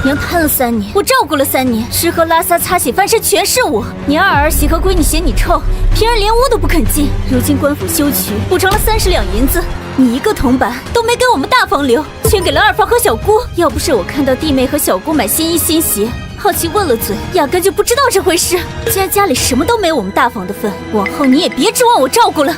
娘贪了3年，我照顾了3年，吃喝拉撒擦洗翻身全是我。娘二儿媳和闺女嫌你臭，平儿连屋都不肯进。如今官府修渠补偿了30两银子，你一个铜板都没给我们大房留，全给了二房和小姑。要不是我看到弟妹和小姑买新衣新鞋，好奇问了嘴，压根就不知道这回事。既然家里什么都没我们大房的份，往后你也别指望我照顾了。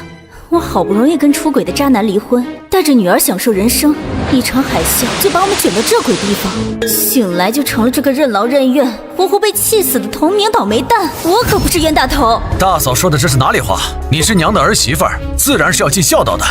我好不容易跟出轨的渣男离婚，带着女儿享受人生，一场海啸就把我们卷到这鬼地方，醒来就成了这个任劳任怨、活活被气死的同名倒霉蛋。我可不是冤大头。大嫂说的这是哪里话？你是娘的儿媳妇儿，自然是要尽孝道的。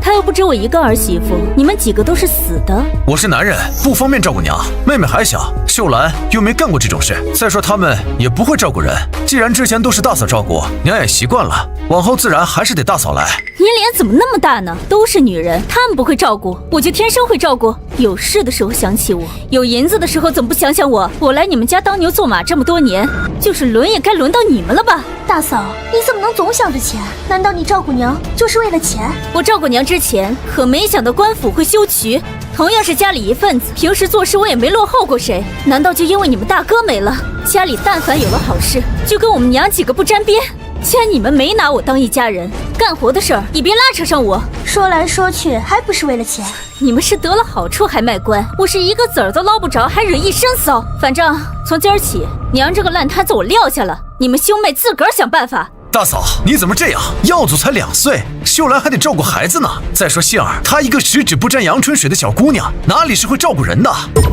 他又不止我一个儿媳妇，你们几个都是死的。我是男人，不方便照顾娘，妹妹还小，秀兰又没干过这种事。再说他们也不会照顾人，既然之前都是大嫂照顾，娘也习惯了，往后自然还是得大嫂来。你脸怎么那么大呢？都是女人，她们不会照顾，我就天生会照顾。有事的时候想起我，有银子的时候怎么不想想我？我来你们家当牛做马这么多年，就是轮也该轮到你们了吧？大嫂，你怎么能总想着钱？难道你照顾娘就是为了钱？我照顾娘之前，可没想到官府会修渠。同样是家里一份子，平时做事我也没落后过谁，难道就因为你们大哥没了，家里但凡有了好事，就跟我们娘几个不沾边？既然你们没拿我当一家人，干活的事儿也别拉扯上我。说来说去还不是为了钱？你们是得了好处还卖官，我是一个子儿都捞不着，还惹一身骚。反正从今儿起，娘这个烂摊子我撂下了，你们兄妹自个儿想办法。大嫂，你怎么这样？耀祖才2岁，秀兰还得照顾孩子呢。再说杏儿，她一个十指不沾阳春水的小姑娘，哪里是会照顾人的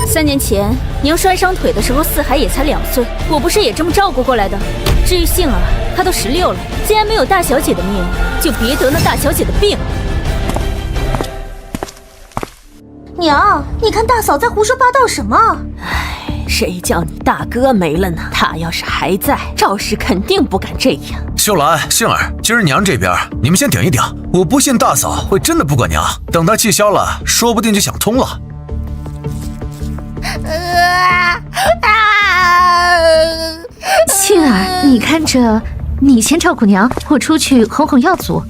？3年前娘摔伤腿的时候，四海也才2岁，我不是也这么照顾过来的。至于杏儿，她都16了，既然没有大小姐的命，就别得了大小姐的病。娘，你看大嫂在胡说八道什么？谁叫你大哥没了呢？他要是还在，赵氏肯定不敢这样。秀兰、杏儿，今儿娘这边你们先顶一顶，我不信大嫂会真的不管娘，等她气消了，说不定就想通了。杏儿，你看着，你先照顾娘，我出去哄哄耀祖。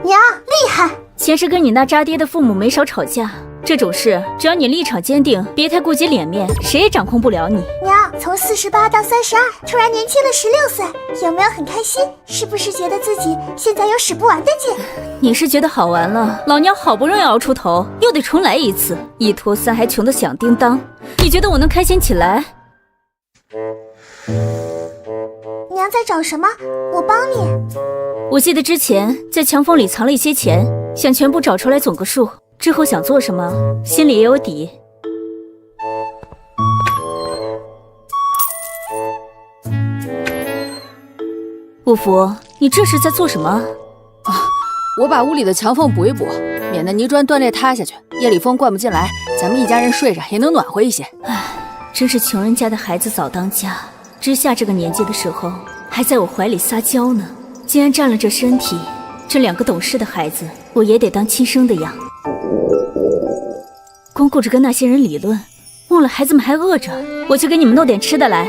娘，厉害！前世跟你那渣爹的父母没少吵架，这种事只要你立场坚定，别太顾及脸面，谁也掌控不了你。娘，从48到32，突然年轻了16岁，有没有很开心？是不是觉得自己现在有使不完的劲？你是觉得好玩了？老娘好不容易熬出头，又得重来一次，一拖三还穷得响叮当。你觉得我能开心起来？娘在找什么？我帮你。我记得之前在墙缝里藏了一些钱，想全部找出来总个数，之后想做什么，心里也有底。五福，你这是在做什么啊？我把屋里的墙缝补一补，免得泥砖断裂塌下去，夜里风灌不进来，咱们一家人睡着也能暖和一些。唉，真是穷人家的孩子早当家，知夏这个年纪的时候还在我怀里撒娇呢。既然占了这身体，这2个懂事的孩子我也得当亲生的养。光顾着跟那些人理论，忘了孩子们还饿着。我去给你们弄点吃的来。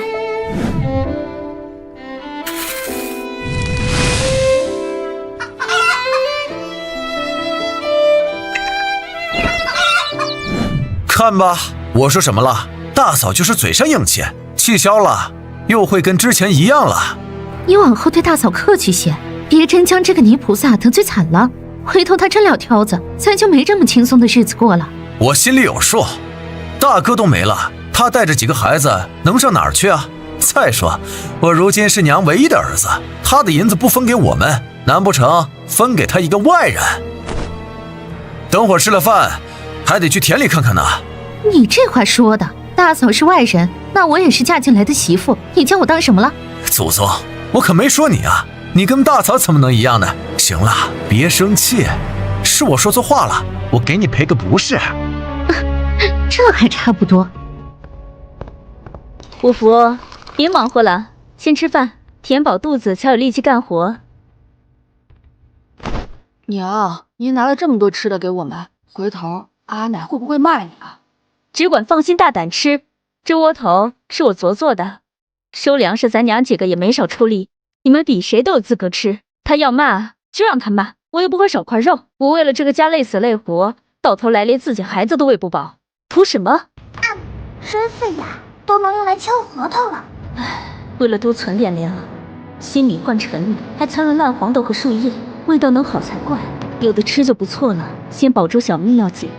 看吧，我说什么了？大嫂就是嘴上硬气，气消了又会跟之前一样了。你往后对大嫂客气些，别真将这个泥菩萨得罪惨了。回头他真撂挑子，咱就没这么轻松的日子过了。我心里有数，大哥都没了，他带着几个孩子能上哪儿去啊？再说，我如今是娘唯一的儿子，他的银子不分给我们，难不成分给他一个外人？等会儿吃了饭，还得去田里看看呢。你这话说的，大嫂是外人，那我也是嫁进来的媳妇，你将我当什么了？祖宗，我可没说你啊，你跟大嫂怎么能一样呢？行了，别生气，是我说错话了，我给你赔个不是。这还差不多。五福，别忙活了，先吃饭，填饱肚子才有力气干活。娘，您拿了这么多吃的给我们，回头阿奶会不会骂你啊？只管放心大胆吃，这窝头是我昨做的，收粮食咱娘几个也没少出力，你们比谁都有资格吃。他要骂就让他骂，我又不会少块肉，我为了这个家累死累活，到头来连自己孩子都喂不饱，图什么？真费牙，都能用来敲核桃了。为了多存点粮，心里换成里，还掺了烂黄豆和树叶，味道能好才怪。有的吃就不错了，先保住小命要紧。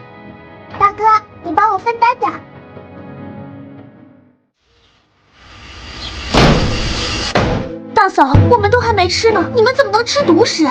大哥，你帮我分担点。大嫂，我们都还没吃呢，你们怎么能吃独食？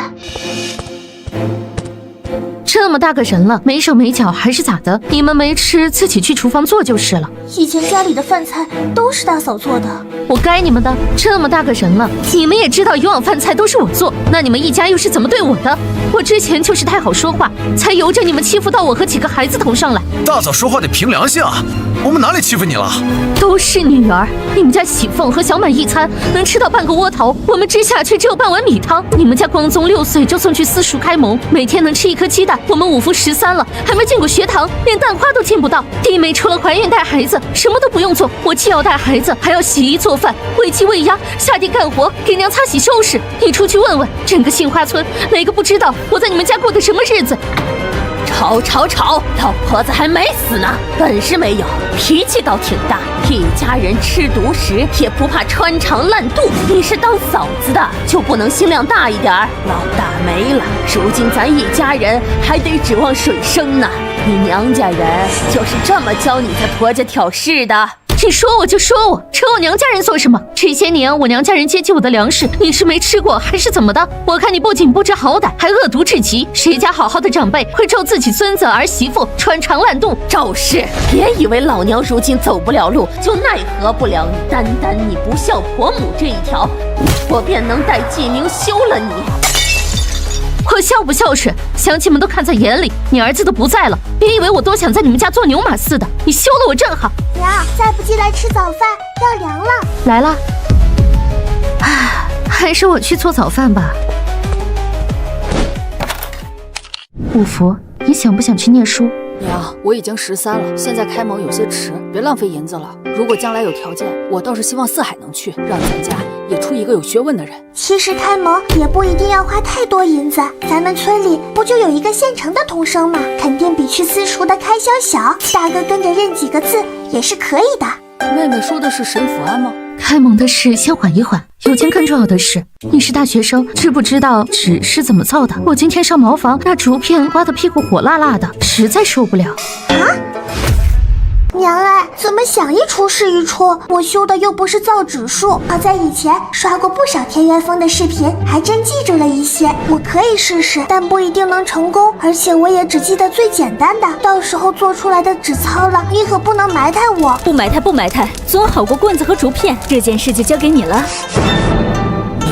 这么大个人了，没手没脚还是咋的？你们没吃，自己去厨房做就是了。以前家里的饭菜都是大嫂做的，我该你们的。这么大个人了，你们也知道以往饭菜都是我做，那你们一家又是怎么对我的？我之前就是太好说话，才由着你们欺负到我和几个孩子头上来。大嫂说话得凭良心啊，我们哪里欺负你了？都是女儿，你们家喜凤和小满一餐能吃到半个窝头，我们之下却只有半碗米汤。你们家光宗6岁就送去私塾开蒙，每天能吃1颗鸡蛋。我们5夫13了，还没进过学堂，连蛋花都进不到。弟妹除了怀孕带孩子，什么都不用做，我既要带孩子，还要洗衣做饭、喂鸡喂鸭，下地干活，给娘擦洗收拾。你出去问问，整个杏花村哪个不知道我在你们家过的什么日子？吵！老婆子还没死呢，本事没有，脾气倒挺大。一家人吃独食也不怕穿肠烂肚。你是当嫂子的，就不能心量大一点儿？老大没了，如今咱一家人还得指望水生呢。你娘家人就是这么教你在婆家挑事的？你说我就说我，扯我娘家人做什么？这些年我娘家人接济我的粮食，你是没吃过还是怎么的？我看你不仅不知好歹，还恶毒至极。谁家好好的长辈会咒自己孙子儿媳妇穿肠烂肚？赵氏，别以为老娘如今走不了路，就奈何不了你。单单你不孝婆母这一条，我便能带纪明休了你。我孝不孝顺，乡亲们都看在眼里。你儿子都不在了，别以为我多想在你们家做牛马似的。你休了我正好。娘，再不进来吃早饭要凉了。来了。还是我去做早饭吧。五福，你想不想去念书？娘，我已经13了，现在开蒙有些迟，别浪费银子了。如果将来有条件，我倒是希望四海能去，让咱家也出一个有学问的人。其实开蒙也不一定要花太多银子，咱们村里不就有一个现成的童生吗？肯定比去私塾的开销小，大哥跟着认几个字也是可以的。妹妹说的是沈府安吗？开蒙的事先缓一缓，有件更重要的事。你是大学生，知不知道纸是怎么造的？我今天上茅房，那竹片刮得屁股火辣辣的，实在受不了。娘哎，怎么想一出是一出？我修的又不是造纸术，好在以前刷过不少田园风的视频，还真记住了一些。我可以试试，但不一定能成功，而且我也只记得最简单的，到时候做出来的纸糙了，你可不能埋汰我。不埋汰，总好过棍子和竹片。这件事就交给你了。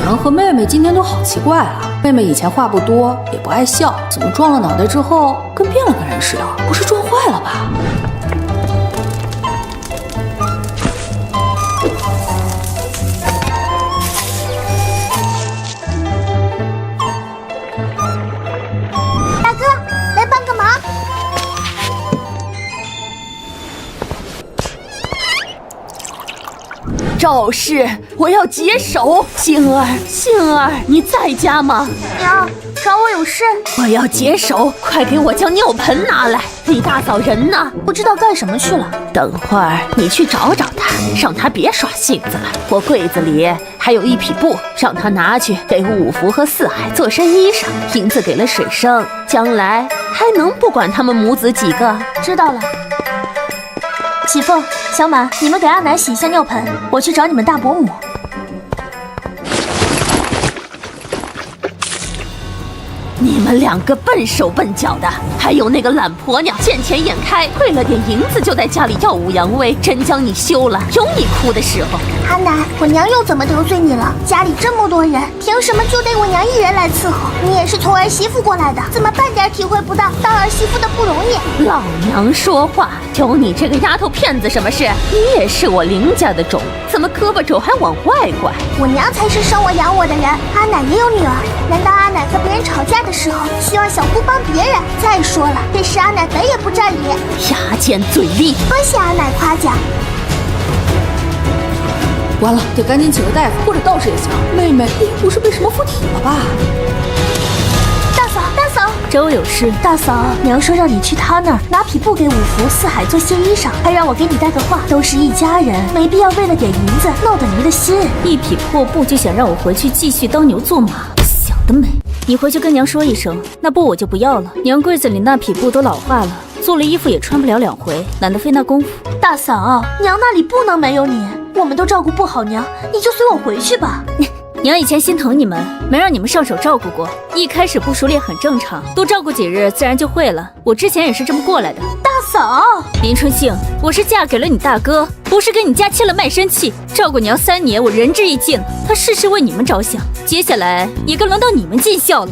娘和妹妹今天都好奇怪啊！妹妹以前话不多，也不爱笑，怎么撞了脑袋之后跟变了个人似的？不是撞坏了吧？大哥，来帮个忙。赵氏，我要解手。杏儿，你在家吗？娘，找我有事？我要解手，快给我将尿盆拿来。李大嫂人呢？不知道干什么去了。等会儿你去找找他，让他别耍性子了。我柜子里还有1匹布，让他拿去给五福和四海做身衣裳。银子给了水生，将来还能不管他们母子几个？知道了。喜凤、小满，你们给阿南洗一下尿盆，我去找你们大伯母。你们2个笨手笨脚的，还有那个懒婆娘，见钱眼开，为了点银子就在家里耀武扬威，真将你休了，有你哭的时候。阿奶，我娘又怎么得罪你了？家里这么多人，凭什么就得我娘一人来伺候？你也是从儿媳妇过来的，怎么半点体会不到当儿媳妇的不容易？老娘说话，有你这个丫头片子什么事？你也是我林家的种，怎么胳膊肘还往外拐？我娘才是生我养我的人，阿奶也有女儿，难道阿奶和别人吵架的时候希望小姑帮别人？再说了，这事阿奶本也不占理。牙尖嘴利，多谢阿奶夸奖。完了，得赶紧请个大夫或者道士也行。妹妹不是被什么附体了吧？大嫂，找我有事？大嫂，娘说让你去她那儿拿匹布给五福、四海做新衣裳，还让我给你带个话，都是一家人，没必要为了点银子闹得离了心。一匹破布就想让我回去继续当牛做马，想得美！你回去跟娘说一声，那布我就不要了。娘柜子里那匹布都老化了，做了衣服也穿不了2回，懒得费那功夫。大嫂，娘那里不能没有你，我们都照顾不好娘，你就随我回去吧。娘以前心疼你们，没让你们上手照顾过，一开始不熟练很正常，多照顾几日自然就会了。我之前也是这么过来的。大嫂，林春杏，我是嫁给了你大哥，不是跟你家签了卖身契。照顾娘3年，我仁至义尽，他事事为你们着想，接下来也该轮到你们尽孝了。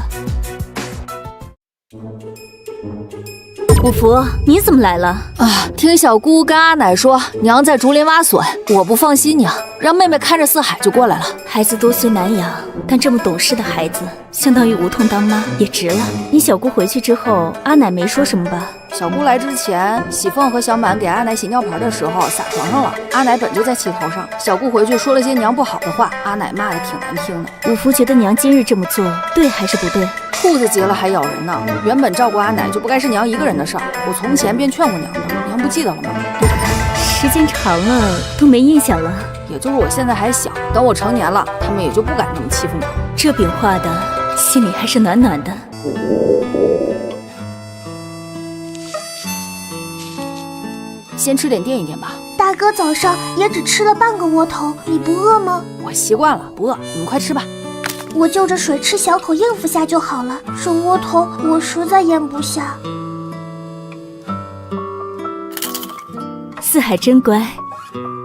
五福，你怎么来了？啊，听小姑跟阿奶说，娘在竹林挖笋，我不放心娘，让妹妹看着四海就过来了。孩子多虽难养，但这么懂事的孩子，相当于无痛当妈，也值了。你小姑回去之后，阿奶没说什么吧？小姑来之前，喜凤和小满给阿奶洗尿盆的时候洒床上了，阿奶本就在气头上。小姑回去说了些娘不好的话，阿奶骂得挺难听的。五福觉得娘今日这么做，对还是不对？兔子急了还咬人呢。原本照顾阿奶就不该是娘一个人的事儿，我从前便劝过娘的，娘不记得了吗？时间长了都没印象了。也就是我现在还小，等我成年了，他们也就不敢这么欺负娘。这饼画的，心里还是暖暖的。先吃点垫一垫吧。大哥早上也只吃了半个窝头，你不饿吗？我习惯了，不饿，你们快吃吧。我就着水吃小口应付下就好了，这窝头我实在咽不下。四海真乖。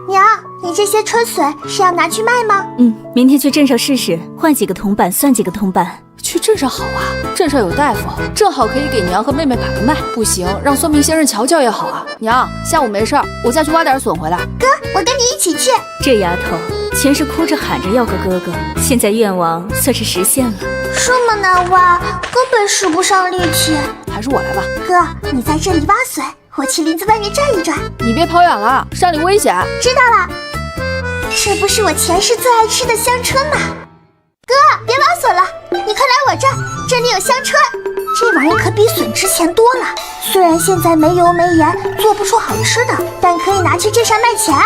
娘，你这些春笋是要拿去卖吗？明天去镇上试试，换几个铜板算几个铜板。去镇上好啊，镇上有大夫，正好可以给娘和妹妹把个脉。不行，让算命先生瞧瞧也好啊。娘，下午没事儿，我再去挖点笋回来。哥，我跟你一起去。这丫头前世哭着喊着要个哥哥，现在愿望算是实现了。这么难挖，根本使不上力气。还是我来吧。哥，你在这里挖笋，我去林子外面转一转。你别跑远了，山里危险。知道了。这不是我前世最爱吃的香椿吗？哥，别挖笋了，你快来我这儿，这里有香椿。这玩意可比笋值钱多了。虽然现在没油没盐，做不出好吃的，但可以拿去镇上卖钱啊。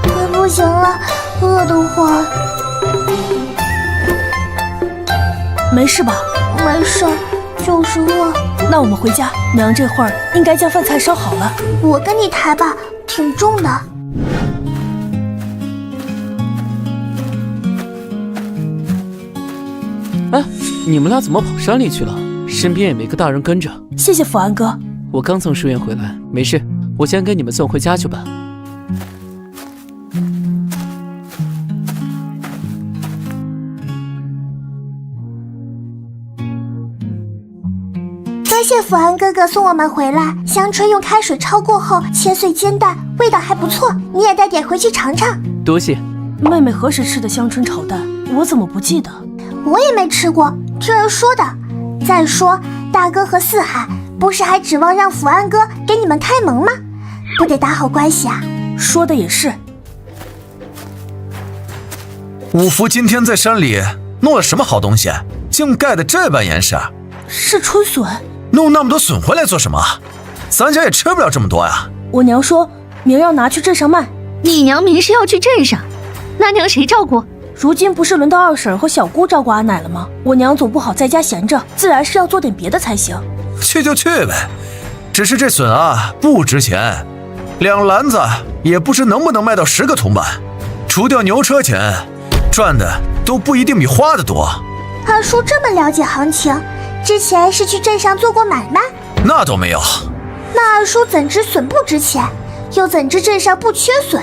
快不行了，饿得慌。没事吧？没事，就是饿。那我们回家，娘这会儿应该将饭菜烧好了。我跟你抬吧，挺重的。哎，你们俩怎么跑山里去了？身边也没个大人跟着。谢谢福安哥。我刚从书院回来，没事，我先给你们送回家去吧。多谢福安哥哥送我们回来。香椿用开水焯过后切碎煎蛋，味道还不错，你也带点回去尝尝。多谢。妹妹何时吃的香椿炒蛋？我怎么不记得？我也没吃过，听人说的。再说大哥和四海不是还指望让福安哥给你们开门吗？不得打好关系啊。说的也是。五福今天在山里弄了什么好东西，竟盖得这般严实？是春笋。弄那么多笋回来做什么？咱家也吃不了这么多呀。我娘说明要拿去镇上卖。你娘明是要去镇上，那娘谁照顾？如今不是轮到二婶和小姑照顾阿奶了吗？我娘总不好在家闲着，自然是要做点别的才行。去就去呗，只是这笋啊不值钱，2篮子也不知能不能卖到10个铜板，除掉牛车钱，赚的都不一定比花的多。二叔这么了解行情，之前是去镇上做过买卖？那倒没有。那二叔怎知笋不值钱，又怎知镇上不缺笋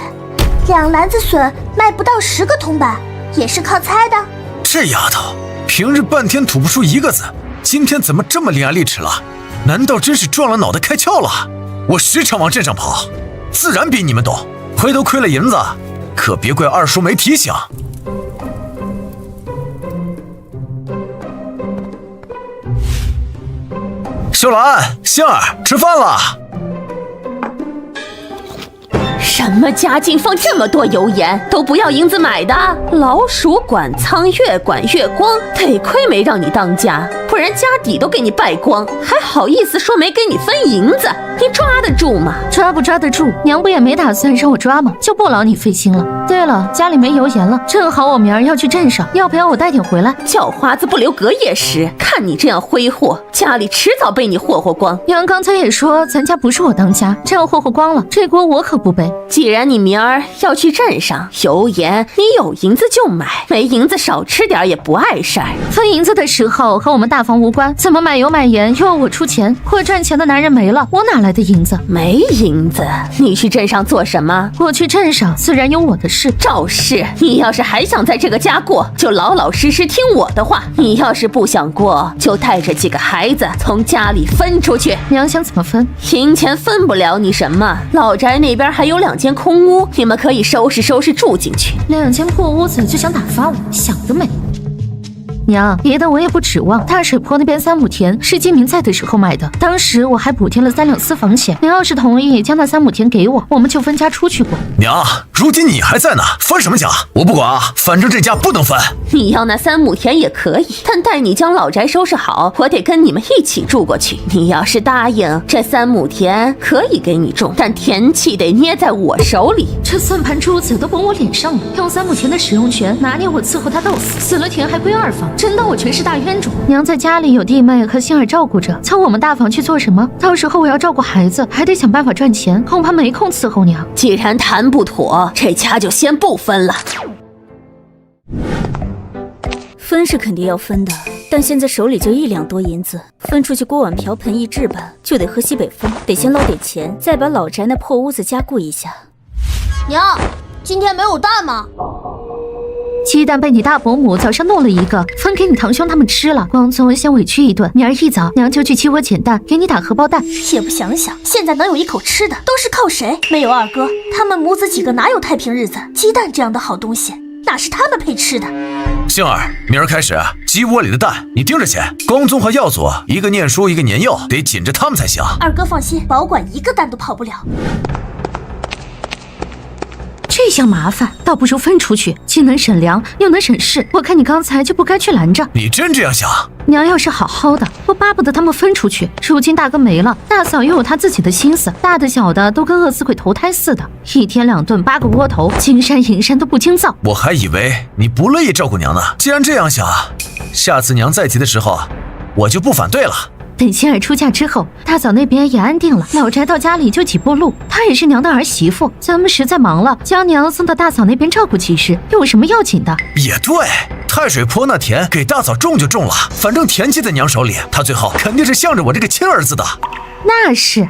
？2篮子笋卖不到10个铜板，也是靠猜的。这丫头平日半天吐不出一个字，今天怎么这么伶牙俐齿了？难道真是撞了脑袋开窍了？我时常往镇上跑，自然比你们懂。回头亏了银子，可别怪二叔没提醒。秀兰、杏儿，吃饭了。什什么家境放这么多油盐，都不要银子买的？老鼠管仓越管越光，得亏没让你当家，不然家底都给你败光，还好意思说没给你分银子？你抓得住吗？抓不抓得住？娘不也没打算让我抓吗？就不劳你费心了。对了，家里没油盐了，正好我明儿要去镇上，要不要我带点回来？叫花子不留隔夜食，看你这样挥霍，家里迟早被你霍霍光。娘刚才也说咱家不是我当家，这样霍霍光了，这锅我可不背。既然你明儿要去镇上，油盐你有银子就买，没银子少吃点也不碍事儿。分银子的时候和我们大房无关，怎么买油买盐又要我出钱？会赚钱的男人没了，我哪来的银子？没银子，你去镇上做什么？我去镇上自然有我的事。赵氏，你要是还想在这个家过，就老老实实听我的话。你要是不想过，就带着几个孩子从家里分出去。娘想怎么分？银钱分不了你什么，老宅那边还有2间空屋，你们可以收拾收拾住进去。2间破屋子就想打发我，想得美！娘，别的我也不指望。大水坡那边3亩田是金明在的时候买的，当时我还补贴了3两私房钱。娘要是同意将那3亩田给我，我们就分家出去过。娘，如今你还在呢，分什么家？我不管啊，反正这家不能分。你要那3亩田也可以，但待你将老宅收拾好，我得跟你们一起住过去。你要是答应，这3亩田可以给你种，但田契得捏在我手里。这算盘珠子都崩我脸上了，用3亩田的使用权拿捏我伺候他到死，死了田还归2房。真当我全是大冤种？娘在家里有弟妹和星儿照顾着，凑我们大房去做什么？到时候我要照顾孩子，还得想办法赚钱，恐怕没空伺候娘。既然谈不妥，这家就先不分了。分是肯定要分的，但现在手里就1两多银子，分出去锅碗瓢盆一置办，就得喝西北风，得先捞点钱，再把老宅那破屋子加固一下。娘，今天没有蛋吗？鸡蛋被你大伯母早上弄了一个，分给你堂兄他们吃了。光宗先委屈一顿，明儿一早娘就去鸡窝捡蛋，给你打荷包蛋。也不想想，现在能有一口吃的，都是靠谁？没有二哥，他们母子几个哪有太平日子？鸡蛋这样的好东西，哪是他们配吃的？星儿，明儿开始，鸡窝里的蛋你盯着捡。光宗和耀祖，一个念书，一个年幼，得紧着他们才行。二哥放心，保管一个蛋都跑不了。这下麻烦，倒不如分出去，既能省粮，又能省事。我看你刚才就不该去拦着。你真这样想？娘要是好好的，我巴不得他们分出去。如今大哥没了，大嫂又有她自己的心思，大的小的都跟饿死鬼投胎似的，1天2顿8个窝头，金山银山都不经造。我还以为你不乐意照顾娘呢。既然这样想，下次娘再提的时候，我就不反对了。等仙儿出嫁之后，大嫂那边也安定了，老宅到家里就几步路，她也是娘的儿媳妇。咱们实在忙了，将娘送到大嫂那边照顾几日，又有什么要紧的？也对，太水坡那田给大嫂种就种了，反正田契在娘手里，她最后肯定是向着我这个亲儿子的。那是。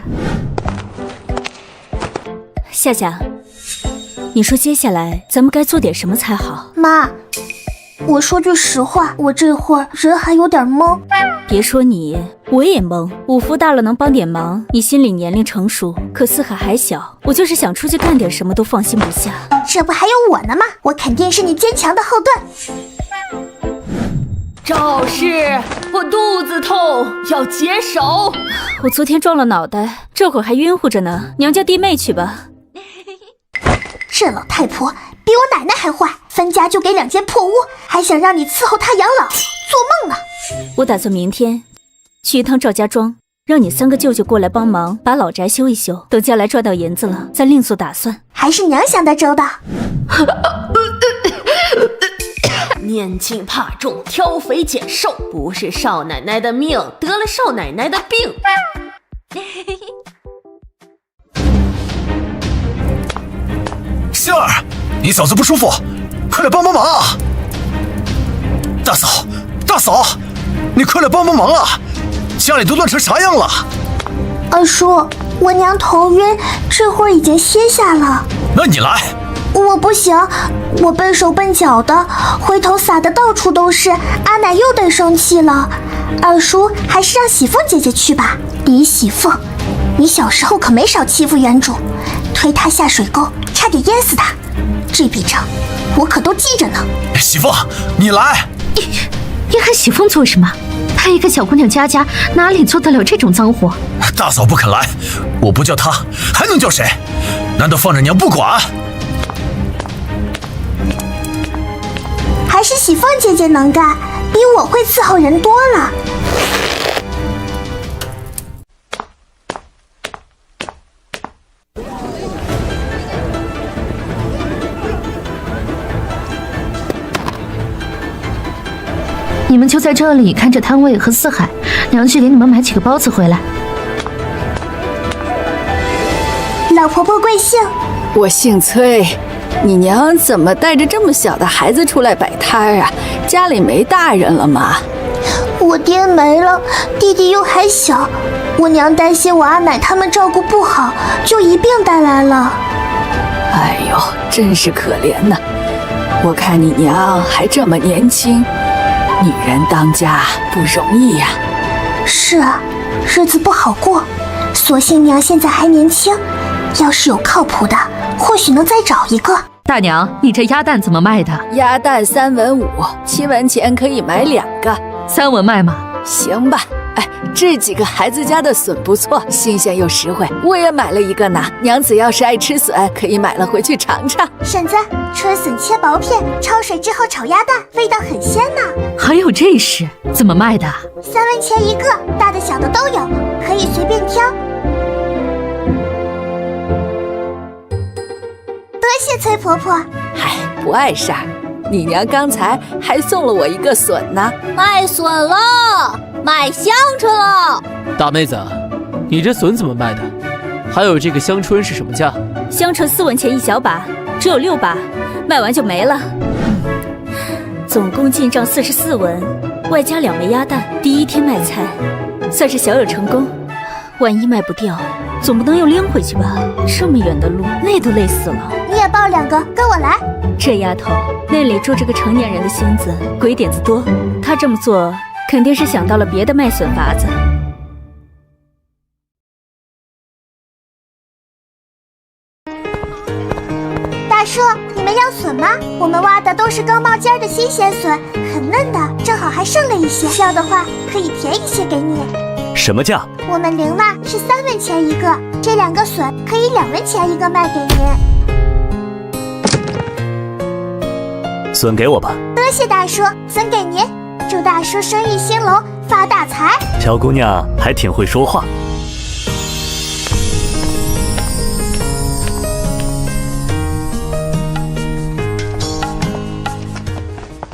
夏夏，你说接下来咱们该做点什么才好？妈，我说句实话，我这会儿人还有点懵。别说你，我也懵。五福大了能帮点忙，你心里年龄成熟，可四海还小，我就是想出去干点什么都放心不下。这不还有我呢吗？我肯定是你坚强的后盾。赵氏，我肚子痛，要解手。我昨天撞了脑袋，这会儿还晕乎着呢，娘叫弟妹去吧。这老太婆比我奶奶还坏，分家就给2间破屋，还想让你伺候她养老，做梦呢！我打算明天去一趟赵家庄，让你3个舅舅过来帮忙把老宅修一修，等将来赚到银子了再另做打算。还是娘想的周到。年轻怕重，挑肥拣瘦，不是少奶奶的命，得了少奶奶的病。星儿，你嫂子不舒服，快来帮帮忙啊！大嫂，大嫂，你快来帮帮忙啊！家里都乱成啥样了？二叔，我娘头晕，这会儿已经歇下了。那你来。我不行，我笨手笨脚的，回头撒的到处都是，阿奶又得生气了。二叔，还是让喜凤姐姐去吧。李喜凤，你小时候可没少欺负原主，推她下水沟，差点淹死她。这笔账我可都记着呢。喜凤，你来。你喊喜凤做什么？她一个小姑娘家家，哪里做得了这种脏活？大嫂不肯来，我不叫她还能叫谁？难道放着娘不管？还是喜凤姐姐能干，比我会伺候人多了。你们就在这里看着摊位和四海，娘去给你们买几个包子回来。老婆婆贵姓？我姓崔。你娘怎么带着这么小的孩子出来摆摊啊？家里没大人了吗？我爹没了，弟弟又还小，我娘担心我阿奶他们照顾不好，就一并带来了。哎呦，真是可怜呐！我看你娘还这么年轻，女人当家不容易呀。是啊，日子不好过，所幸娘现在还年轻，要是有靠谱的，或许能再找一个。大娘，你这鸭蛋怎么卖的？鸭蛋3文5，7文钱可以买2个，3文卖吗？行吧。哎，这几个孩子家的笋不错，新鲜又实惠，我也买了1个呢。娘子要是爱吃笋，可以买了回去尝尝。婶子，春笋切薄片，焯水之后炒鸭蛋，味道很鲜呢。还有这事，怎么卖的？3文钱1个，大的小的都有，可以随便挑。多谢崔婆婆。嗨，不碍事儿。你娘刚才还送了我1个笋呢。卖笋了，卖香椿了。大妹子，你这笋怎么卖的？还有这个香椿是什么价？香椿4文钱1小把，只有6把，卖完就没了。总共进账44文，外加2枚鸭蛋。第1天卖菜，算是小有成功。万一卖不掉，总不能又拎回去吧？这么远的路，累都累死了。你也抱2个，跟我来。这丫头那里住着个成年人的心思，鬼点子多。她这么做，肯定是想到了别的卖笋法子。大叔，你们要笋吗？我们挖的都是刚冒尖的新鲜笋，很嫩的，正好还剩了一些。要的话可以便宜些给你。什么价？我们零蜡是3文钱1个，这2个笋可以2文钱1个卖给您。笋给我吧。多谢大叔，笋给您，祝大叔生意兴隆，发大财。小姑娘还挺会说话。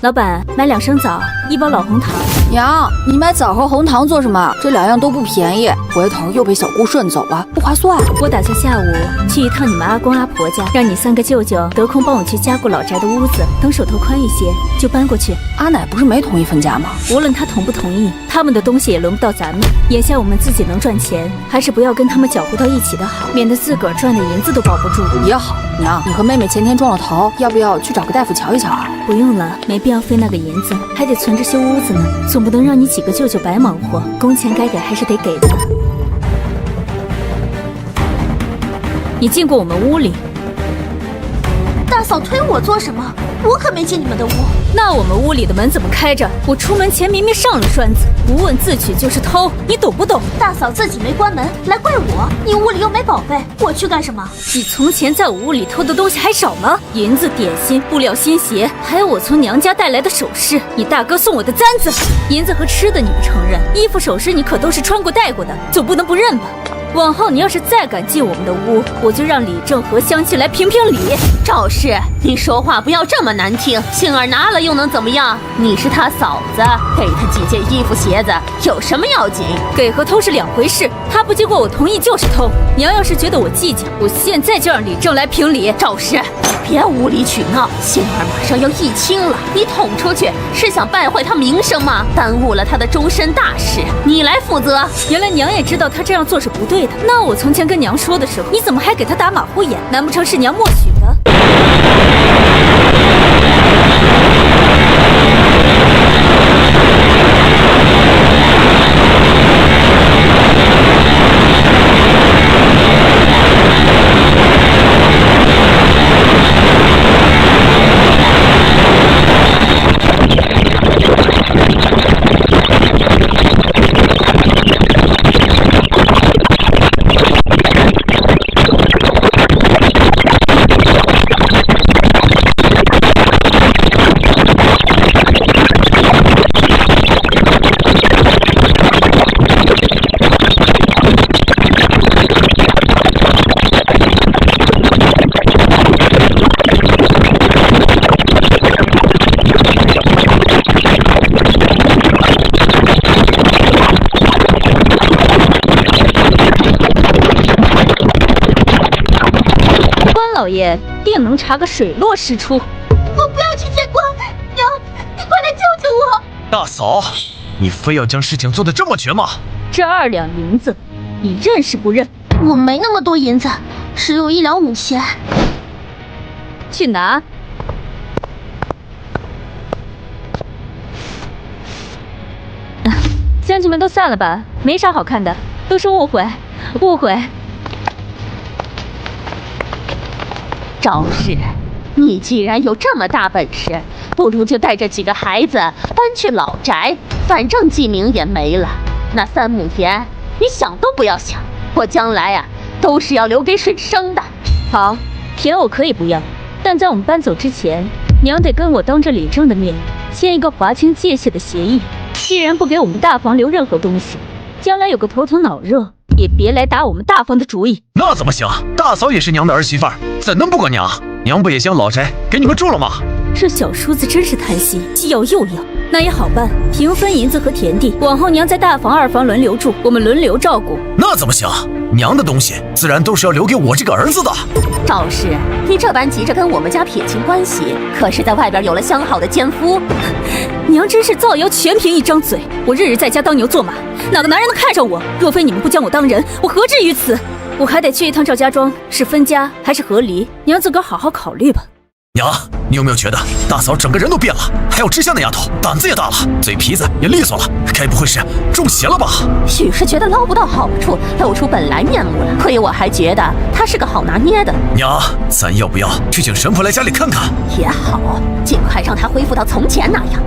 老板，买2升枣，1包老红糖。娘，你买枣和红糖做什么？这2样都不便宜，回头又被小姑顺走了，不划算。我打算下午去一趟你们阿公阿婆家，让你3个舅舅得空帮我去加固老宅的屋子，等手头宽一些就搬过去。阿奶不是没同意分家吗？无论他同不同意，他们的东西也轮不到咱们。眼下我们自己能赚钱，还是不要跟他们搅和到一起的好，免得自个儿赚的银子都保不住。也好，娘，你和妹妹前天撞了头，要不要去找个大夫瞧一瞧啊？不用了，没必要费那个银子，还得存着修屋子呢。总不能让你几个舅舅白忙活，工钱该给还是得给的。你进过我们屋里？大嫂推我做什么？我可没进你们的屋。那我们屋里的门怎么开着？我出门前明明上了栓子，不问自取就是偷，你懂不懂？大嫂自己没关门，来怪我？你屋里又没宝贝，我去干什么？你从前在我屋里偷的东西还少吗？银子、点心、布料、新鞋，还有我从娘家带来的首饰，你大哥送我的簪子。银子和吃的你不承认，衣服首饰你可都是穿过戴过的，总不能不认吧？往后你要是再敢进我们的屋，我就让李正和香气来评评理。赵氏，你说话不要这么难听，杏儿拿了又能怎么样？你是他嫂子，给他几件衣服鞋子有什么要紧？给和偷是2回事，他不经过我同意就是偷。娘要是觉得我计较，我现在就让李正来评理。赵氏，你别无理取闹，杏儿马上要议亲了，你捅出去是想败坏他名声吗？耽误了他的终身大事，你来负责。原来娘也知道他这样做是不对的，那我从前跟娘说的时候，你怎么还给他打马虎眼？难不成是娘默许的？老爷定能查个水落石出。我不要去见官，娘，你快来救救我！大嫂，你非要将事情做得这么绝吗？这2两银子，你认是不认？我没那么多银子，只有1两5钱。去拿。乡亲们都散了吧，没啥好看的，都是误会，误会。赵氏，你既然有这么大本事，不如就带着几个孩子搬去老宅，反正继明也没了。那3亩田，你想都不要想，我将来啊都是要留给水生的。好，田我可以不要，但在我们搬走之前，娘得跟我当着李正的面签一个划清界限的协议。既然不给我们大房留任何东西，将来有个头疼脑热，也别来打我们大房的主意。那怎么行？大嫂也是娘的儿媳妇儿，怎能不管娘？娘不也将老宅给你们住了吗？这小叔子真是贪心，既要又要。那也好办，平分银子和田地，往后娘在大房、二房轮流住，我们轮流照顾。那怎么行？娘的东西自然都是要留给我这个儿子的。赵氏，你这般急着跟我们家撇清关系，可是在外边有了相好的奸夫。娘真是造谣，全凭一张嘴。我日日在家当牛做马，哪个男人能看上我？若非你们不将我当人，我何至于此？我还得去一趟赵家庄，是分家还是和离？娘自个儿好好考虑吧。娘，你有没有觉得大嫂整个人都变了？还有知香那丫头，胆子也大了，嘴皮子也利索了，该不会是中邪了吧？许是觉得捞不到好处，露出本来面目了。亏我还觉得他是个好拿捏的。娘，咱要不要去请神婆来家里看看？也好，尽快让他恢复到从前那样。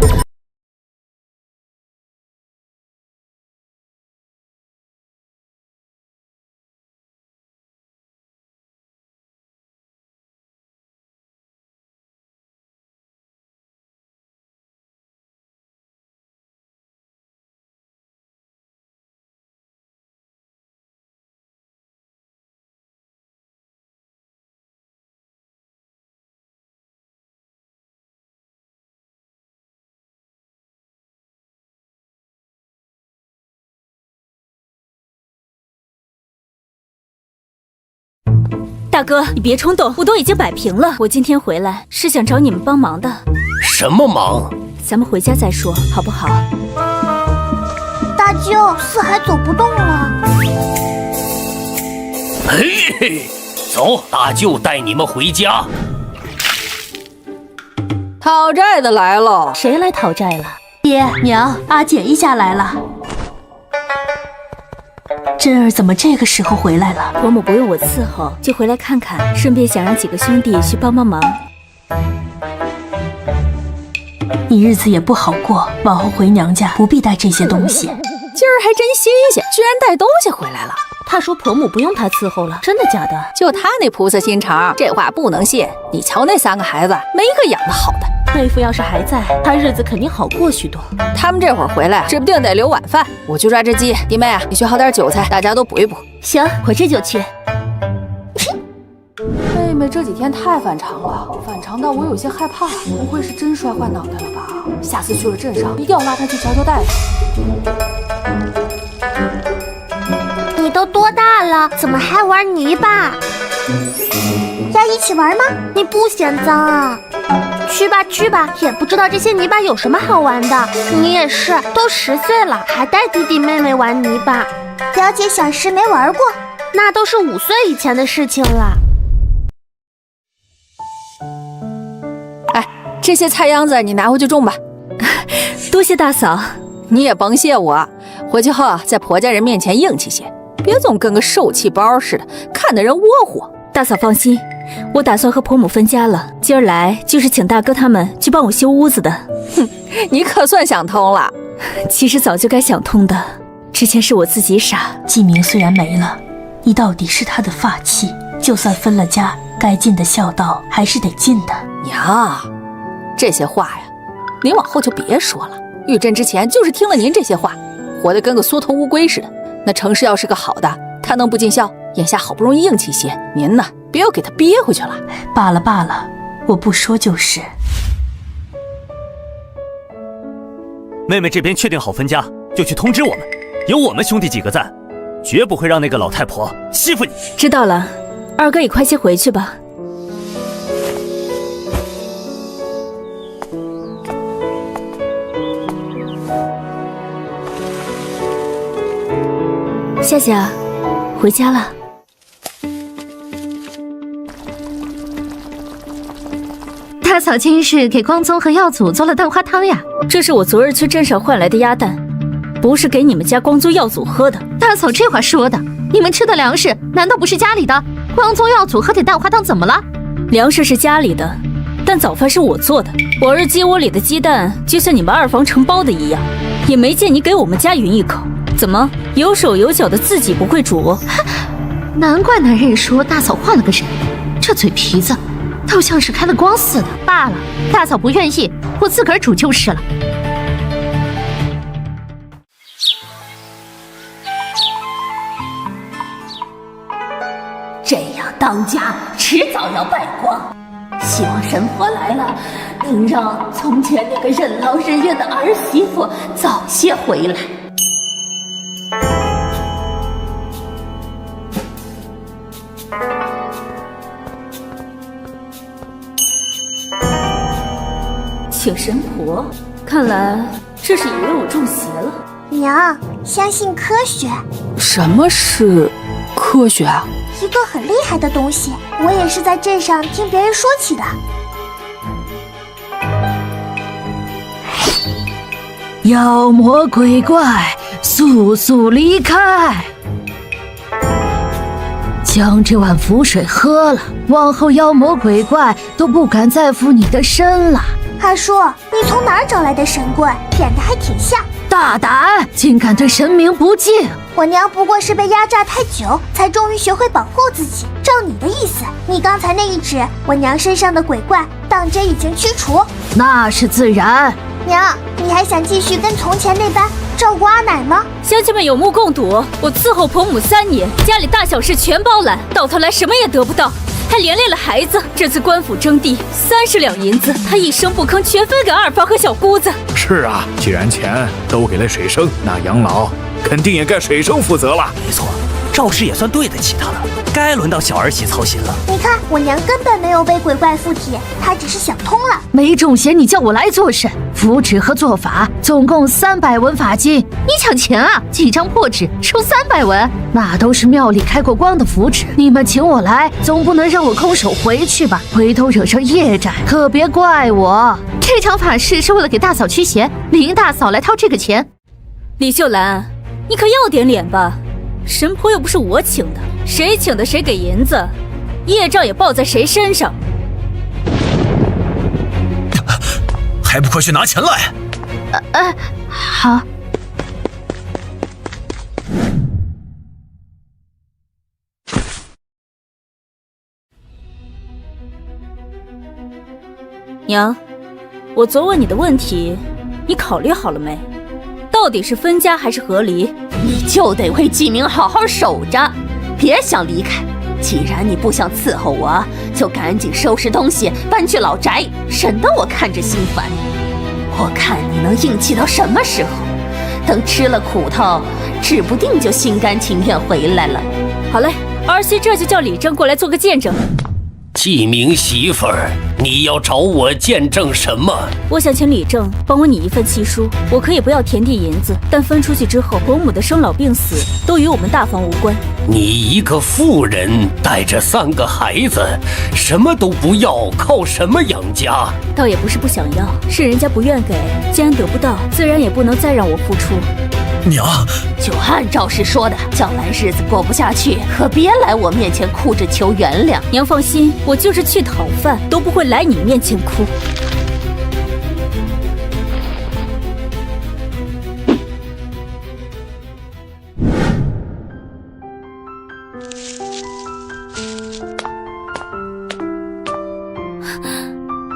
大哥，你别冲动，我都已经摆平了。我今天回来是想找你们帮忙的。什么忙？咱们回家再说，好不好？大舅，四海走不动了。嘿嘿，走，大舅带你们回家。讨债的来了。谁来讨债了？爹娘，阿姐一家来了。真儿怎么这个时候回来了？婆母不用我伺候，就回来看看，顺便想让几个兄弟去帮帮忙。你日子也不好过，往后回娘家不必带这些东西。今儿还真新鲜，居然带东西回来了。他说婆母不用他伺候了，真的假的？就他那菩萨心肠，这话不能信。你瞧那3个孩子，没个养得好的。妹夫要是还在，他日子肯定好过许多。他们这会儿回来，指不定得留晚饭。我去抓只鸡，弟妹啊，你去薅点韭菜，大家都补一补。行，我这就去。妹妹这几天太反常了，反常到我有些害怕，不会是真摔坏脑袋了吧？下次去了镇上，一定要拉她去瞧瞧大夫。你都多大了，怎么还玩泥巴？要一起玩吗？你不嫌脏啊？去吧去吧，也不知道这些泥巴有什么好玩的。你也是，都10岁了，还带弟弟妹妹玩泥巴。表姐小时没玩过，那都是5岁以前的事情了。哎，这些菜秧子你拿回去种吧。多谢大嫂。你也甭谢我，回去后在婆家人面前硬气些，别总跟个受气包似的，看得人窝火。大嫂放心，我打算和婆母分家了，今儿来就是请大哥他们去帮我修屋子的。哼，你可算想通了。其实早就该想通的，之前是我自己傻。季明虽然没了，你到底是他的发妻，就算分了家，该尽的孝道还是得尽的。娘，这些话呀，您往后就别说了。玉珍之前就是听了您这些话，活得跟个缩头乌龟似的。那程氏要是个好的，他能不尽孝？眼下好不容易硬气些，您呢，别又给他憋回去了。罢了罢了，我不说就是。妹妹这边确定好分家，就去通知我们，有我们兄弟几个在，绝不会让那个老太婆欺负你。知道了，二哥也快些回去吧。夏夏，回家了。大嫂今日给光宗和耀祖做了蛋花汤呀。这是我昨日去镇上换来的鸭蛋，不是给你们家光宗耀祖喝的。大嫂这话说的，你们吃的粮食难道不是家里的？光宗耀祖喝点蛋花汤怎么了？粮食是家里的，但早饭是我做的。往日鸡窝里的鸡蛋就像你们二房承包的一样，也没见你给我们家匀一口。怎么有手有脚的自己不会煮？难怪男人说大嫂换了个人，这嘴皮子倒像是开了光似的。罢了，大嫂不愿意，我自个儿煮就是了。这样当家迟早要败光。希望神婆来了，能让从前那个任劳任怨的儿媳妇早些回来。请神婆，看来这是以为我中邪了。娘，相信科学。什么是科学啊？一个很厉害的东西，我也是在镇上听别人说起的。妖魔鬼怪，速速离开！将这碗符水喝了，往后妖魔鬼怪都不敢再附你的身了。阿叔，你从哪儿找来的神棍？演得还挺像。大胆，竟敢对神明不敬！我娘不过是被压榨太久，才终于学会保护自己。照你的意思，你刚才那一指，我娘身上的鬼怪当真已经驱除？那是自然。娘，你还想继续跟从前那般照顾阿奶吗？乡亲们有目共睹，我伺候婆母3年，家里大小事全包揽，到头来什么也得不到，还连累了孩子。这次官府征地30两银子，他一声不吭，全分给二房和小姑子。是啊，既然钱都给了水生，那养老肯定也该水生负责了。没错，赵氏也算对得起他了，该轮到小儿媳操心了。你看，我娘根本没有被鬼怪附体，她只是想通了。没中邪你叫我来做甚？符纸和做法总共300文法金，你抢钱啊？几张破纸收300文，那都是庙里开过光的符纸，你们请我来，总不能让我空手回去吧？回头惹上业债，可别怪我。这场法事是为了给大嫂驱邪，理应大嫂来掏这个钱。李秀兰，你可要点脸吧？神婆又不是我请的，谁请的谁给银子，业障也报在谁身上。还不快去拿钱来！好。娘，我昨问你的问题，你考虑好了没？到底是分家还是和离？你就得为纪明好好守着，别想离开。既然你不想伺候我，就赶紧收拾东西搬去老宅，省得我看着心烦。我看你能硬气到什么时候？等吃了苦头，指不定就心甘情愿回来了。好嘞，儿媳这就叫李正过来做个见证。纪明媳妇儿，你要找我见证什么？我想请李正帮我拟一份契书，我可以不要田地银子，但分出去之后，伯母的生老病死都与我们大房无关。你一个妇人带着3个孩子，什么都不要，靠什么养家？倒也不是不想要，是人家不愿给，既然得不到，自然也不能再让我付出。娘，就按赵氏说的，将来日子过不下去，可别来我面前哭着求原谅。娘放心，我就是去讨饭，都不会来你面前哭。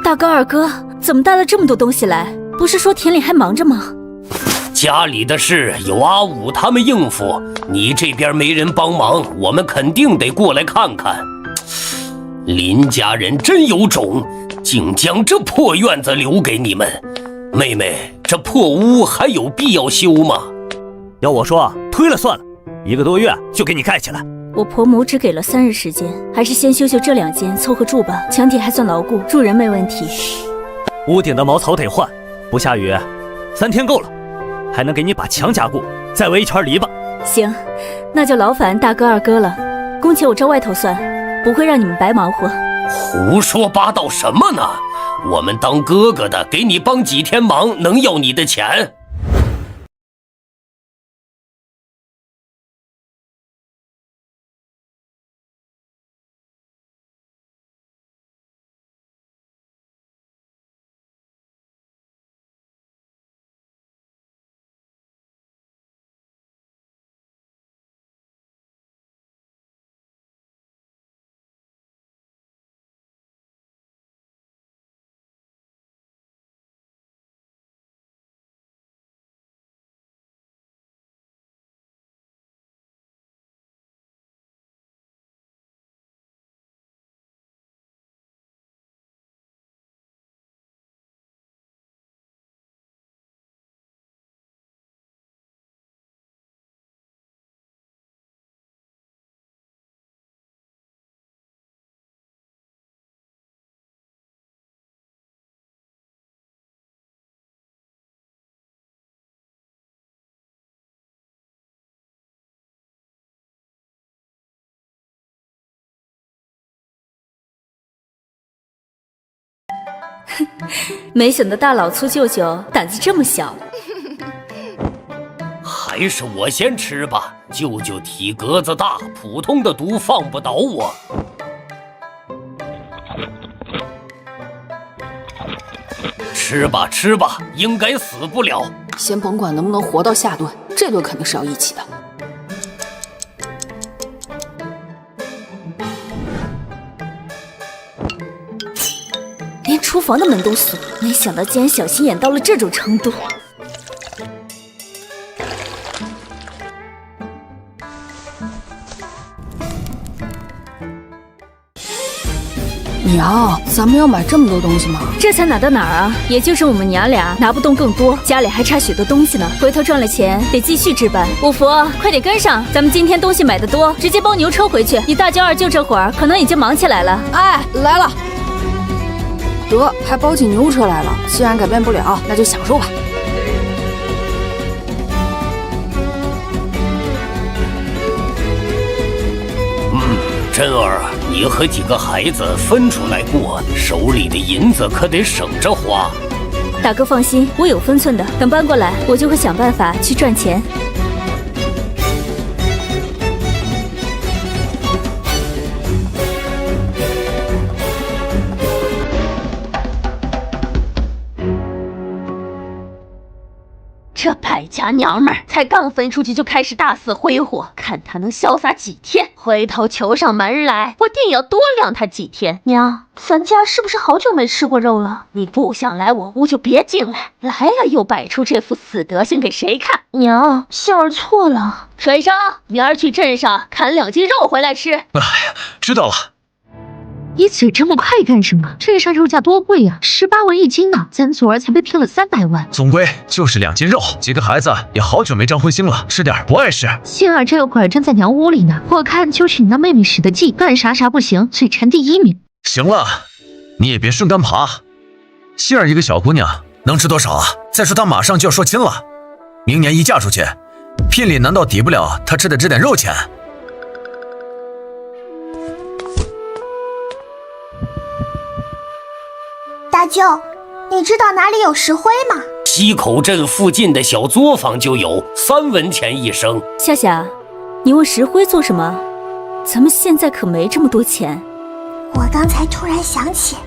大哥二哥，怎么带了这么多东西来？不是说田里还忙着吗？家里的事有阿武他们应付，你这边没人帮忙，我们肯定得过来看看。林家人真有种，竟将这破院子留给你们。妹妹，这破屋还有必要修吗？要我说，推了算了，1个多月就给你盖起来。我婆母只给了3日时间，还是先修修这2间凑合住吧。墙体还算牢固，住人没问题。屋顶的茅草得换，不下雨3天够了。还能给你把墙加固，再围一圈篱笆，行，那就劳烦大哥二哥了，工钱我照外头算，不会让你们白忙活。胡说八道什么呢？我们当哥哥的给你帮几天忙，能要你的钱？没想到大老粗舅舅胆子这么小。还是我先吃吧，舅舅体格子大，普通的毒放不倒我。吃吧吃吧，应该死不了。先甭管能不能活到下顿，这顿肯定是要一起的。连厨房的门都锁，没想到竟然小心眼到了这种程度。娘，咱们要买这么多东西吗？这才哪到哪儿啊？也就是我们娘俩拿不动更多，家里还差许多东西呢。回头赚了钱得继续置办。五福，快点跟上，咱们今天东西买的多，直接包牛车回去。你大舅二舅这会儿可能已经忙起来了。哎，来了。得，还包起牛车来了。既然改变不了，那就享受吧。珍儿，你和几个孩子分出来过，手里的银子可得省着花。大哥放心，我有分寸的，等搬过来，我就会想办法去赚钱。这败家娘们儿才刚分出去就开始大肆挥霍，看她能潇洒几天。回头求上门来，我定要多晾她几天。娘，咱家是不是好久没吃过肉了？你不想来我屋就别进来，来了又摆出这副死德行给谁看？娘，杏儿错了。水生，明儿去镇上砍2斤肉回来吃。哎呀，知道了。你嘴这么快干什么？镇上肉价多贵呀，18文1斤呢，咱昨儿才被骗了300万。总归就是2斤肉，几个孩子也好久没沾荤腥了，吃点不碍事。杏儿这会儿正在娘屋里呢，我看就是你那妹妹使的计，干啥不行，嘴馋第1名。行了，你也别顺杆爬。杏儿一个小姑娘能吃多少啊？再说她马上就要说亲了，明年一嫁出去，聘礼难道抵不了她吃的这点肉钱？大舅，你知道哪里有石灰吗？西口镇附近的小作坊就有，3文钱1升。夏夏，你问石灰做什么？咱们现在可没这么多钱。我刚才突然想起，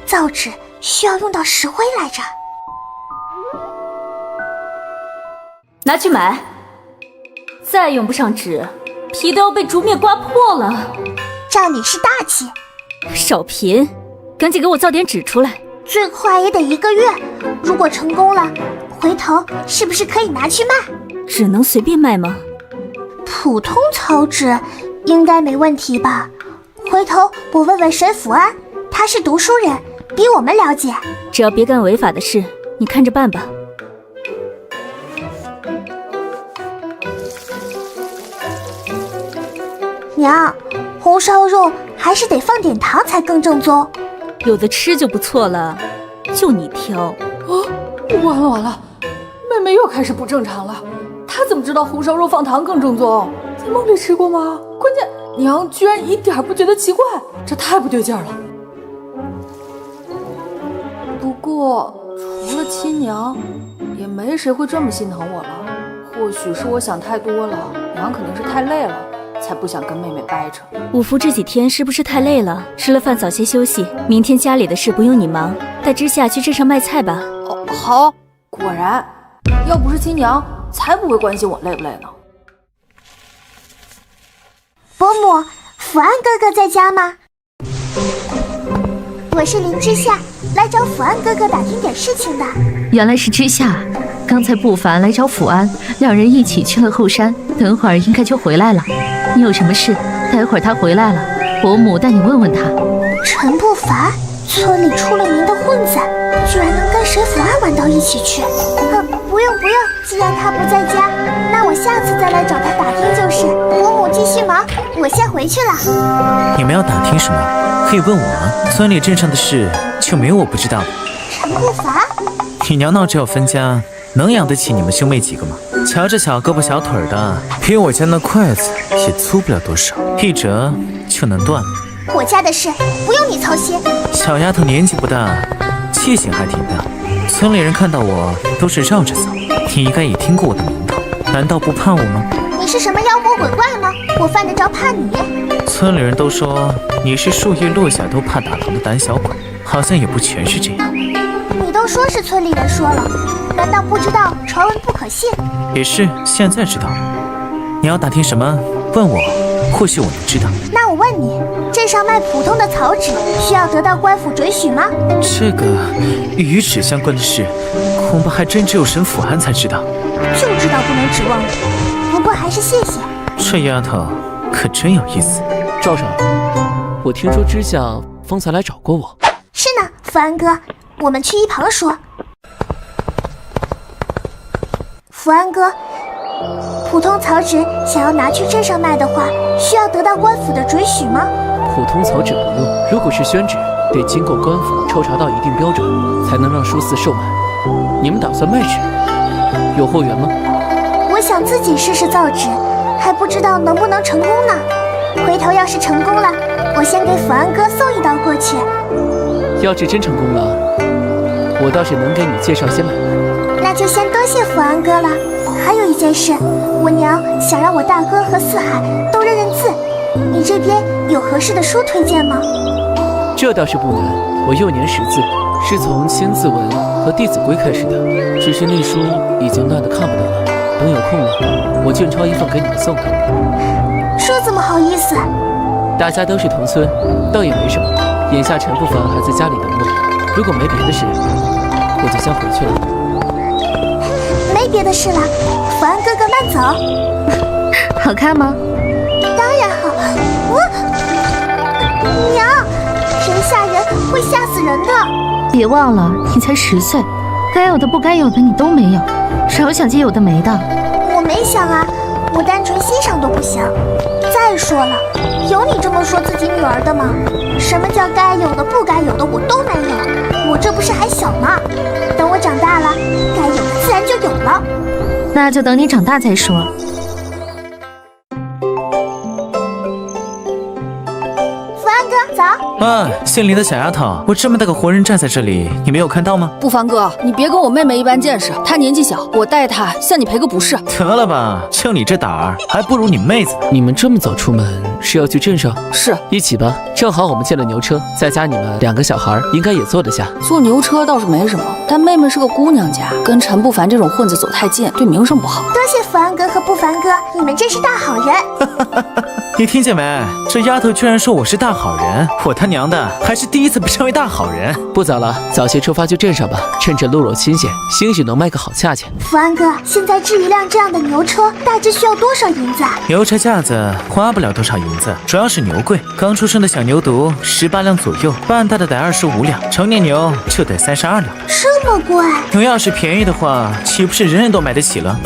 造纸需要用到石灰来着。拿去买。再用不上纸，皮都要被竹篾刮破了。赵女士大气。少贫，赶紧给我造点纸出来。最快也得1个月，如果成功了，回头是不是可以拿去卖？只能随便卖吗？普通草纸应该没问题吧？回头我问问沈福安，他是读书人，比我们了解。只要别干违法的事，你看着办吧。娘，红烧肉还是得放点糖才更正宗。有的吃就不错了，就你挑。完了，妹妹又开始不正常了。她怎么知道红烧肉放糖更正宗？在梦里吃过吗？关键娘居然一点不觉得奇怪，这太不对劲了。不过除了亲娘，也没谁会这么心疼我了。或许是我想太多了，娘肯定是太累了，才不想跟妹妹掰扯。五福这几天是不是太累了？吃了饭早些休息，明天家里的事不用你忙，带知夏去镇上卖菜吧。哦，好。果然，要不是亲娘，才不会关心我累不累呢。伯母，福安哥哥在家吗？我是林之夏，来找福安哥哥打听点事情的。原来是之夏，刚才不凡来找福安，两人一起去了后山，等会儿应该就回来了。你有什么事？待会儿他回来了，伯母带你问问他。陈不凡，村里出了名的混子，居然能跟沈福安玩到一起去。不用，既然他不在家，那我下次再来找他打听就是。伯母继续忙，我先回去了。你们要打听什么？可以问我啊。村里镇上的事就没有我不知道的。陈不凡，你娘闹着要分家，能养得起你们兄妹几个吗？瞧着小胳膊小腿的，比我家那筷子也粗不了多少，一折就能断了。我家的事不用你操心。小丫头年纪不大，气性还挺大。村里人看到我都是绕着走，你应该也听过我的名头，难道不怕我吗？你是什么妖魔鬼怪吗？我犯得着怕你？村里人都说你是树叶落下都怕打疼的胆小鬼，好像也不全是这样。你都说是村里人说了，难道不知道传闻不可信？也是，现在知道了。你要打听什么？问我，或许我能知道。那我问你，镇上卖普通的草纸需要得到官府准许吗？这个与纸相关的事，恐怕还真只有沈府安才知道。就知道不能指望你，不过还是谢谢。这丫头可真有意思。赵少，我听说知夏方才来找过我。是呢，福安哥，我们去一旁说。福安哥，普通草纸想要拿去镇上卖的话，需要得到官府的准许吗？普通草纸不用，如果是宣纸，得经过官府抽查到一定标准，才能让书肆售卖。你们打算卖纸，有后援吗？我想自己试试造纸，还不知道能不能成功呢。回头要是成功了，我先给福安哥送一刀过去。要是真成功了，我倒是能给你介绍些买卖。那就先多谢福安哥了。还有一件事，我娘想让我大哥和四海都认认字，你这边有合适的书推荐吗？这倒是不难，我幼年识字，是从《千字文》和《弟子规》开始的，只是那书已经烂得看不得了。等有空了，我卷抄一份给你们送的。这怎么好意思？大家都是同村，倒也没什么。眼下陈不凡还在家里等我，如果没别的事，我就先回去了。没别的事了，福安哥哥慢走。好看吗？当然好。娘，人吓人会吓死人的。别忘了，你才10岁，该有的不该有的你都没有，少想些有的没的。我没想啊，我单纯欣赏都不行。再说了，有你这么说自己女儿的吗？什么叫该有的不该有的我都没有，我这不是还小吗？等我长大了，该有的自然就有了。那就等你长大再说。福安哥，早。啊，姓林的小丫头，我这么大个活人站在这里，你没有看到吗？不凡哥，你别跟我妹妹一般见识，她年纪小，我带她向你赔个不是。得了吧，就你这胆儿，还不如你妹子呢。你们这么早出门是要去镇上？是，一起吧，正好我们借了牛车，再加你们2个小孩，应该也坐得下。坐牛车倒是没什么，但妹妹是个姑娘家，跟陈不凡这种混子走太近，对名声不好。多谢福安哥和不凡哥，你们真是大好人。你听见没？这丫头居然说我是大好人，我他娘的还是第一次被称为大好人。不早了，早些出发去镇上吧，趁着路肉新鲜，兴许能卖个好价钱。福安哥，现在制一辆这样的牛车，大致需要多少银子？牛车架子花不了多少银子，主要是牛贵。刚出生的小牛犊18两左右，半大的得25两，成年牛就得32两。这么贵？牛要是便宜的话，岂不是人人都买得起了？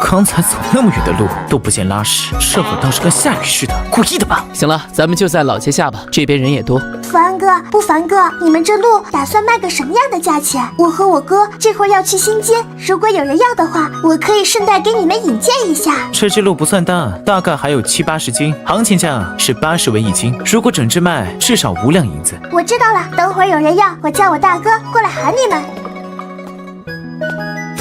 刚才走那么远的路都不见拉屎，这会儿倒是跟下雨似的，故意的吧？行了，咱们就在老街下吧，这边人也多。福安哥，不凡哥，你们这路打算卖个什么样的价钱？我和我哥这会儿要去新街，如果有人要的话，我可以顺带给你们引荐一下。这只鹿不算大，大概还有7、80斤，行情价是80文1斤。如果整只卖，至少5两银子。我知道了，等会儿有人要，我叫我大哥过来喊你们。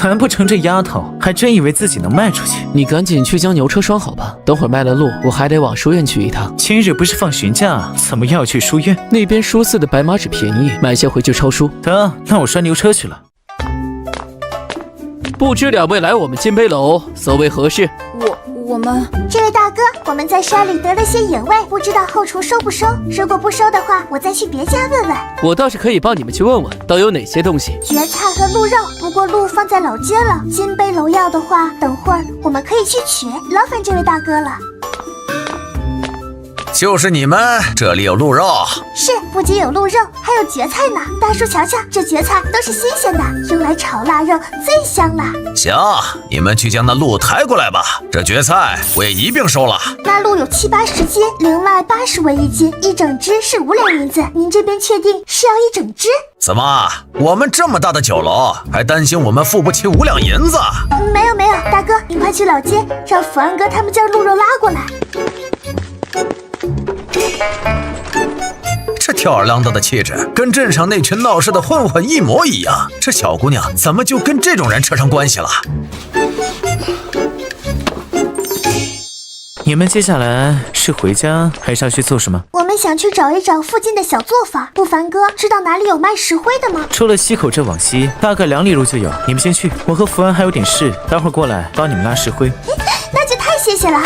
难不成这丫头还真以为自己能卖出去？你赶紧去将牛车拴好吧，等会儿卖了路，我还得往书院去一趟。今日不是放旬假，怎么要去书院？那边书肆的白马纸便宜，买些回去抄书。得，那我拴牛车去了。不知两位来我们金杯楼，所谓何事？我们这位大哥，我们在山里得了些野味，不知道后厨收不收？如果不收的话，我再去别家问问。我倒是可以帮你们去问问，都有哪些东西？蕨菜和鹿肉，不过鹿放在老街了。金杯楼要的话，等会儿我们可以去取，劳烦这位大哥了。就是你们，这里有鹿肉。是，不仅有鹿肉，还有蕨菜呢。大叔瞧瞧，这蕨菜都是新鲜的，用来炒腊肉最香了。行，你们去将那鹿抬过来吧。这蕨菜我也一并收了。那鹿有7、80斤，另卖80文1斤，一整只是5两银子。您这边确定是要一整只？怎么，我们这么大的酒楼，还担心我们付不起5两银子？没有，大哥，你快去老街，让福安哥他们将鹿肉拉过来。这吊儿郎当的气质，跟镇上那群闹事的混混一模一样。这小姑娘怎么就跟这种人扯上关系了？你们接下来是回家，还是要去做什么？我们想去找一找附近的小作坊。不凡哥，知道哪里有卖石灰的吗？出了溪口镇往西，大概2里路就有。你们先去，我和福安还有点事，待会儿过来帮你们拉石灰。那就太谢谢了。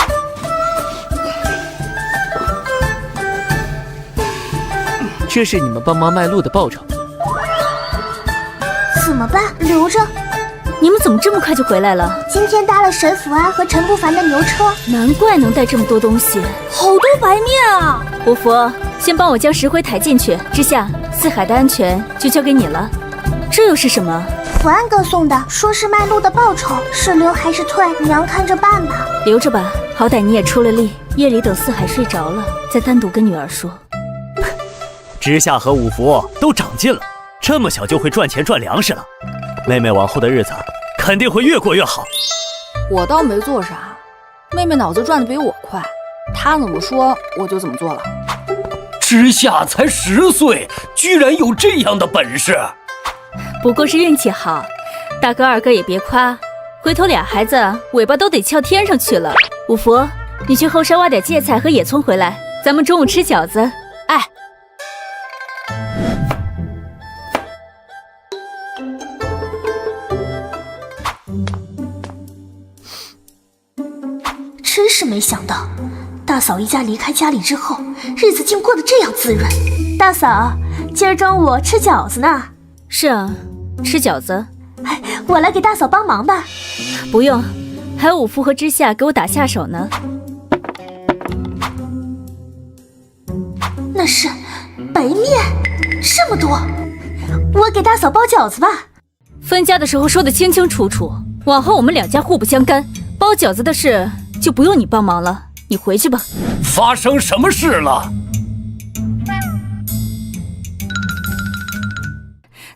这是你们帮忙卖路的报酬。怎么办？留着。你们怎么这么快就回来了？今天搭了沈福安和陈不凡的牛车，难怪能带这么多东西，好多白面啊！五福，先帮我将石灰抬进去。之下，四海的安全就交给你了。这又是什么？福安哥送的，说是卖路的报酬，是留还是退，娘看着办吧。留着吧，好歹你也出了力。夜里等四海睡着了，再单独跟女儿说。知夏和五福都长进了，这么小就会赚钱赚粮食了，妹妹往后的日子肯定会越过越好。我倒没做啥，妹妹脑子转得比我快，她怎么说我就怎么做了。知夏才10岁，居然有这样的本事，不过是运气好。大哥二哥也别夸，回头俩孩子尾巴都得翘天上去了。五福，你去后山挖点芥菜和野葱回来，咱们中午吃饺子。哎。真是没想到，大嫂一家离开家里之后，日子竟过得这样滋润。大嫂，今儿中午吃饺子呢？是啊，吃饺子。哎，我来给大嫂帮忙吧。不用，还有五福和知夏给我打下手呢。那是白面，这么多，我给大嫂包饺子吧。分家的时候说得清清楚楚，往后我们两家互不相干，包饺子的事就不用你帮忙了，你回去吧。发生什么事了？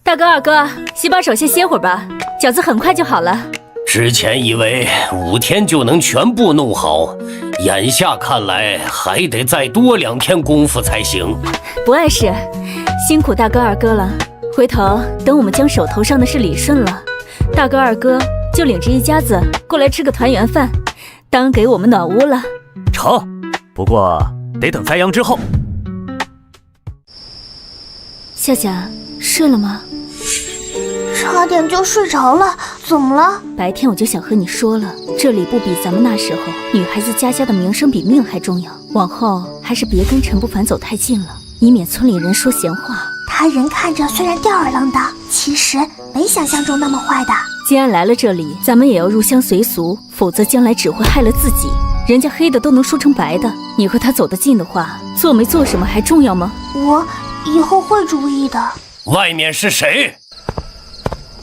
大哥二哥，先把手先歇会儿吧，饺子很快就好了。之前以为5天就能全部弄好，眼下看来还得再多2天功夫才行。不碍事，辛苦大哥二哥了。回头等我们将手头上的事理顺了，大哥二哥就领着一家子过来吃个团圆饭，当给我们暖屋了。成，不过得等栽秧之后。夏夏睡了吗？差点就睡着了，怎么了？白天我就想和你说了，这里不比咱们那时候，女孩子家的名声比命还重要，往后还是别跟陈不凡走太近了，以免村里人说闲话。他人看着虽然吊儿郎当，其实没想象中那么坏的。既然来了这里，咱们也要入乡随俗，否则将来只会害了自己。人家黑的都能说成白的，你和他走得近的话，做没做什么还重要吗？我以后会注意的。外面是谁？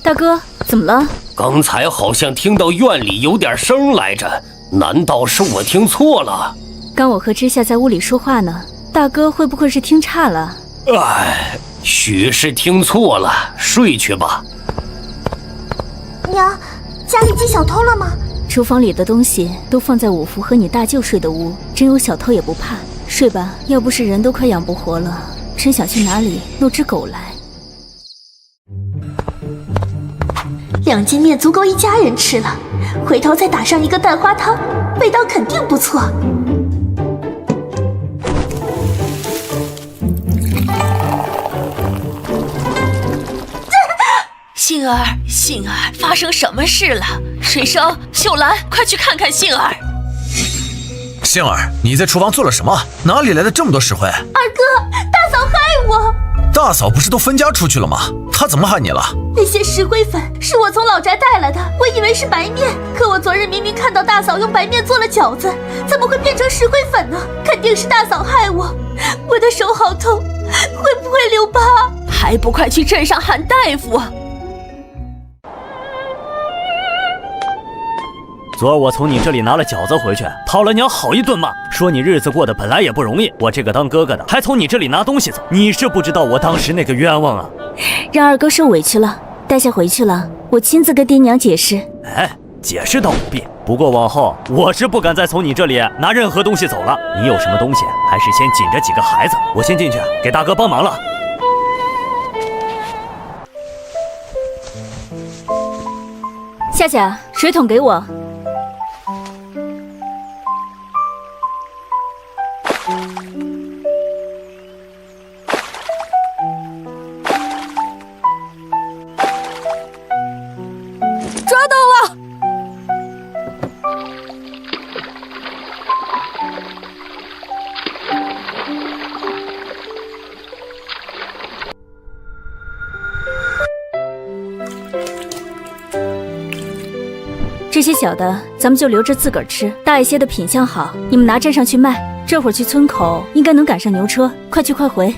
大哥，怎么了？刚才好像听到院里有点声来着，难道是我听错了？刚我和知夏在屋里说话呢，大哥会不会是听差了？哎，许是听错了，睡去吧。娘，家里进小偷了吗？厨房里的东西都放在五福和你大舅睡的屋，真有小偷也不怕。睡吧，要不是人都快养不活了，真想去哪里弄只狗来。2斤面足够一家人吃了，回头再打上一个蛋花汤，味道肯定不错。杏儿，杏儿，发生什么事了？水生、秀兰，快去看看杏儿。杏儿，你在厨房做了什么？哪里来的这么多石灰？二哥，大嫂害我！大嫂不是都分家出去了吗？她怎么害你了？那些石灰粉是我从老宅带来的，我以为是白面，可我昨日明明看到大嫂用白面做了饺子，怎么会变成石灰粉呢？肯定是大嫂害我，我的手好痛，会不会留疤？还不快去镇上喊大夫！昨儿我从你这里拿了饺子回去，讨了娘好一顿骂，说你日子过得本来也不容易，我这个当哥哥的还从你这里拿东西走，你是不知道我当时那个冤枉啊！让二哥受委屈了，带下回去了，我亲自跟爹娘解释。哎，解释倒不必，不过往后我是不敢再从你这里拿任何东西走了。你有什么东西，还是先紧着几个孩子，我先进去给大哥帮忙了。夏夏，水桶给我。抓到了！这些小的咱们就留着自个儿吃，大一些的品相好，你们拿镇上去卖。这会儿去村口应该能赶上牛车，快去快回。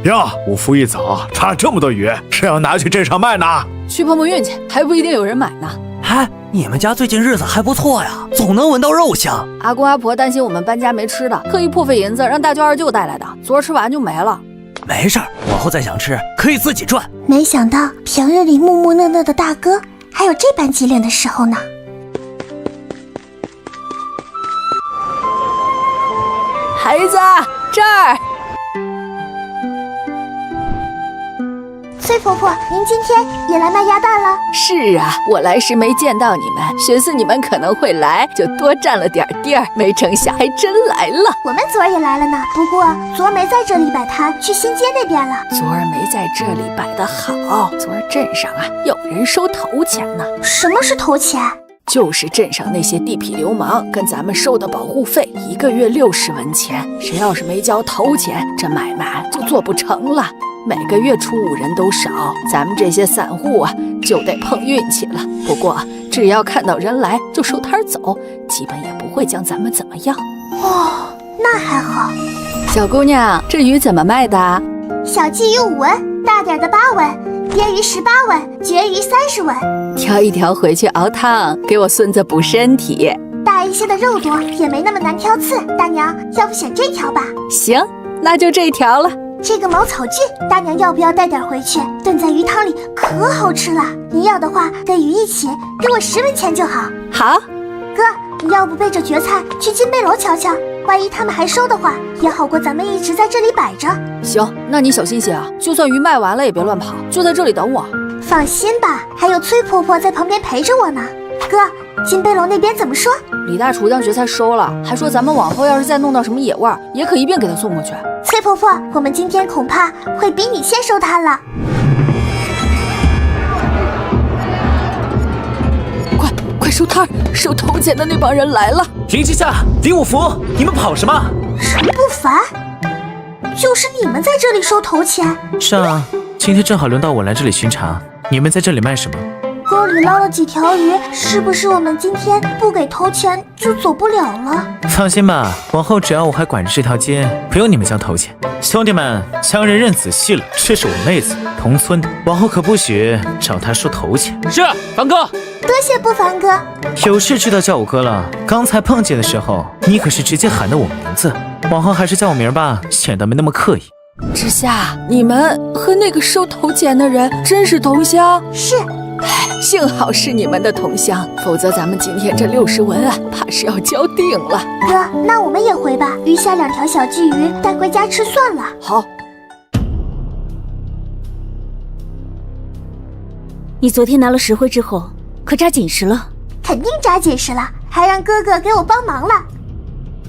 哟，五福一早差这么多鱼，是要拿去镇上卖呢？去碰碰运气，还不一定有人买呢。哎，你们家最近日子还不错呀，总能闻到肉香。阿公阿婆担心我们搬家没吃的，特意破费银子让大舅二舅带来的，昨儿吃完就没了。没事儿，往后再想吃可以自己赚。没想到平日里木木讷讷的大哥，还有这般机灵的时候呢。孩子，这儿。崔婆婆，您今天也来卖鸭蛋了？是啊，我来时没见到你们，寻思你们可能会来，就多占了点地儿，没成想还真来了。我们昨儿也来了呢，不过昨儿没在这里摆摊，去新街那边了。昨儿没在这里摆得好，昨儿镇上啊有人收头钱呢。什么是头钱？就是镇上那些地痞流氓跟咱们收的保护费，1个月60文钱，谁要是没交头钱，这买卖就做不成了。每个月出5人都少，咱们这些散户啊就得碰运气了。不过只要看到人来就收摊走，基本也不会将咱们怎么样。哦，那还好。小姑娘，这鱼怎么卖的？小鲫鱼5文，大点的8文，鳖鱼18文，绝鱼30文。挑一条回去熬汤，给我孙子补身体。大一些的肉多，也没那么难挑刺。大娘，要不选这条吧？行，那就这条了。这个毛草菌，大娘要不要带点回去？炖在鱼汤里可好吃了。您要的话，跟鱼一起，给我10文钱就好。好，哥，你要不备着蕨菜去金杯楼瞧瞧？万一他们还收的话，也好过咱们一直在这里摆着。行，那你小心些啊，就算鱼卖完了也别乱跑，就在这里等我。放心吧，还有崔婆婆在旁边陪着我呢。哥，金杯楼那边怎么说？李大厨将蕨菜收了，还说咱们往后要是再弄到什么野味儿，也可一并给他送过去。崔婆婆，我们今天恐怕会比你先收摊了。快收摊！收头钱的那帮人来了！林七夏、林五福，你们跑什么？沈不凡，就是你们在这里收头钱？是啊，今天正好轮到我来这里巡查。你们在这里卖什么？锅里你捞了几条鱼，是不是我们今天不给投钱就走不了了？放心吧，往后只要我还管着这条街，不用你们交投钱。兄弟们，将人认仔细了，这是我妹子，同村的，往后可不许找她收头钱。是，凡哥。多谢不凡哥。有事知道叫我哥了。刚才碰见的时候，你可是直接喊的我名字，往后还是叫我名吧，显得没那么刻意。之夏，你们和那个收头钱的人真是同乡？是。幸好是你们的同乡，否则咱们今天这60文啊，怕是要交定了。哥，那我们也回吧，余下2条小鲫鱼带回家吃算了。好。你昨天拿了石灰之后，可扎紧实了？肯定扎紧实了，还让哥哥给我帮忙了。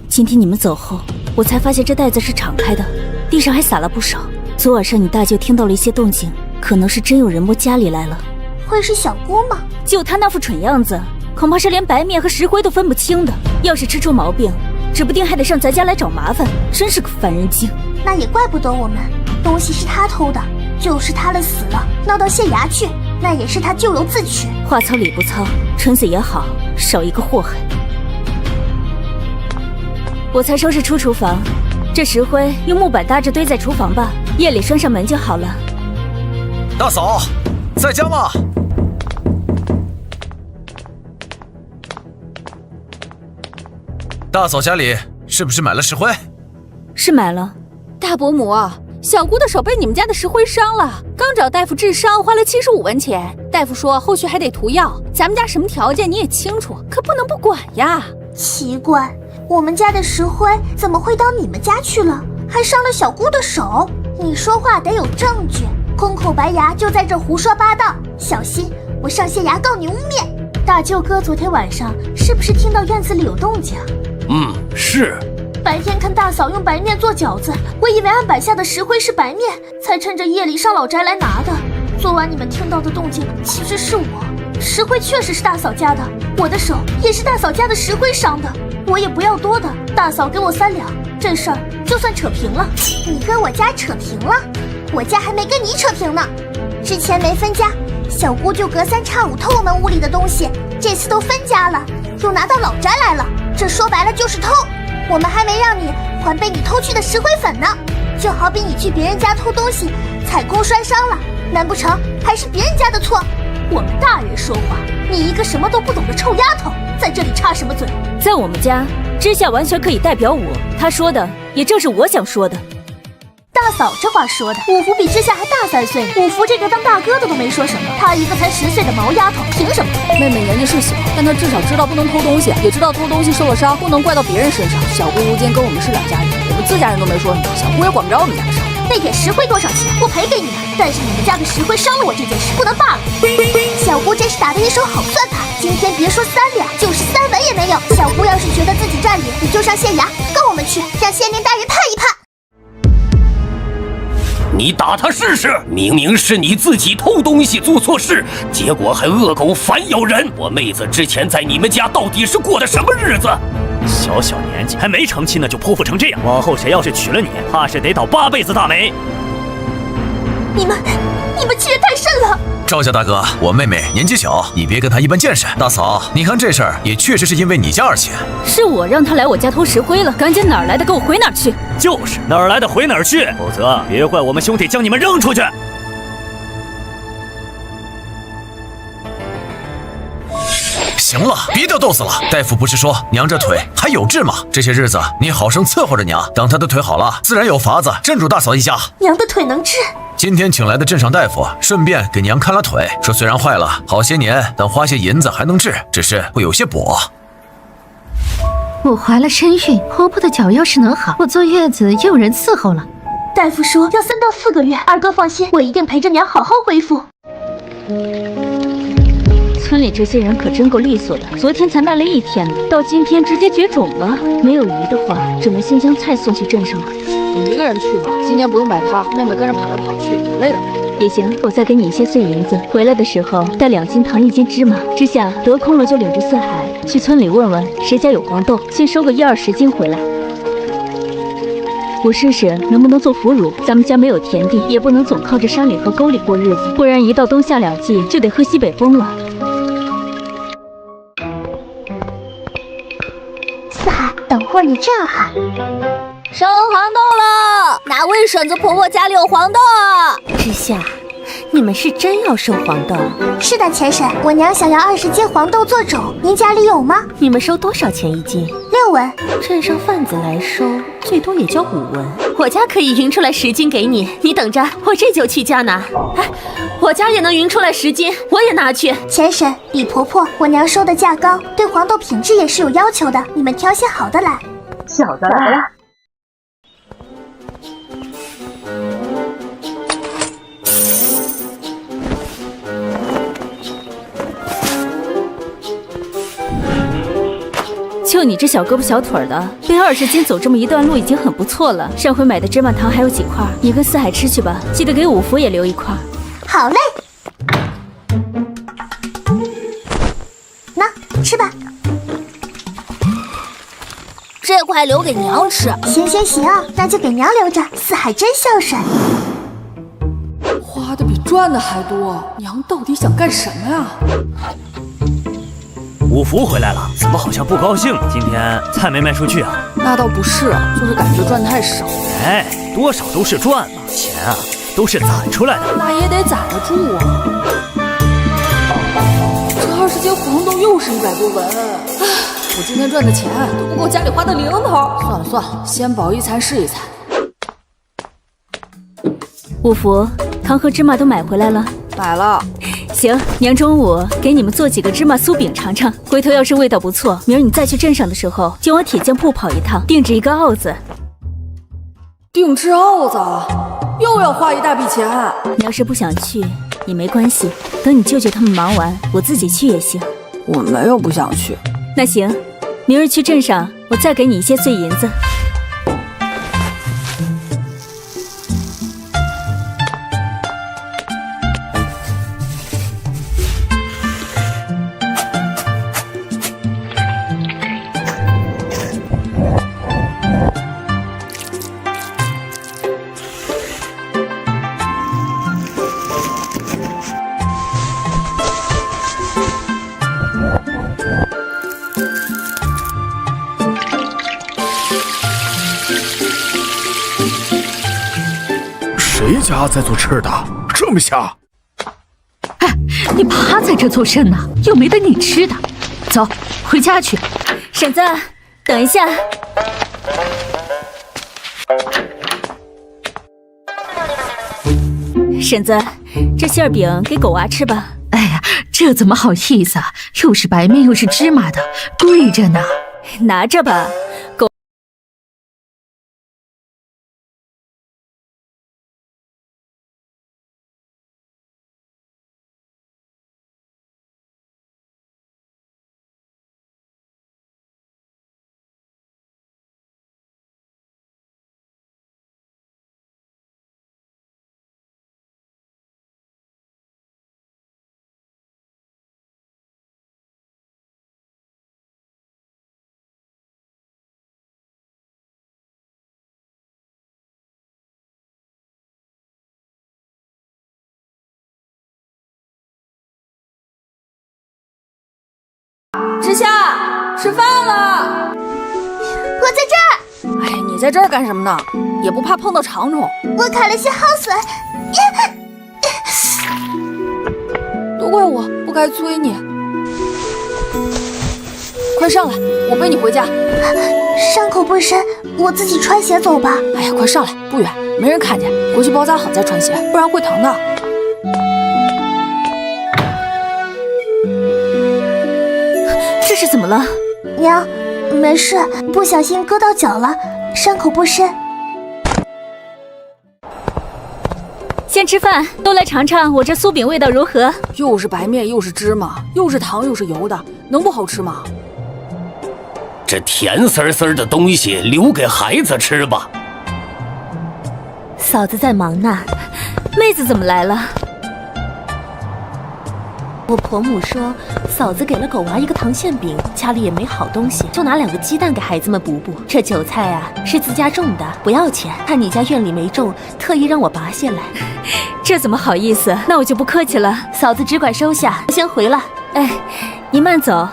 今天你们走后，我才发现这袋子是敞开的，地上还撒了不少。昨晚上你大舅听到了一些动静，可能是真有人摸家里来了。会是小姑吗？就她那副蠢样子，恐怕是连白面和石灰都分不清的。要是吃出毛病，指不定还得上咱家来找麻烦，真是个烦人精。那也怪不得我们，东西是他偷的，就是他的死了，闹到县衙去，那也是他咎由自取。话糙理不糙，蠢死也好，少一个祸害。我才收拾出厨房，这石灰用木板搭着堆在厨房吧，夜里拴上门就好了。大嫂，在家吗？大嫂家里是不是买了石灰？是买了。大伯母，小姑的手被你们家的石灰伤了，刚找大夫治伤，花了75文钱。大夫说后续还得涂药，咱们家什么条件你也清楚，可不能不管呀。奇怪，我们家的石灰怎么会到你们家去了？还伤了小姑的手？你说话得有证据，空口白牙就在这胡说八道，小心我上县衙告你污蔑。大舅哥昨天晚上是不是听到院子里有动静？是。白天看大嫂用白面做饺子，我以为案板下的石灰是白面，才趁着夜里上老宅来拿的。昨晚你们听到的动静其实是我，石灰确实是大嫂家的，我的手也是大嫂家的石灰伤的，我也不要多的，大嫂给我3两，这事儿就算扯平了。你跟我家扯平了？我家还没跟你扯平呢。之前没分家，小姑就隔3差5偷我们屋里的东西，这次都分家了，又拿到老宅来了，这说白了就是偷。我们还没让你还被你偷去的石灰粉呢，就好比你去别人家偷东西，踩空摔伤了，难不成还是别人家的错？我们大人说话，你一个什么都不懂的臭丫头，在这里插什么嘴？在我们家，知夏完全可以代表我，她说的也正是我想说的。大嫂这话说的，五福比知夏还大3岁，五福这个当大哥的都没说什么，她一个才10岁的毛丫头，凭什么？妹妹年纪是小，但她至少知道不能偷东西，也知道偷东西受了伤不能怪到别人身上。小姑如今跟我们是2家人，我们自家人都没说什么，小姑也管不着我们家的事。那点石灰多少钱？我赔给你们，但是你们家的石灰伤了我这件事不能罢了。小姑真是打得一手好算盘，今天别说3两，就是3文也没有。小姑要是觉得自己占理，你就上县衙告我们去，让县令大人判一判。你打他试试！明明是你自己偷东西做错事，结果还恶狗反咬人。我妹子之前在你们家到底是过的什么日子？小小年纪还没成亲呢，就泼妇成这样，往后谁要是娶了你，怕是得倒8辈子大霉。你们欺人太甚了！赵家大哥，我妹妹年纪小，你别跟她一般见识。大嫂，你看这事儿也确实是因为你家而起，是我让她来我家偷石灰了，赶紧哪儿来的给我回哪儿去！就是哪儿来的回哪儿去，否则别怪我们兄弟将你们扔出去。行了，别逗死了。大夫不是说娘这腿还有治吗？这些日子你好生伺候着娘，等她的腿好了，自然有法子镇住大嫂一家。娘的腿能治？今天请来的镇上大夫，顺便给娘看了腿，说虽然坏了好些年，但花些银子还能治，只是会有些跛。我怀了身孕，婆婆的脚要是能好，我坐月子也有人伺候了。大夫说要3到4个月，二哥放心，我一定陪着娘好好恢复。村里这些人可真够利索的，昨天才卖了1天呢，到今天直接绝种了。没有鱼的话，只能先将菜送去镇上了。你一个人去吧，今天不用摆摊，妹妹跟着跑来跑去，累了。也行，我再给你一些碎银子，回来的时候带2斤糖1斤芝麻。之下得空了就领着4海去村里问问谁家有黄豆，先收个10-20斤回来。我试试能不能做腐乳，咱们家没有田地，也不能总靠着山里和沟里过日子，不然一到冬夏2季就得喝西北风了。四海，等会儿你这样喊。收黄豆了，哪位婶子婆婆家里有黄豆啊？知夏，你们是真要收黄豆？是的，钱婶，我娘想要20斤黄豆做肘，您家里有吗？你们收多少钱一斤？6文。镇上贩子来收，最多也交5文。我家可以匀出来10斤给你，你等着，我这就去家拿。哎，我家也能匀出来10斤，我也拿去。钱婶，李婆婆，我娘收的价高，对黄豆品质也是有要求的，你们挑些好的来。小的来了。就你这小胳膊小腿的，背20斤走这么一段路已经很不错了。上回买的芝麻糖还有几块，你跟四海吃去吧，记得给五福也留1块。好嘞，那吃吧。这块留给娘吃。行，那就给娘留着。四海真孝顺。花的比赚的还多，娘到底想干什么呀？五福回来了，怎么好像不高兴？今天菜没卖出去啊？那倒不是，就是感觉赚太少。哎，多少都是赚嘛，钱啊都是攒出来的。那也得攒得住啊。这20斤黄豆又是100多文，唉，我今天赚的钱都不够家里花的零头。算了，先饱一餐是一餐。五福，糖和芝麻都买回来了。买了。行，娘中午给你们做几个芝麻酥饼尝尝，回头要是味道不错，明儿你再去镇上的时候就往铁匠铺跑一趟，定制一个鏊子。定制鏊子，又要花一大笔钱。你要是不想去也没关系，等你舅舅他们忙完，我自己去也行。我没有不想去。那行，明儿去镇上，我再给你一些碎银子。谁家在做吃的？这么香！哎，你趴在这做甚呢？又没得你吃的。走，回家去。婶子，等一下。婶子，这馅饼给狗娃吃吧。哎呀，这怎么好意思啊？又是白面又是芝麻的，贵着呢。拿着吧，狗。知夏，吃饭了。我在这儿。哎，你在这儿干什么呢？也不怕碰到长虫？我砍了些蒿笋。都怪我，不该催你。快上来，我背你回家。伤口不深，我自己穿鞋走吧。哎呀，快上来，不远，没人看见。回去包扎好再穿鞋，不然会疼的。这是怎么了？娘，没事，不小心割到脚了，伤口不深。先吃饭，都来尝尝我这酥饼味道如何？又是白面，又是芝麻，又是糖，又是油的，能不好吃吗？这甜丝丝的东西留给孩子吃吧。嫂子在忙呢。妹子怎么来了？我婆母说，嫂子给了狗娃一个糖馅饼，家里也没好东西，就拿2个鸡蛋给孩子们补补。这韭菜啊，是自家种的，不要钱。看你家院里没种，特意让我拔下来。这怎么好意思？那我就不客气了。嫂子只管收下，我先回了。哎，你慢走。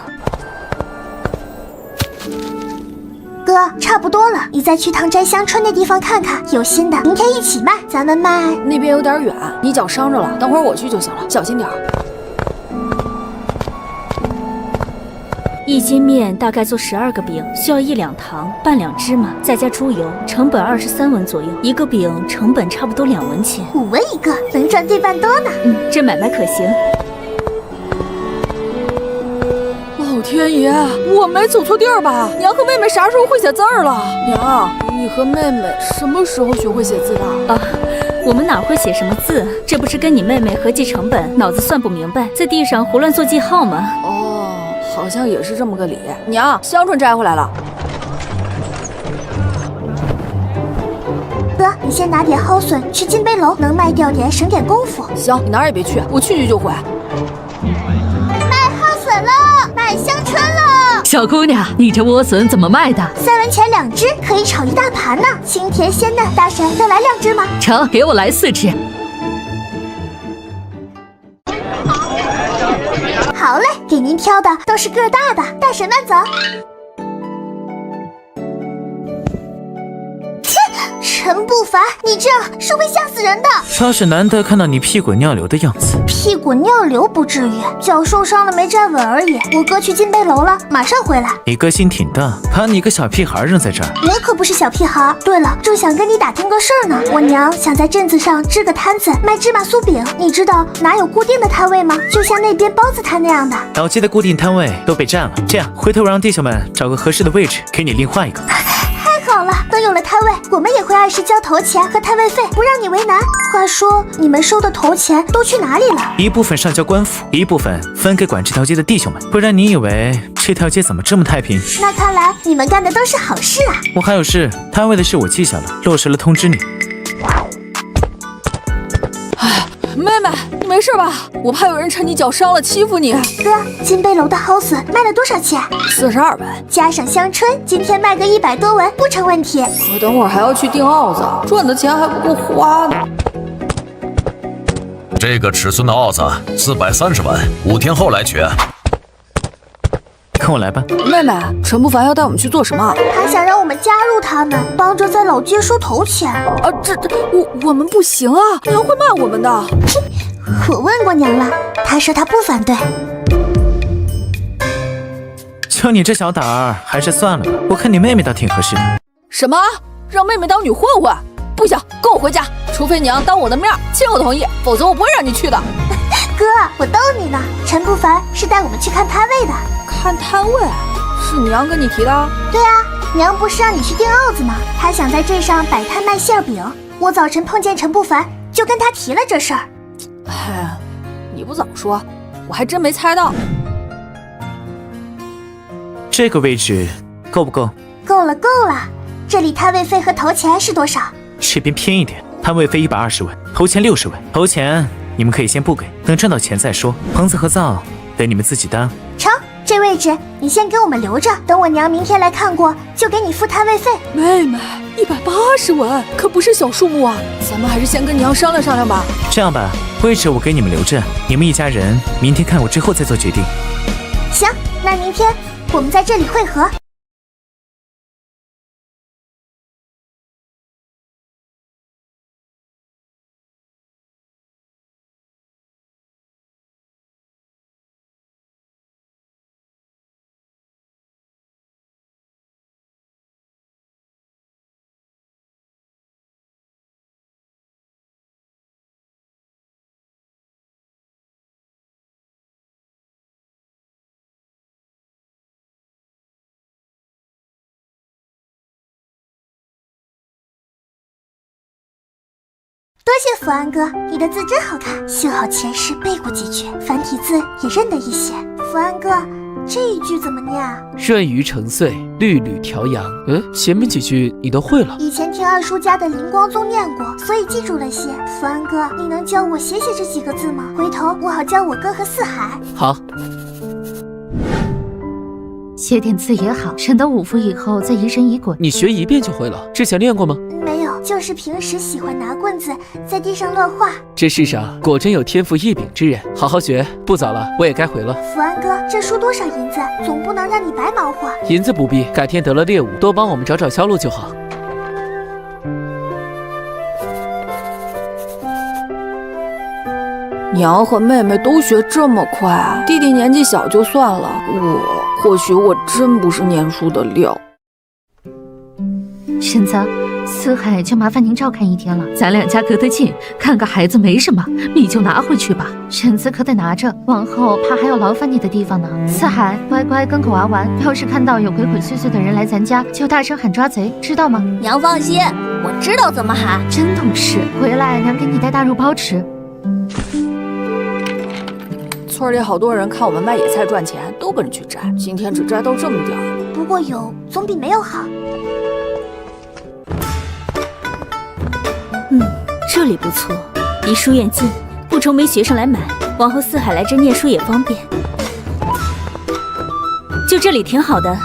哥，差不多了，你再去趟摘香春那地方看看，有新的，明天一起卖，咱们卖。那边有点远，你脚伤着了，等会儿我去就行了，小心点儿。1斤面大概做12个饼，需要1两糖，半两芝麻，再加猪油，成本23文左右。一个饼成本差不多2文钱，5文一个，能赚对半多呢。这买卖可行。老天爷，我没走错地儿吧？娘和妹妹啥时候会写字儿了？娘，你和妹妹什么时候学会写字的？啊，我们哪会写什么字？这不是跟你妹妹合计成本，脑子算不明白，在地上胡乱做记号吗？好像也是这么个理。娘，香椿摘回来了。哥，你先拿点蒿笋去金杯楼，能卖掉点，省点功夫。行，你哪儿也别去，我去就回。卖蒿笋了，卖香椿了。小姑娘，你这莴笋怎么卖的？3文钱2只，可以炒一大盘呢，清甜鲜嫩。大婶，再来2只吗？成，给我来4只。好嘞，给您挑的都是个大的，大婶慢走。陈不凡，你这样是会吓死人的。倒是难得看到你屁滚尿流的样子。屁滚尿流不至于，脚受伤了没站稳而已。我哥去金杯楼了，马上回来。你哥心挺大，把你个小屁孩扔在这儿。我可不是小屁孩。对了，正想跟你打听个事儿呢。我娘想在镇子上支个摊子，卖芝麻酥饼。你知道哪有固定的摊位吗？就像那边包子摊那样的。老街的固定摊位都被占了。这样，回头我让弟兄们找个合适的位置，给你另换一个。好了，等有了摊位，我们也会按时交头钱和摊位费，不让你为难。话说，你们收的头钱都去哪里了？一部分上交官府，一部分分给管这条街的弟兄们。不然你以为这条街怎么这么太平？那看来你们干的都是好事啊。我还有事，摊位的事我记下了，落实了通知你。妹妹，你没事吧？我怕有人趁你脚伤了欺负你。哥，金杯楼的蒿笋卖了多少钱？42文，加上香椿，今天卖个100多文不成问题。可等会儿还要去订鏊子，赚的钱还不够花呢。这个尺寸的鏊子430文，5天后来取。跟我来吧。妹妹，陈不凡要带我们去做什么？他想让我们加入他们，帮着在老街收头钱。我们不行啊，娘会骂我们的。我问过娘了，她说她不反对。就你这小胆儿，还是算了吧。我看你妹妹倒挺合适的。什么？让妹妹当女混混？不行，跟我回家。除非娘当我的面亲我同意，否则我不会让你去的。哥，我逗你呢。陈不凡是带我们去看摊位的。看摊位？是娘跟你提的？对啊，娘不是让你去订鏊子吗？她想在镇上摆摊卖馅饼。我早晨碰见陈不凡，就跟他提了这事儿。哎，你不早说，我还真没猜到。这个位置够不够？够了，够了。这里摊位费和头钱是多少？这边偏一点，摊位费120文，头钱60文。头钱你们可以先不给，等挣到钱再说。棚子和灶得你们自己担。成，这位置你先给我们留着，等我娘明天来看过，就给你付摊位费。妹妹，180文可不是小数目啊，咱们还是先跟娘商量商量吧。这样吧，位置我给你们留着，你们一家人明天看过之后再做决定。行，那明天我们在这里会合。多谢福安哥，你的字真好看，幸好前世背过几句，繁体字也认得一些。福安哥，这一句怎么念啊？润鱼成穗，绿缕调阳。前面几句你都会了？以前听二叔家的灵光宗念过，所以记住了些。福安哥，你能教我写这几个字吗？回头我好教我哥和四海。好。写点字也好，省得五福以后再疑神疑鬼。你学一遍就会了，之前练过吗？没有，就是平时喜欢拿棍子在地上乱画。这世上果真有天赋异禀之人，好好学。不早了，我也该回了。福安哥，这书多少银子？总不能让你白忙活。银子不必，改天得了猎物，多帮我们找找销路就好。娘和妹妹都学这么快，弟弟年纪小就算了，或许我真不是念书的料。婶子，四海就麻烦您照看一天了，咱两家隔得近，看个孩子没什么，你就拿回去吧。婶子可得拿着，往后怕还有劳烦你的地方呢。四海，乖乖跟狗娃玩，要是看到有鬼鬼祟祟的人来咱家，就大声喊抓贼，知道吗？娘放心，我知道怎么喊。真懂事，回来娘给你带大肉包吃。村里好多人看我们卖野菜赚钱，都跟着去摘，今天只摘到这么点儿。不过有总比没有好。这里不错，离书院近，不愁没学生来买。往后四海来这念书也方便。就这里挺好的。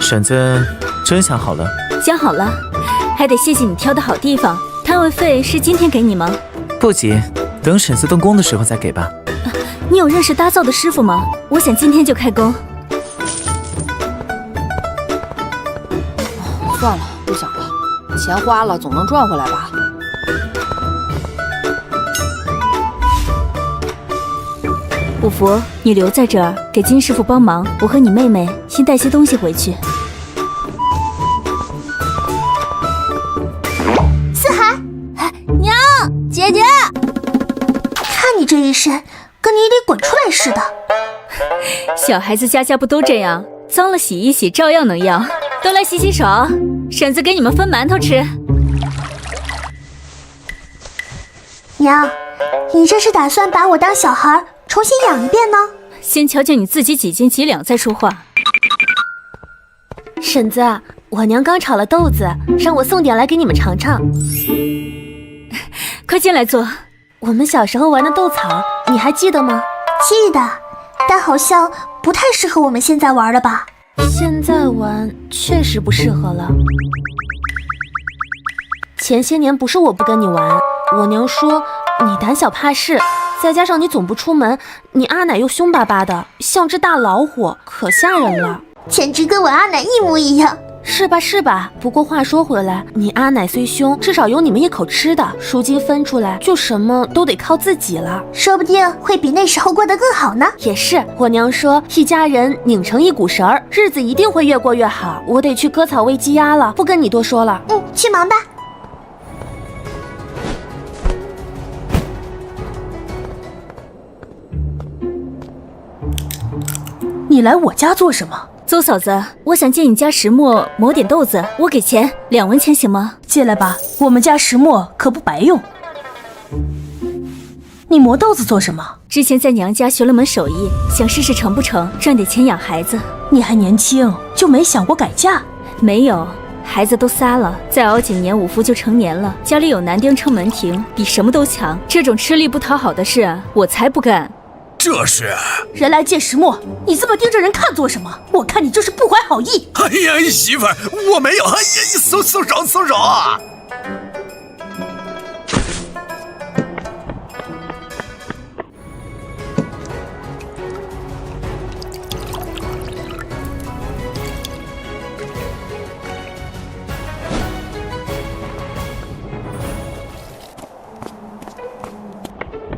婶子真想好了？想好了，还得谢谢你挑的好地方。摊位费是今天给你吗？不急，等婶子动工的时候再给吧。你有认识搭灶的师傅吗？我想今天就开工。算了，不想了，钱花了总能赚回来吧。五福，你留在这儿给金师傅帮忙，我和你妹妹先带些东西回去。四海，娘，姐姐，看你这一身，跟你得滚出来似的。小孩子家家不都这样，脏了洗一洗照样能要。都来洗洗手，婶子给你们分馒头吃。娘，你这是打算把我当小孩重新养一遍呢？先瞧瞧你自己几斤几两再说话。婶子，我娘刚炒了豆子，让我送点来给你们尝尝。快进来坐。我们小时候玩的豆草，你还记得吗？记得，但好像不太适合我们现在玩了吧？现在玩确实不适合了。前些年不是我不跟你玩，我娘说你胆小怕事，再加上你总不出门，你阿奶又凶巴巴的，像只大老虎，可吓人了，简直跟我阿奶一模一样。是吧是吧？不过话说回来，你阿奶虽凶，至少有你们一口吃的，如今分出来就什么都得靠自己了，说不定会比那时候过得更好呢。也是，我娘说一家人拧成一股绳儿，日子一定会越过越好。我得去割草喂鸡鸭了，不跟你多说了。去忙吧。你来我家做什么？邹嫂子，我想借你家石磨磨点豆子，我给钱，2文钱行吗？借来吧，我们家石磨可不白用。你磨豆子做什么？之前在娘家学了门手艺，想试试成不成，赚点钱养孩子。你还年轻，就没想过改嫁？没有，孩子都仨了，再熬几年，五福就成年了。家里有男丁撑门庭，比什么都强。这种吃力不讨好的事，我才不干。这是人来借石磨，你这么盯着人看做什么？我看你就是不怀好意。哎呀，媳妇儿，我没有。哎呀，松手松手啊！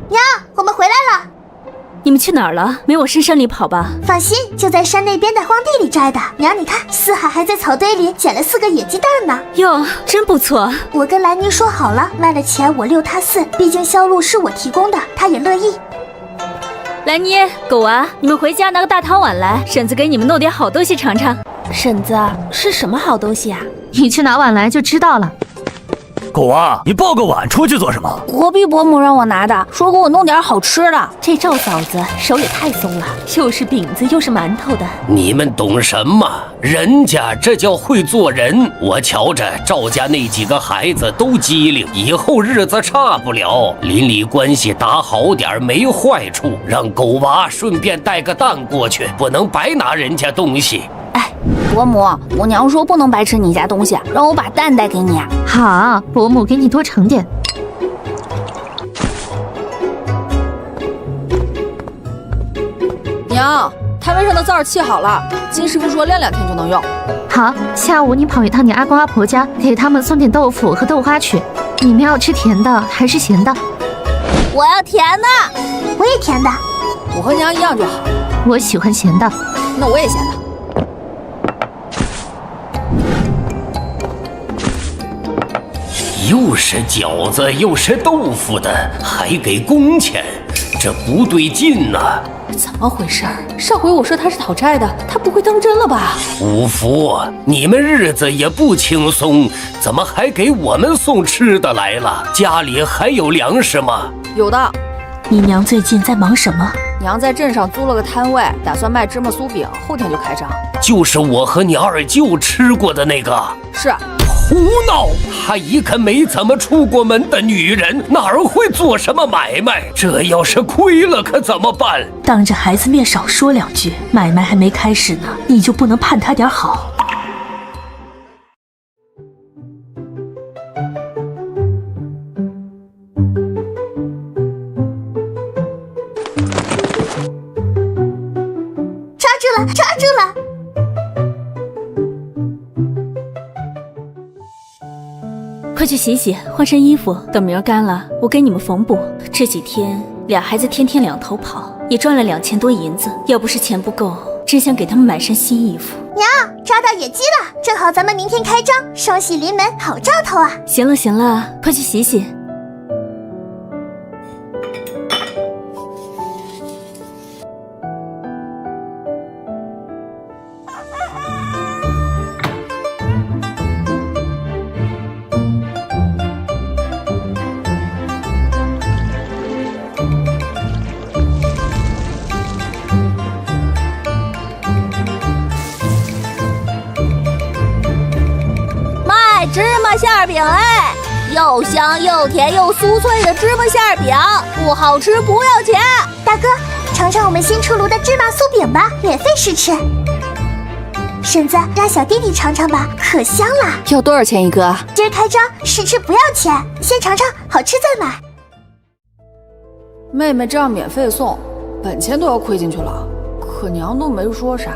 娘，我们回来了。你们去哪儿了？没往深山里跑吧？放心，就在山那边的荒地里摘的。娘，你看，四海还在草堆里捡了4个野鸡蛋呢。哟，真不错。我跟兰妮说好了，卖了钱我6他4，毕竟销路是我提供的，她也乐意。兰妮、狗娃，你们回家拿个大汤碗来，婶子给你们弄点好东西尝尝。婶子，是什么好东西啊？你去拿碗来就知道了。狗娃，你抱个碗出去做什么？隔壁伯母让我拿的，说给我弄点好吃的。这赵嫂子手也太松了，又是饼子又是馒头的。你们懂什么？人家这叫会做人。我瞧着赵家那几个孩子都机灵，以后日子差不了。邻里关系打好点没坏处，让狗娃顺便带个蛋过去，不能白拿人家东西。哎，伯母，我娘说不能白吃你家东西，让我把蛋带给你。好，伯母给你多盛点。娘，摊位上的灶沏好了，金师傅说晾2天就能用。好，下午你跑一趟你阿公阿婆家，给他们送点豆腐和豆花去。你们要吃甜的还是咸的？我要甜的。我也甜的。我和娘一样就好。我喜欢咸的。那我也咸的。又是饺子又是豆腐的，还给工钱，这不对劲呐！怎么回事？上回我说他是讨债的，他不会当真了吧？五福，你们日子也不轻松，怎么还给我们送吃的来了？家里还有粮食吗？有的。你娘最近在忙什么？娘在镇上租了个摊位，打算卖芝麻酥饼，后天就开张。就是我和你二舅吃过的那个。是。胡闹！她一个没怎么出过门的女人，哪儿会做什么买卖？这要是亏了可怎么办？当着孩子面少说2句，买卖还没开始呢，你就不能盼他点好？抓住了，抓住了！快去洗洗，换身衣服，等明儿干了，我给你们缝补。这几天俩孩子天天2头跑，也赚了2000多银子。要不是钱不够，真想给他们买身新衣服。娘，抓到野鸡了，正好咱们明天开张，双喜临门，好兆头啊！行了行了，快去洗洗。芝麻馅饼哎，又香又甜又酥脆的芝麻馅饼，不好吃不要钱。大哥，尝尝我们新出炉的芝麻酥饼吧，免费试吃。婶子，让小弟弟尝尝吧，可香了。要多少钱一个？今儿开张，试吃不要钱，先尝尝，好吃再买。妹妹这样免费送，本钱都要亏进去了。可娘都没说啥，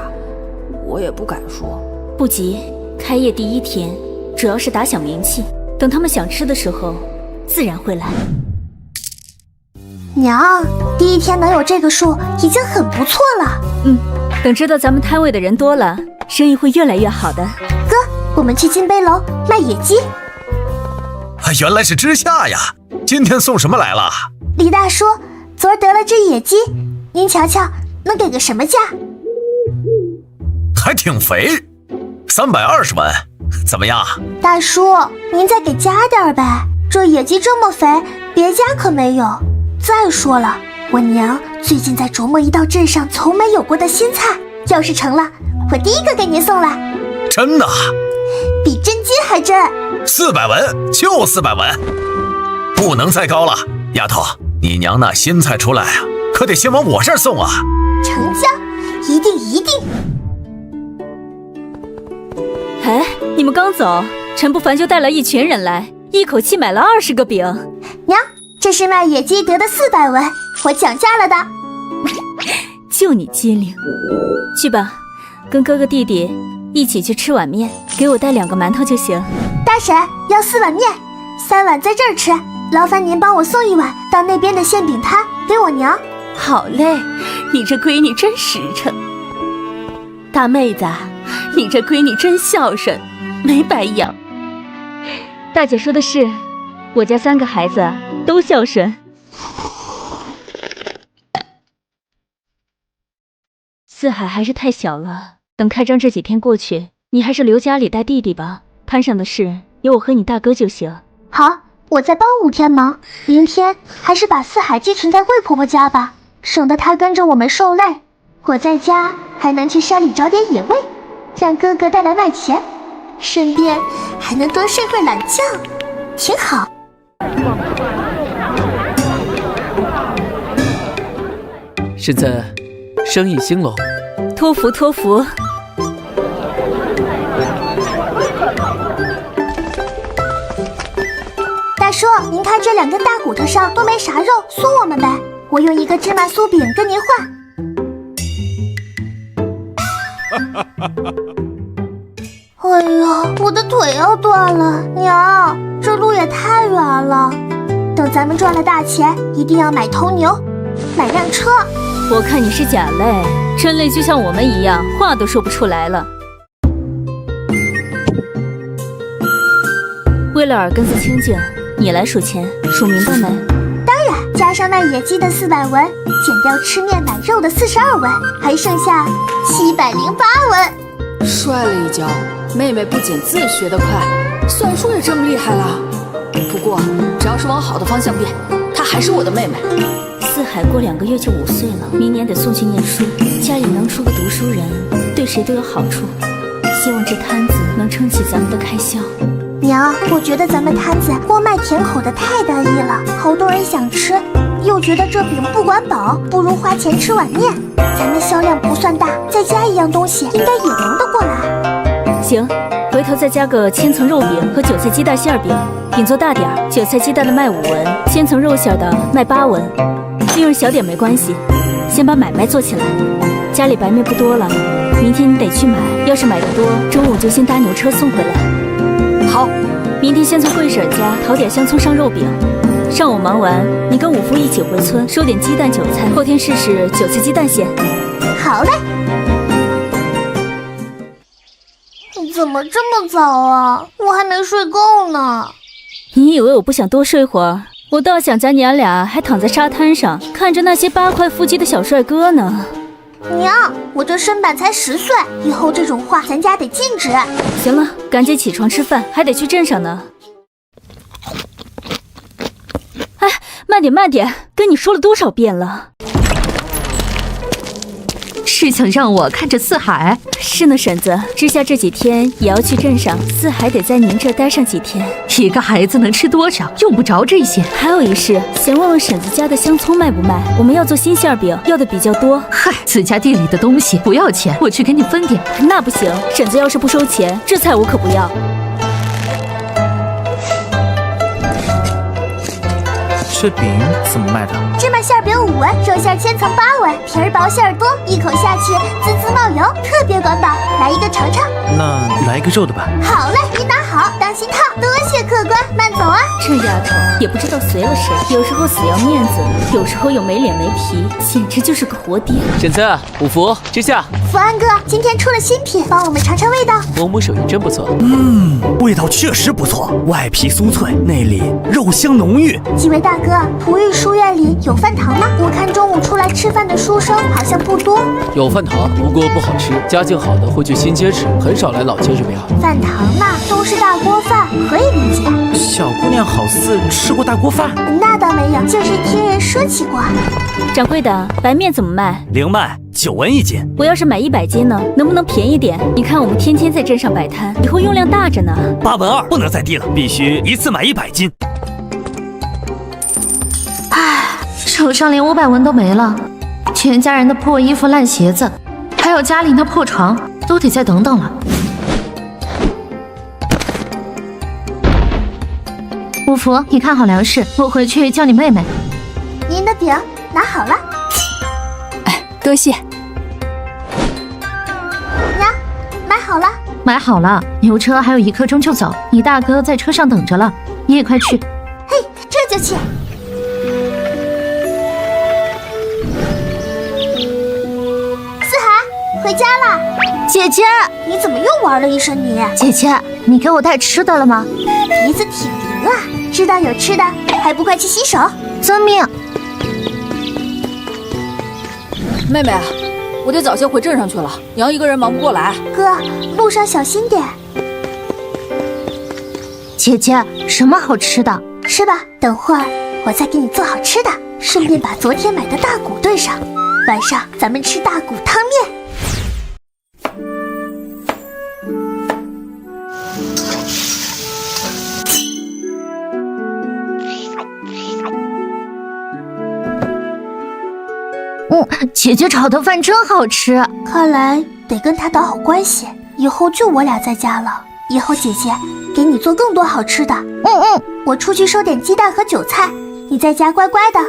我也不敢说。不急，开业第1天。主要是打响名气，等他们想吃的时候，自然会来。娘，第1天能有这个数已经很不错了。等知道咱们摊位的人多了，生意会越来越好的。哥，我们去金杯楼卖野鸡。原来是知夏呀！今天送什么来了？李大叔，昨儿得了只野鸡，您瞧瞧，能给个什么价？还挺肥，320文。怎么样？大叔，您再给加点呗，这野鸡这么肥，别家可没有。再说了，我娘最近在琢磨一道镇上从没有过的新菜，要是成了，我第1个给您送来。真的？比真金还真。400文，就400文，不能再高了。丫头，你娘那新菜出来啊，可得先往我这儿送啊。成交，一定一定。哎，你们刚走，陈不凡就带了一群人来，一口气买了20个饼。娘，这是卖野鸡得的400文，我讲价了的。就你机灵，去吧，跟哥哥弟弟一起去吃碗面，给我带2个馒头就行。大婶要4碗面，3碗在这儿吃，劳烦您帮我送1碗到那边的馅饼摊给我娘。好嘞，你这闺女真实诚。大妹子，你这闺女真孝顺，没白养。大姐说的是，我家3个孩子都孝顺。四海还是太小了，等开张这几天过去，你还是留家里带弟弟吧。摊上的事有我和你大哥就行。好，我再帮5天忙，明天还是把四海寄存在贵婆婆家吧，省得她跟着我们受累。我在家还能去山里找点野味，让哥哥带来卖钱，顺便还能多睡会懒觉，挺好。现在生意兴隆，托福托福。看这2根大骨头上都没啥肉，酥我们呗。我用一个芝麻酥饼跟您换。哎呀，我的腿要断了，娘，这路也太远了。等咱们赚了大钱，一定要买头牛，买辆车。我看你是假累，真累就像我们一样，话都说不出来了。为了耳根子清净，你来数钱，数明白没？当然，加上那野鸡的400文，减掉吃面买肉的42文，还剩下708文。摔了一跤，妹妹不仅字学得快，算术也这么厉害了。不过，只要是往好的方向变，她还是我的妹妹。四海过2个月就5岁了，明年得送去念书，家里能出个读书人，对谁都有好处。希望这摊子能撑起咱们的开销。娘，我觉得咱们摊子光卖甜口的太单一了，好多人想吃，又觉得这饼不管饱，不如花钱吃碗面。咱们销量不算大，再加1样东西，应该也能得过来。行，回头再加个千层肉饼和韭菜鸡蛋馅饼，饼做大点，韭菜鸡蛋的卖5文，千层肉馅的卖8文，利润小点没关系，先把买卖做起来。家里白面不多了，明天你得去买，要是买得多，中午就先搭牛车送回来。好，明天先从桂婶家淘点香葱上肉饼，上午忙完，你跟五夫一起回村收点鸡蛋韭菜，后天试试韭菜鸡蛋馅。好嘞。怎么这么早啊？我还没睡够呢。你以为我不想多睡会儿？我倒想咱娘俩还躺在沙滩上，看着那些8块腹肌的小帅哥呢。娘，我这身板才10岁，以后这种话咱家得禁止。行了，赶紧起床吃饭，还得去镇上呢。哎，慢点慢点，跟你说了多少遍了？是想让我看着四海？是呢，婶子，知夏这几天也要去镇上，四海得在您这待上几天。一个孩子能吃多少？用不着这些。还有一事，想问问婶子家的香葱卖不卖？我们要做新馅饼，要的比较多。嗨，自家地里的东西不要钱，我去给你分点。那不行，婶子要是不收钱，这菜我可不要。这饼怎么卖的？芝麻馅饼5文，肉馅千层8文，皮儿薄馅儿多，一口下去滋滋冒油，特别管饱。来一个尝尝。那来一个肉的吧。好嘞，你拿好，当心烫。多谢客官，慢走啊。这丫头也不知道随了谁，有时候死要面子，有时候又没脸没皮，简直就是个活爹。婶子，五福，知夏。福安哥，今天出了新品，帮我们尝尝味道。嬷嬷手艺真不错。味道确实不错，外皮酥脆，内里肉香浓郁。几位大哥，璞玉书院里有饭堂吗？我看中午出来吃饭的书生好像不多。有饭堂，不过不好吃，家境好的会去新街吃，很少来老街这边。饭堂嘛，都是大锅饭，可以理解。小姑娘好似吃过大锅饭。那倒没有，就是听人说起过。掌柜的，白面怎么卖？0卖9文1斤。我要是买100斤呢，能不能便宜点？你看我们天天在镇上摆摊，以后用量大着呢。8文2，不能再低了，必须一次买100斤。手上连500文都没了，全家人的破衣服、烂鞋子，还有家里那破床，都得再等等了。五福，你看好粮食，我回去叫你妹妹。您的饼拿好了。哎，多谢。娘，买好了。买好了，牛车还有1刻钟就走，你大哥在车上等着了，你也快去。嘿，这就去。回家了，姐姐，你怎么又玩了一身泥？姐姐，你给我带吃的了吗？鼻子挺灵啊，知道有吃的，还不快去洗手？遵命。妹妹，我得早些回镇上去了，娘一个人忙不过来。哥，路上小心点。姐姐，什么好吃的？吃吧，等会儿我再给你做好吃的，顺便把昨天买的大骨炖上，晚上咱们吃大骨汤面。姐姐炒的饭真好吃，看来得跟她打好关系，以后就我俩在家了。以后姐姐给你做更多好吃的。我出去收点鸡蛋和韭菜，你在家乖乖的。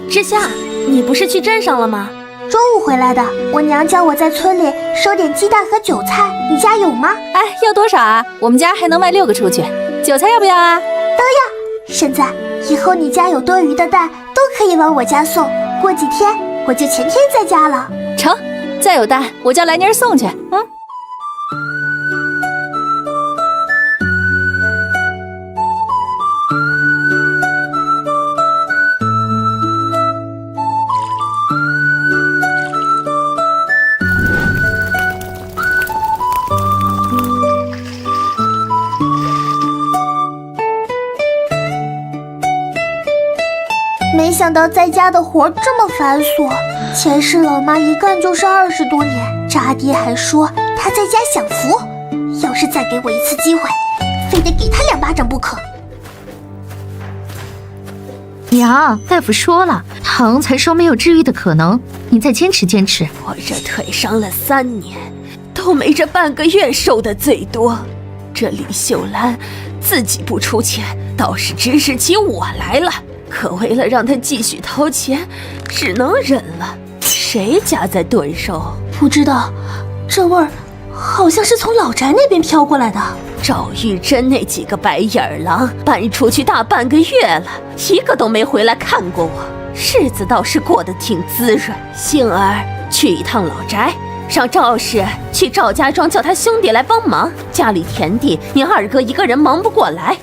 之夏，你不是去镇上了吗？中午回来的，我娘叫我在村里收点鸡蛋和韭菜，你家有吗？哎，要多少啊？我们家还能卖6个出去。韭菜要不要啊？都要。现在以后你家有多余的蛋都可以往我家送，过几天我就全天在家了。成，再有蛋我叫来妮儿送去。没想到在家的活这么繁琐，前世老妈一干就是20多年，渣爹还说她在家享福，要是再给我一次机会，非得给她2巴掌不可。娘，大夫说了，糖才说没有治愈的可能，你再坚持坚持。我这腿伤了3年，都没这半个月瘦的最多。这李秀兰自己不出钱，倒是指使起我来了。可为了让他继续掏钱，只能忍了。谁家在炖肉？不知道，这味儿好像是从老宅那边飘过来的。赵玉珍那几个白眼狼搬出去大半个月了，一个都没回来看过我，日子倒是过得挺滋润。杏儿去一趟老宅，让赵氏去赵家庄叫他兄弟来帮忙，家里田地你2哥一个人忙不过来。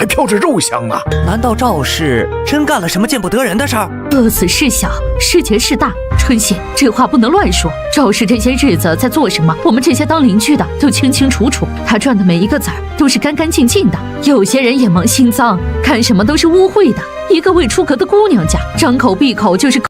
还飘着肉香呢。难道赵氏真干了什么见不得人的事儿？乐此事小，是节是大。春熙，这话不能乱说。赵氏这些日子在做什么，我们这些当邻居的都清清楚楚。他赚的每一个子儿都是干干净净的。有些人眼蒙心脏，看什么都是污秽的。一个未出阁的姑娘家，张口闭口就是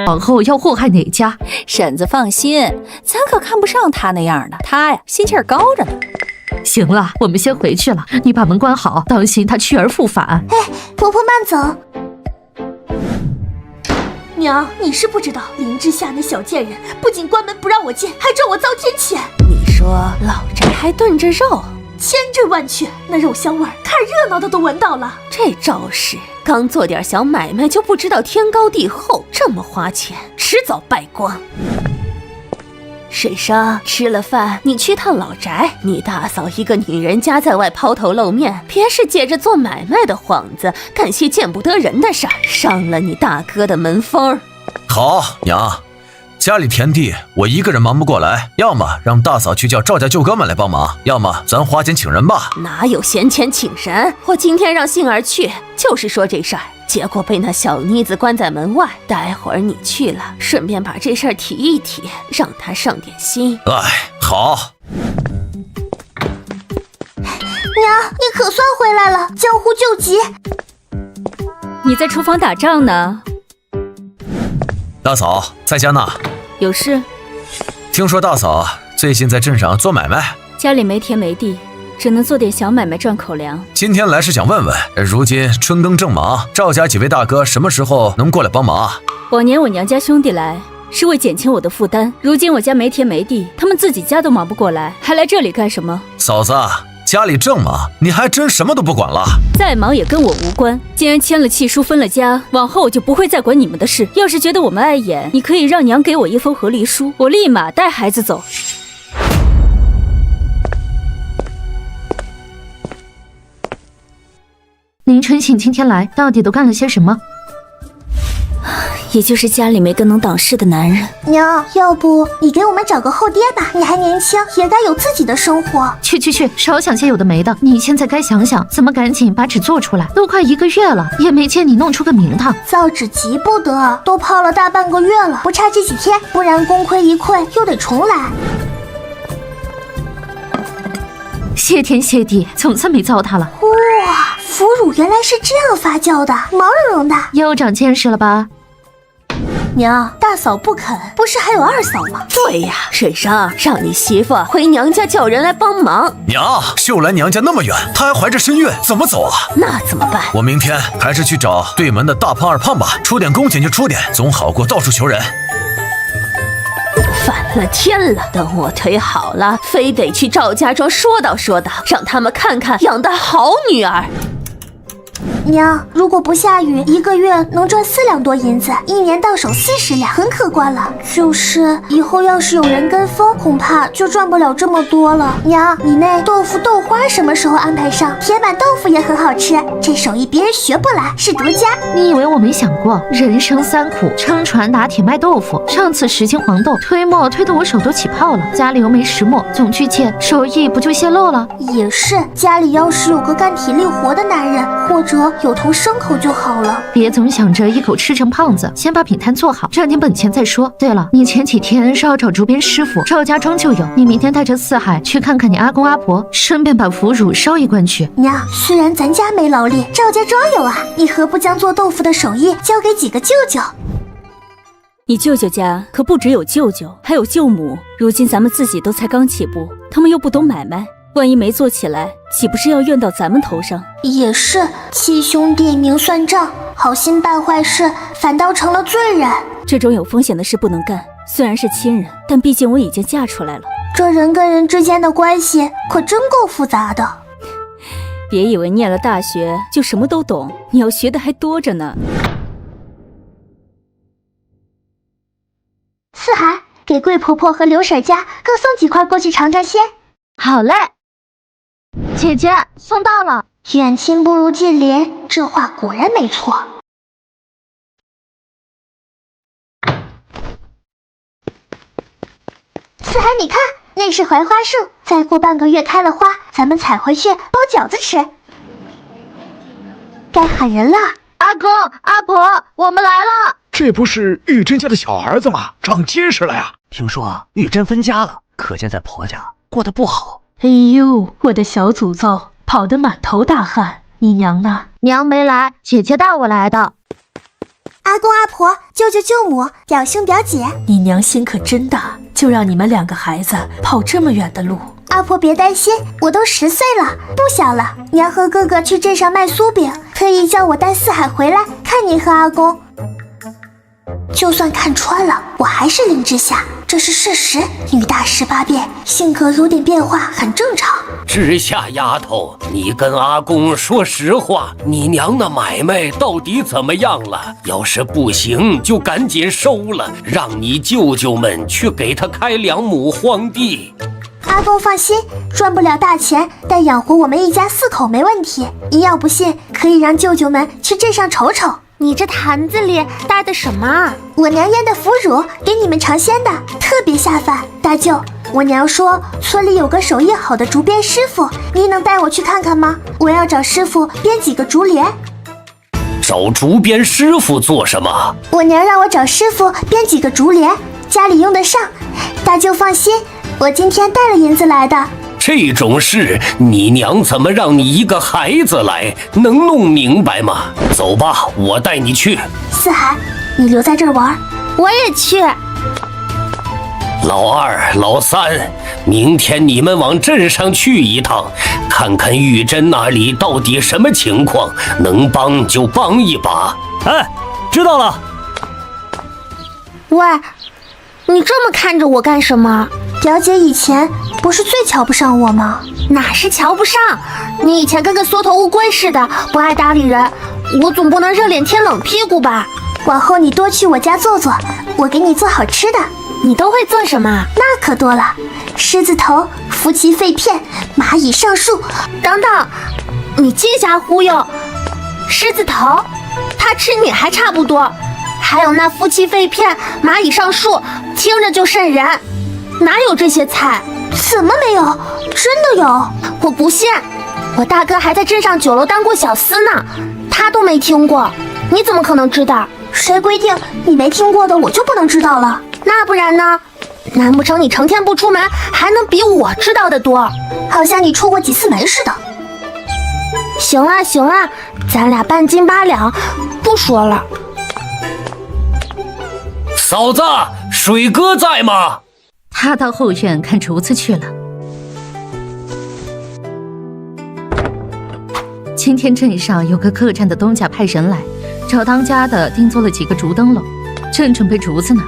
往后要祸害哪家？婶子放心，咱可看不上他那样的，他呀心气儿高着呢。行了，我们先回去了，你把门关好，当心他去而复返。哎，婆婆慢走。娘，你是不知道，林之夏那小贱人不仅关门不让我进，还咒我遭天谴。你说老宅还炖着肉，千真万确，那肉香味儿，看热闹的都闻到了。这赵氏刚做点小买卖就不知道天高地厚，这么花钱，迟早败光。水生，吃了饭你去趟老宅，你大嫂一个女人家在外抛头露面，别是借着做买卖的幌子干些见不得人的事儿，伤了你大哥的门风。好，娘，家里田地我一个人忙不过来，要么让大嫂去叫赵家舅哥们来帮忙，要么咱花钱请人吧。哪有闲钱请人？我今天让杏儿去，就是说这事儿，结果被那小妮子关在门外。待会儿你去了，顺便把这事儿提一提，让她上点心。哎，好。娘，娘，你可算回来了，江湖救急。你在厨房打仗呢？大嫂在家呢。有事？听说大嫂最近在镇上做买卖，家里没田没地，只能做点小买卖赚口粮。今天来是想问问，如今春耕正忙，赵家几位大哥什么时候能过来帮忙啊？往年我娘家兄弟来是为减轻我的负担，如今我家没田没地，他们自己家都忙不过来，还来这里干什么？嫂子，家里正忙，你还真什么都不管了？再忙也跟我无关。既然签了契书分了家，往后我就不会再管你们的事。要是觉得我们碍眼，你可以让娘给我一封和离书，我立马带孩子走。林春信今天来，到底都干了些什么？也就是家里没个能挡事的男人。娘，要不你给我们找个后爹吧？你还年轻，也该有自己的生活。去，少想些有的没的。你现在该想想怎么赶紧把纸做出来。都快1个月了，也没见你弄出个名堂。造纸急不得，都泡了大半个月了，不差这几天，不然功亏一篑又得重来。谢天谢地，总算没糟蹋了。哇，腐乳原来是这样发酵的，毛茸茸的，又长见识了吧？娘，大嫂不肯，不是还有二嫂吗？对呀，水生让你媳妇回娘家叫人来帮忙。娘，秀兰娘家那么远，她还怀着身孕，怎么走啊？那怎么办？我明天还是去找对门的大胖二胖吧，出点工钱就出点，总好过到处求人。反了天了！等我腿好了，非得去赵家庄说道，让他们看看养的好女儿。娘，如果不下雨，1个月能赚4两多银子，1年到手40两，很可观了。就是以后要是有人跟风，恐怕就赚不了这么多了。娘，你那豆腐豆花什么时候安排上？铁板豆腐也很好吃，这手艺别人学不来，是独家。你以为我没想过？人生3苦，撑船打铁卖豆腐。上次10斤黄豆推磨推得我手都起泡了，家里又没石磨，总去借，手艺不就泄露了？也是，家里要是有个干体力活的男人，或者有头牲口就好了。别总想着一口吃成胖子，先把饼摊做好，赚点本钱再说。对了，你前几天说要找竹编师傅，赵家庄就有，你明天带着四海去看看你阿公阿婆，顺便把腐乳捎一罐去。娘，虽然咱家没劳力，赵家庄有啊，你何不将做豆腐的手艺交给几个舅舅？你舅舅家可不只有舅舅，还有舅母。如今咱们自己都才刚起步，他们又不懂买卖，万一没做起来，岂不是要怨到咱们头上？也是，七兄弟明算账，好心办坏事，反倒成了罪人。这种有风险的事不能干。虽然是亲人，但毕竟我已经嫁出来了。这人跟人之间的关系可真够复杂的。别以为念了大学就什么都懂，你要学的还多着呢。四海，给贵婆婆和刘婶家各送几块过去尝尝鲜。好嘞。姐姐，送到了。远亲不如近邻，这话果然没错。四海，你看，那是槐花树，再过半个月开了花，咱们采回去包饺子吃。该喊人了。阿公阿婆，我们来了。这不是玉珍家的小儿子吗？长结实了呀。听说玉珍分家了，可见在婆家过得不好。哎呦，我的小祖宗跑得满头大汗，你娘呢？娘没来，姐姐带我来的。阿公阿婆、舅舅舅母、表兄表姐，你娘心可真大，就让你们2个孩子跑这么远的路。阿婆别担心，我都10岁了，不小了。娘和哥哥去镇上卖酥饼，特意叫我带四海回来看你和阿公。就算看穿了，我还是林之夏，这是事实。女大18变，性格有点变化很正常。之夏丫头，你跟阿公说实话，你娘的买卖到底怎么样了？要是不行，就赶紧收了，让你舅舅们去给他开2亩荒地。阿公放心，赚不了大钱，但养活我们一家4口没问题。你要不信，可以让舅舅们去镇上瞅瞅。你这坛子里带的什么？我娘腌的腐乳，给你们尝鲜的，特别下饭。大舅，我娘说村里有个手艺好的竹编师傅，你能带我去看看吗？我要找师傅编几个竹帘。找竹编师傅做什么？我娘让我找师傅编几个竹帘，家里用得上。大舅放心，我今天带了银子来的。这种事，你娘怎么让你一个孩子来，能弄明白吗？走吧，我带你去。四海，你留在这儿玩，我也去。老二、老三，明天你们往镇上去一趟，看看玉珍那里到底什么情况，能帮就帮一把。哎，知道了。喂，你这么看着我干什么？表姐以前不是最瞧不上我吗？哪是瞧不上？你以前跟个缩头乌龟似的，不爱搭理人，我总不能热脸贴冷屁股吧？往后你多去我家坐坐，我给你做好吃的。你都会做什么？那可多了，狮子头、夫妻肺片、蚂蚁上树。等等，你这瞎忽悠！狮子头，他吃你还差不多，还有那夫妻肺片、蚂蚁上树，听着就瘆人。哪有这些菜？怎么没有？真的有！我不信，我大哥还在镇上酒楼当过小厮呢，他都没听过，你怎么可能知道？谁规定你没听过的我就不能知道了？那不然呢？难不成你成天不出门，还能比我知道的多？好像你出过几次门似的。行了行了，咱俩半斤八两，不说了。嫂子，水哥在吗？他到后院看竹子去了。今天镇上有个客栈的东家派人来，找当家的定做了几个竹灯笼，正准备竹子呢。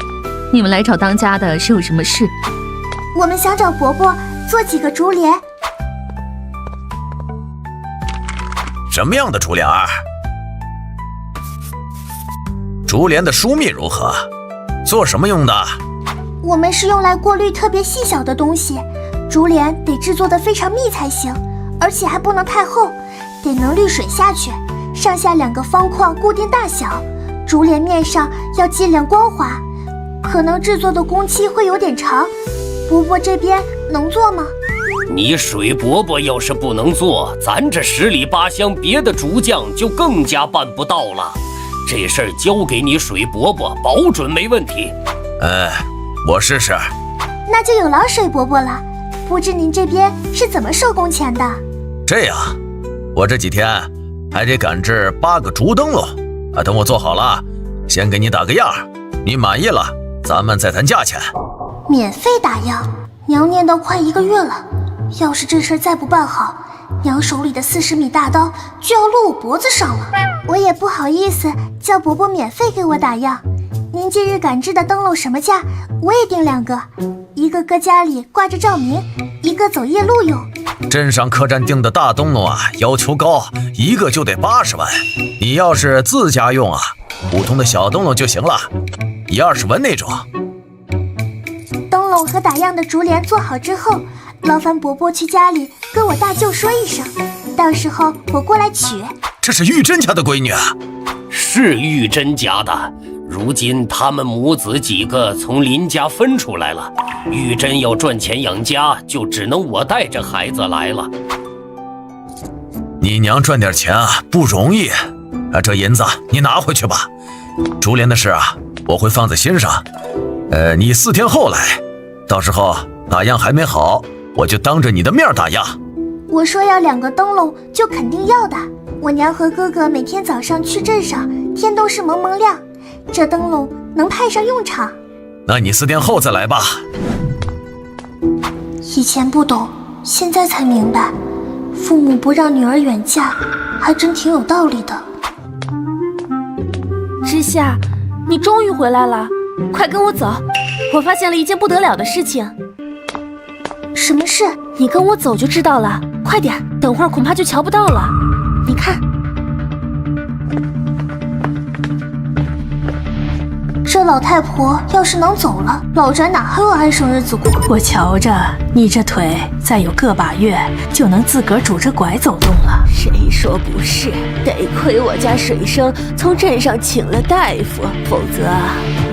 你们来找当家的是有什么事？我们想找伯伯做几个竹帘。什么样的竹帘儿？竹帘的疏密如何？做什么用的？我们是用来过滤特别细小的东西，竹帘得制作得非常密才行，而且还不能太厚，得能滤水下去。上下2个方框固定大小，竹帘面上要尽量光滑。可能制作的工期会有点长，伯伯这边能做吗？你水伯伯要是不能做，咱这10里8乡别的竹匠就更加办不到了。这事儿交给你水伯伯，保准没问题。我试试。那就有劳水伯伯了。不知您这边是怎么收工钱的？这样，我这几天还得赶制8个竹灯笼等我做好了，先给你打个样，你满意了咱们再谈价钱。免费打样？娘念叨快1个月了，要是这事再不办好，娘手里的40米大刀就要落我脖子上了。我也不好意思叫伯伯免费给我打样。您近日赶制的灯笼什么价？我也订2个，一个搁家里挂着照明，一个走夜路用。镇上客栈订的大灯笼要求高，一个就得80万。你要是自家用普通的小灯笼就行了，20文那种。灯笼和打样的竹帘做好之后，劳烦伯伯去家里跟我大舅说一声，到时候我过来取。这是玉珍家的闺女啊？是玉珍家的，如今他们母子几个从林家分出来了，玉珍要赚钱养家，就只能我带着孩子来了。你娘赚点钱不容易这银子你拿回去吧。竹帘的事我会放在心上。你4天后来，到时候打样还没好，我就当着你的面打样。我说要2个灯笼就肯定要的。我娘和哥哥每天早上去镇上，天都是蒙蒙亮，这灯笼能派上用场。那你4天后再来吧。以前不懂，现在才明白，父母不让女儿远嫁，还真挺有道理的。知夏，你终于回来了，快跟我走，我发现了一件不得了的事情。什么事？你跟我走就知道了，快点，等会儿恐怕就瞧不到了。你看，这老太婆要是能走了，老宅哪还有安生日子过？我瞧着你这腿再有个把月就能自个儿拄着拐走动了。谁说不是？得亏我家水生从镇上请了大夫，否则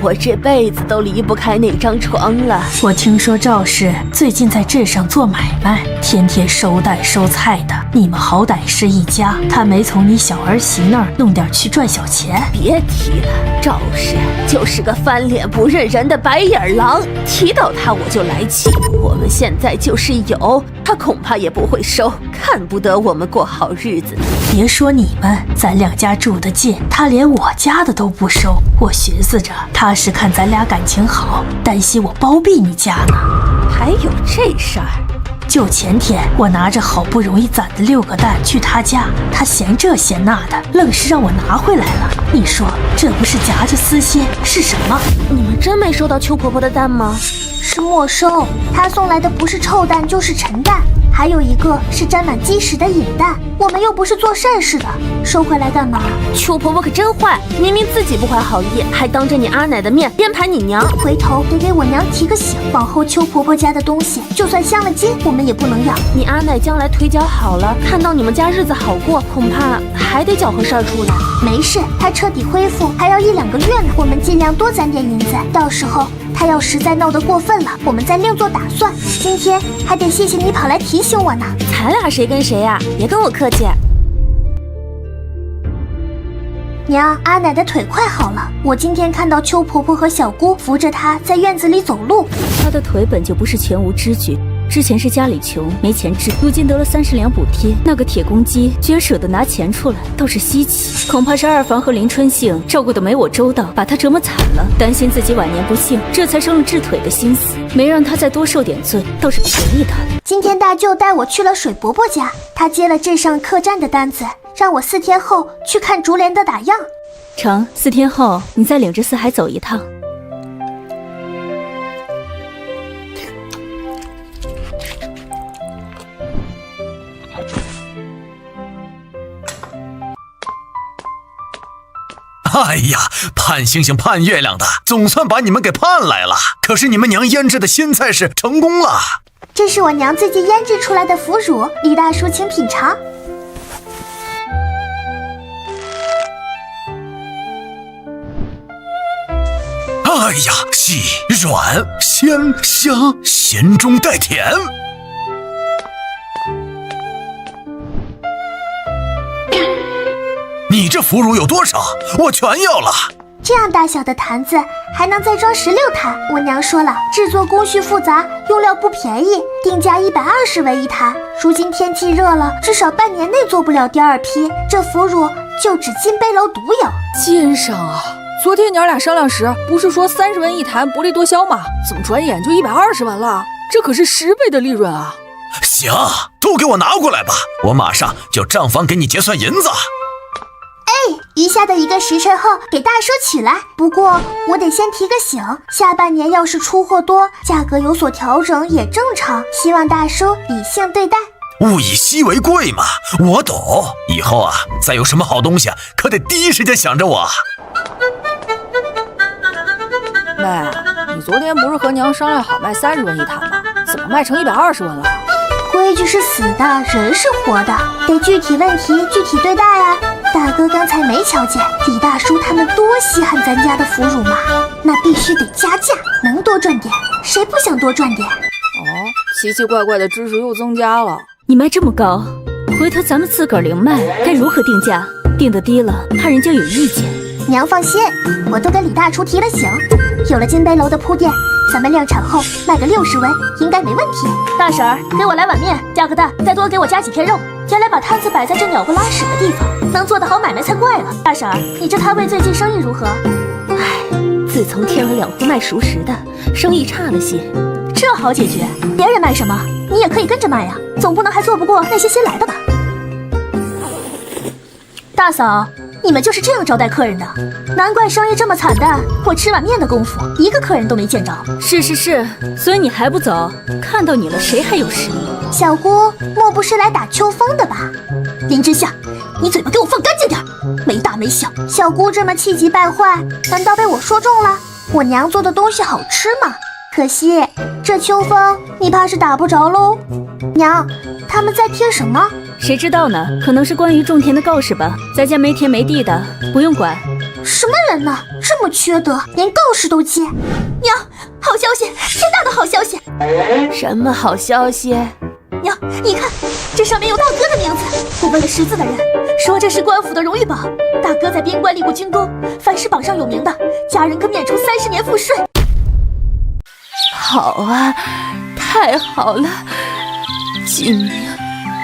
我这辈子都离不开那张床了。我听说赵氏最近在镇上做买卖，天天收蛋收菜的。你们好歹是一家，他没从你小儿媳那儿弄点去赚小钱？别提了，赵氏就是个翻脸不认人的白眼狼，提到他我就来气。我们现在就是有，他他恐怕也不会收，看不得我们过好日子。别说你们，咱两家住得近，他连我家的都不收。我寻思着，他是看咱俩感情好，担心我包庇你家呢。还有这事儿？就前天，我拿着好不容易攒的6个蛋去他家，他嫌这嫌那的，愣是让我拿回来了。你说这不是夹着私心是什么？你们真没收到邱婆婆的蛋吗？是没收，她送来的不是臭蛋就是陈蛋，还有一个是沾满鸡屎的隐蛋。我们又不是做善事的，收回来干嘛？邱婆婆可真坏，明明自己不怀好意，还当着你阿奶的面编排你娘。回头得给我娘提个醒，往后邱婆婆家的东西，就算镶了金，我们也不能要。你阿奶将来腿脚好了，看到你们家日子好过，恐怕还得搅和事儿出来。没事，她彻底恢复还要1-2个月呢，我们尽量多攒点银子，到时候她要实在闹得过分了，我们再另做打算。今天还得谢谢你跑来提醒我呢。咱俩谁跟谁呀？别跟我客气。娘，阿奶的腿快好了。我今天看到邱婆婆和小姑扶着她在院子里走路。她的腿本就不是全无知觉，之前是家里穷没钱治，如今得了30两补贴，那个铁公鸡居然舍得拿钱出来，倒是稀奇。恐怕是二房和林春杏照顾得没我周到，把她折磨惨了，担心自己晚年不幸，这才生了治腿的心思，没让她再多受点罪，倒是便宜她了。今天大舅带我去了水伯伯家，他接了镇上客栈的单子，让我4天后去看竹帘的打样。成，4天后你再领着四海走一趟。哎呀，盼星星盼月亮的，总算把你们给盼来了。可是你们娘腌制的新菜式成功了。这是我娘最近腌制出来的腐乳，李大叔请品尝。哎呀，细软鲜香，咸中带甜。你这腐乳有多少？我全要了。这样大小的坛子还能再装16坛。我娘说了，制作工序复杂，用料不便宜，定价120为1坛。如今天气热了，至少半年内做不了第2批。这腐乳就只金杯楼独有。奸商啊！昨天娘俩商量时，不是说30文1坛，薄利多销吗？怎么转眼就120文了？这可是10倍的利润啊！行，都给我拿过来吧，我马上就账房给你结算银子。余下的1个时辰后给大叔取来。不过我得先提个醒，下半年要是出货多，价格有所调整也正常，希望大叔理性对待。物以稀为贵嘛，我懂。以后啊，再有什么好东西，可得第一时间想着我。妹，你昨天不是和娘商量好卖30文1坛吗？怎么卖成120文了？规矩是死的，人是活的，得具体问题具体对待啊。大哥刚才没瞧见李大叔他们多稀罕咱家的腐乳吗？那必须得加价，能多赚点，谁不想多赚点？奇奇怪怪的知识又增加了。你卖这么高，回头咱们自个儿零卖，该如何定价？定得低了，怕人家有意见。娘放心，我都跟李大厨提了醒，有了金杯楼的铺垫，咱们量产后卖个60文应该没问题。大婶儿，给我来碗面，加个蛋，再多给我加几片肉。原来把摊子摆在这鸟不拉屎的地方，能做得好买卖才怪了。大婶儿，你这摊位最近生意如何？唉，自从添了2户卖熟食的，生意差了些。这好解决，别人卖什么，你也可以跟着卖呀，总不能还做不过那些新来的吧？大嫂，你们就是这样招待客人的？难怪生意这么惨淡，我吃碗面的功夫，1个客人都没见着。是，所以你还不走？看到你了，谁还有实力？小姑莫不是来打秋风的吧？林之夏，你嘴巴给我放干净点，没大没小。小姑这么气急败坏，难道被我说中了？我娘做的东西好吃吗？可惜这秋风你怕是打不着喽。娘，他们在贴什么？谁知道呢？可能是关于种田的告示吧。咱家没田没地的，不用管。什么人呢？这么缺德，连告示都接。娘，好消息，天大的好消息！什么好消息？娘，你看，这上面有大哥的名字。我问了识字的人，说这是官府的荣誉榜。大哥在边关立过军功，凡是榜上有名的，家人可免除30年赋税。好啊，太好了！救命！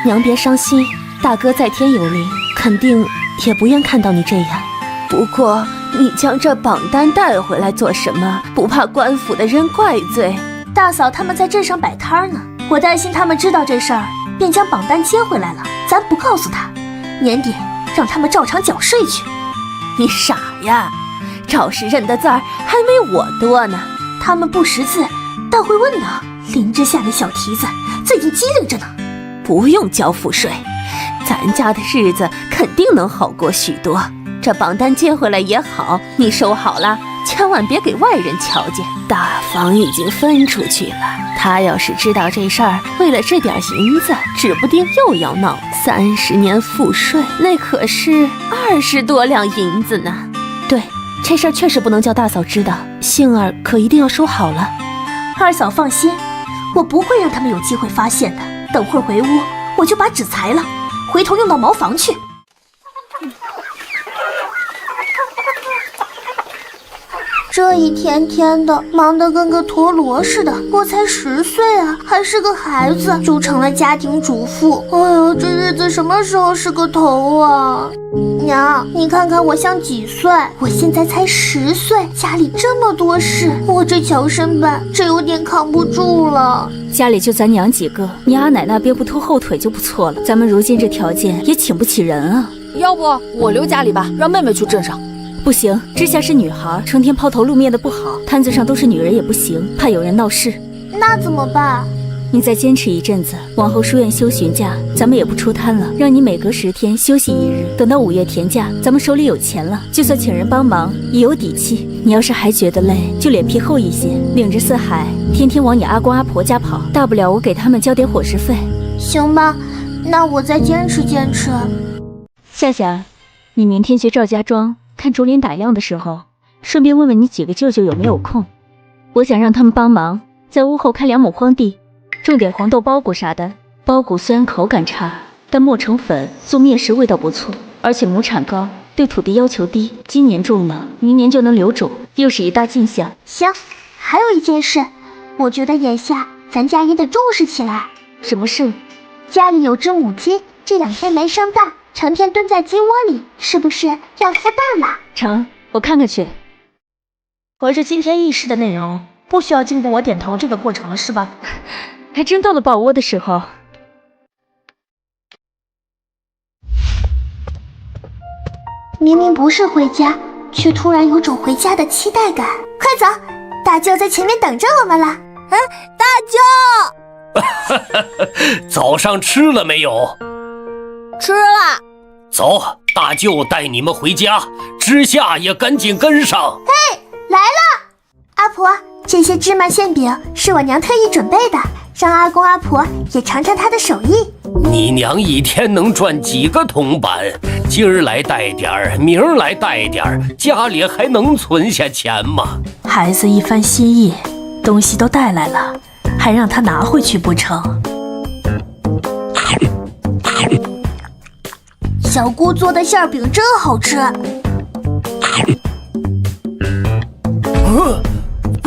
娘别伤心，大哥在天有灵，肯定也不愿看到你这样。不过你将这榜单带回来做什么？不怕官府的人怪罪？大嫂他们在镇上摆摊呢，我担心他们知道这事儿，便将榜单接回来了。咱不告诉他，年底让他们照常缴税去。你傻呀，赵氏认的字儿还没我多呢。他们不识字，但会问呢。林之下的小蹄子最近机灵着呢。不用交赋税，咱家的日子肯定能好过许多。这榜单接回来也好，你收好了，千万别给外人瞧见。大房已经分出去了，他要是知道这事儿，为了这点银子，指不定又要闹30年赋税，那可是20多两银子呢。对，这事儿确实不能叫大嫂知道，杏儿可一定要收好了。二嫂放心，我不会让他们有机会发现的。等会儿回屋，我就把纸裁了，回头用到茅房去。这一天天的忙得跟个陀螺似的，我才10岁啊，还是个孩子就成了家庭主妇。哎呀，这日子什么时候是个头啊？娘，你看看我像几岁？我现在才10岁，家里这么多事，我这乔身板这有点扛不住了。家里就咱娘几个，你阿奶那边不拖后腿就不错了。咱们如今这条件也请不起人啊。要不我留家里吧，让妹妹去镇上。不行，知夏是女孩，成天抛头露面的不好，摊子上都是女人也不行，怕有人闹事。那怎么办？你再坚持一阵子，往后书院休旬假，咱们也不出摊了，让你每隔10天休息1日。等到5月田假，咱们手里有钱了，就算请人帮忙也有底气。你要是还觉得累，就脸皮厚一些，领着四海，天天往你阿公阿婆家跑，大不了我给他们交点伙食费。行吧，那我再坚持坚持。夏夏，你明天去赵家庄看竹林打样的时候，顺便问问你几个舅舅有没有空，我想让他们帮忙在屋后开2亩荒地，种点黄豆包谷啥的。包谷虽然口感差，但磨成粉做面食味道不错，而且亩产高，对土地要求低。今年种了，明年就能留种，又是一大进项。行，还有一件事，我觉得眼下咱家也得重视起来。什么事？家里有只母鸡，这2天没生蛋，成天蹲在鸡窝里，是不是要孵蛋了？成，我看看去。合着今天议事的内容不需要经过我点头这个过程了，是吧？还真到了抱窝的时候。明明不是回家，却突然有种回家的期待感。快走，大舅在前面等着我们了。大舅早上吃了没有？吃了。走，大舅带你们回家，知夏也赶紧跟上。嘿，来了！阿婆，这些芝麻馅饼是我娘特意准备的，让阿公阿婆也尝尝她的手艺。你娘一天能赚几个铜板？今儿来带点儿，明儿来带点儿，家里还能存下钱吗？孩子一番心意，东西都带来了，还让他拿回去不成？小姑做的馅饼真好吃。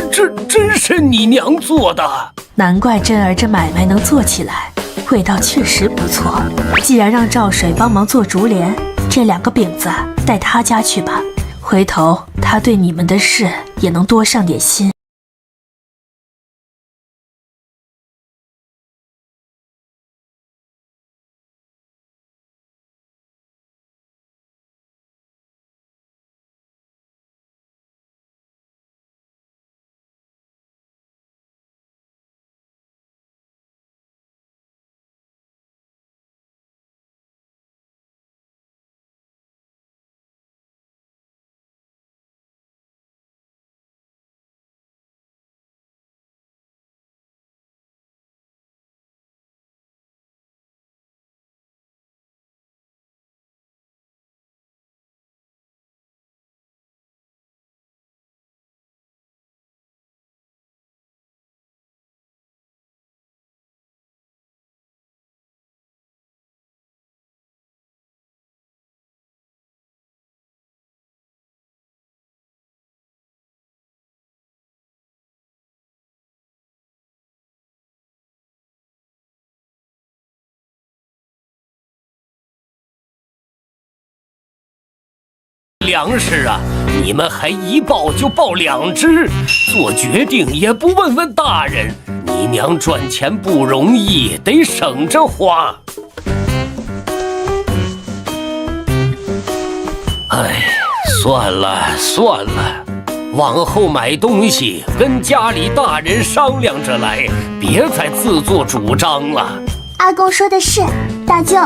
这真是你娘做的？难怪珍儿这买卖能做起来，味道确实不错。既然让赵水帮忙做竹帘，这2个饼子带他家去吧，回头他对你们的事也能多上点心。粮食啊！你们还一抱就抱2只，做决定也不问问大人。你娘赚钱不容易，得省着花。哎，算了，往后买东西跟家里大人商量着来，别再自作主张了。阿公说的是，大舅，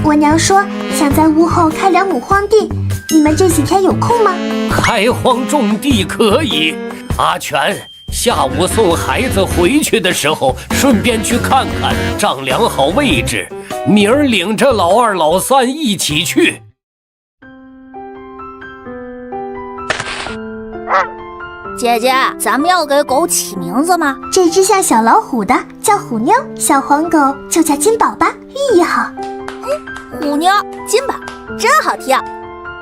我娘说想在屋后开2亩荒地，你们这几天有空吗？开荒种地可以。阿全，下午送孩子回去的时候，顺便去看看，丈量好位置，明儿领着老2、老3一起去。姐姐，咱们要给狗起名字吗？这只像小老虎的叫虎妞，小黄狗就叫金宝吧，寓意好。虎妞、金宝，真好听。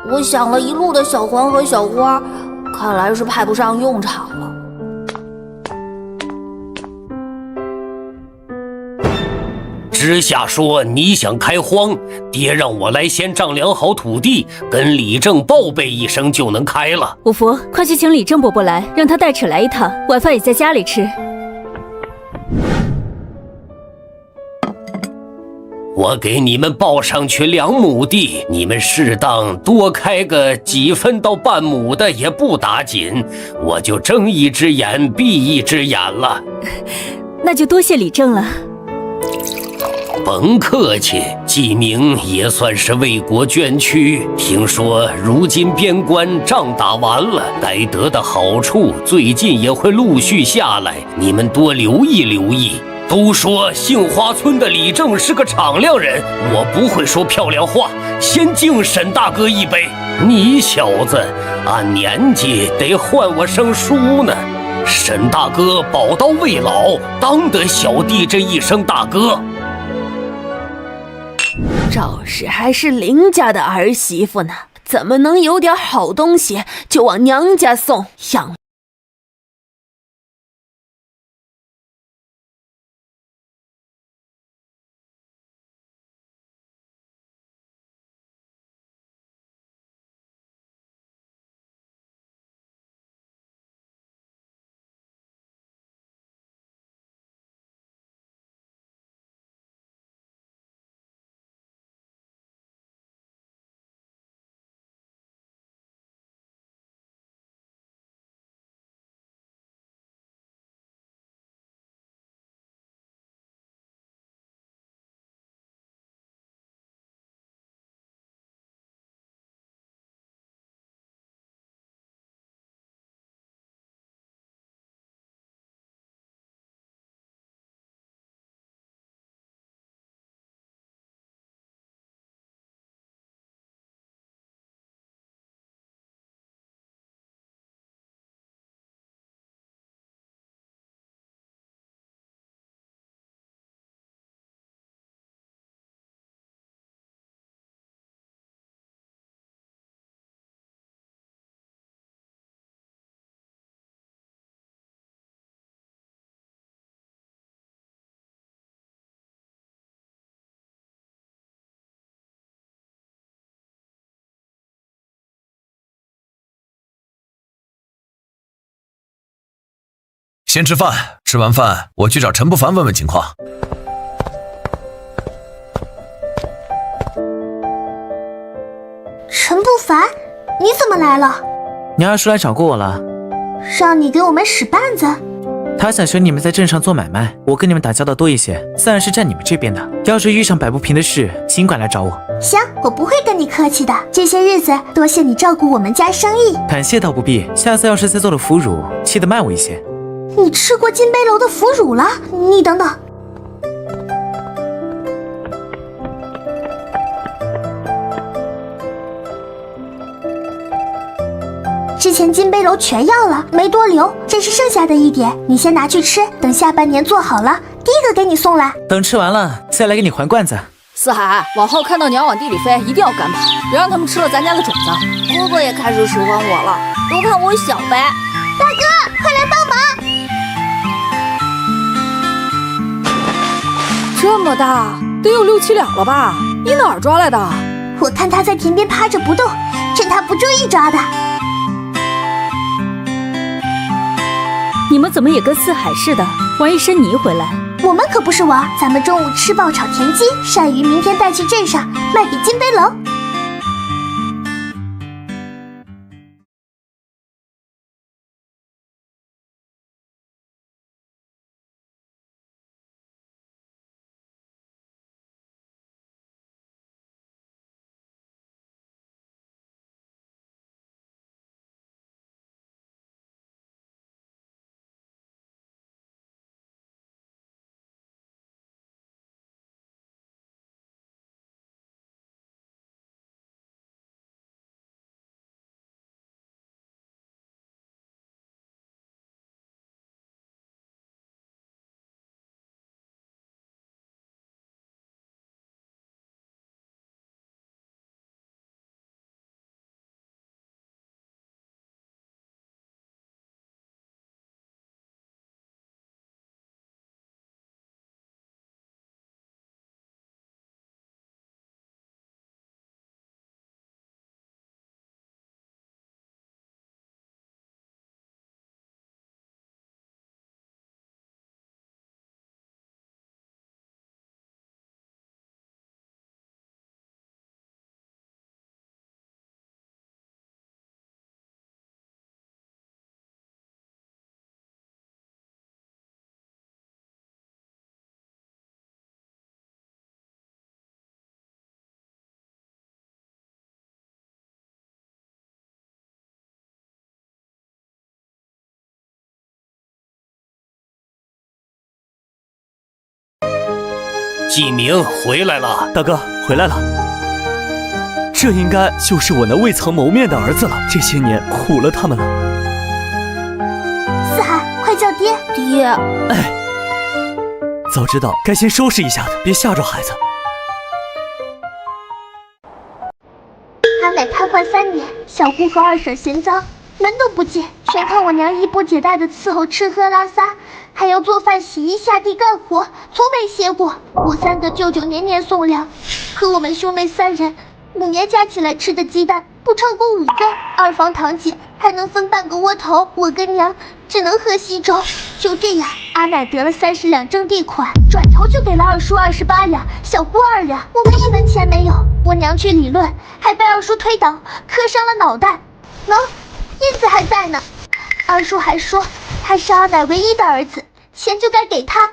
我想了一路的小黄和小花，看来是派不上用场了。之下说你想开荒，爹让我来先丈量好土地，跟李正报备一声就能开了。五福，快去请李正伯伯来，让他带尺来一趟，晚饭也在家里吃。我给你们报上去2亩地，你们适当多开个几分到半亩的也不打紧，我就睁一只眼闭一只眼了。那就多谢李正了。甭客气，季明也算是为国捐躯。听说如今边关仗打完了，该得的好处最近也会陆续下来，你们多留意留意。都说杏花村的李正是个敞亮人，我不会说漂亮话，先敬沈大哥一杯。你小子按年纪得唤我声叔呢。沈大哥宝刀未老，当得小弟这一声大哥。赵氏还是林家的儿媳妇呢，怎么能有点好东西就往娘家送？养先吃饭，吃完饭我去找陈不凡问问情况。陈不凡，你怎么来了？你二叔来找过我了，让你给我们使绊子。他想学你们在镇上做买卖，我跟你们打交道多一些，自然是站你们这边的。要是遇上摆不平的事，尽管来找我。行，我不会跟你客气的。这些日子多谢你照顾我们家生意。感谢倒不必，下次要是再做了腐乳，记得卖我一些。你吃过金杯楼的腐乳了？你等等。之前金杯楼全要了，没多留，这是剩下的一点，你先拿去吃，等下半年做好了，第一个给你送来。等吃完了再来给你还罐子。四海，往后看到娘往地里飞，一定要赶跑，别让他们吃了咱家的种子。哥哥也开始喜欢我了，都看我小呗。大哥，快来帮忙！这么大，得有6、7两了吧？你哪儿抓来的？我看他在田边趴着不动，趁他不注意抓的。你们怎么也跟四海似的，玩一身泥回来？我们可不是玩，咱们中午吃爆炒田鸡，鳝鱼明天带去镇上卖给金杯楼。季明回来了，大哥回来了。这应该就是我那未曾谋面的儿子了，这些年苦了他们了。四海，快叫爹！爹！哎，早知道该先收拾一下的，别吓着孩子。阿奶瘫痪3年，小姑和二婶嫌脏，门都不进，全靠我娘衣不解带的伺候吃喝拉撒，还要做饭洗衣下地干活，从没歇过。我3个舅舅年年送粮，可我们兄妹3人5年加起来吃的鸡蛋不超过5个，二房堂姐还能分半个窝头，我跟娘只能喝稀粥。就这样，阿奶得了30两征地款，转头就给了二叔28两，小姑2两，我们1分钱没有。我娘去理论，还被二叔推倒，磕伤了脑袋。喏，印子还在呢。二叔还说他是阿奶唯一的儿子，钱就该给他。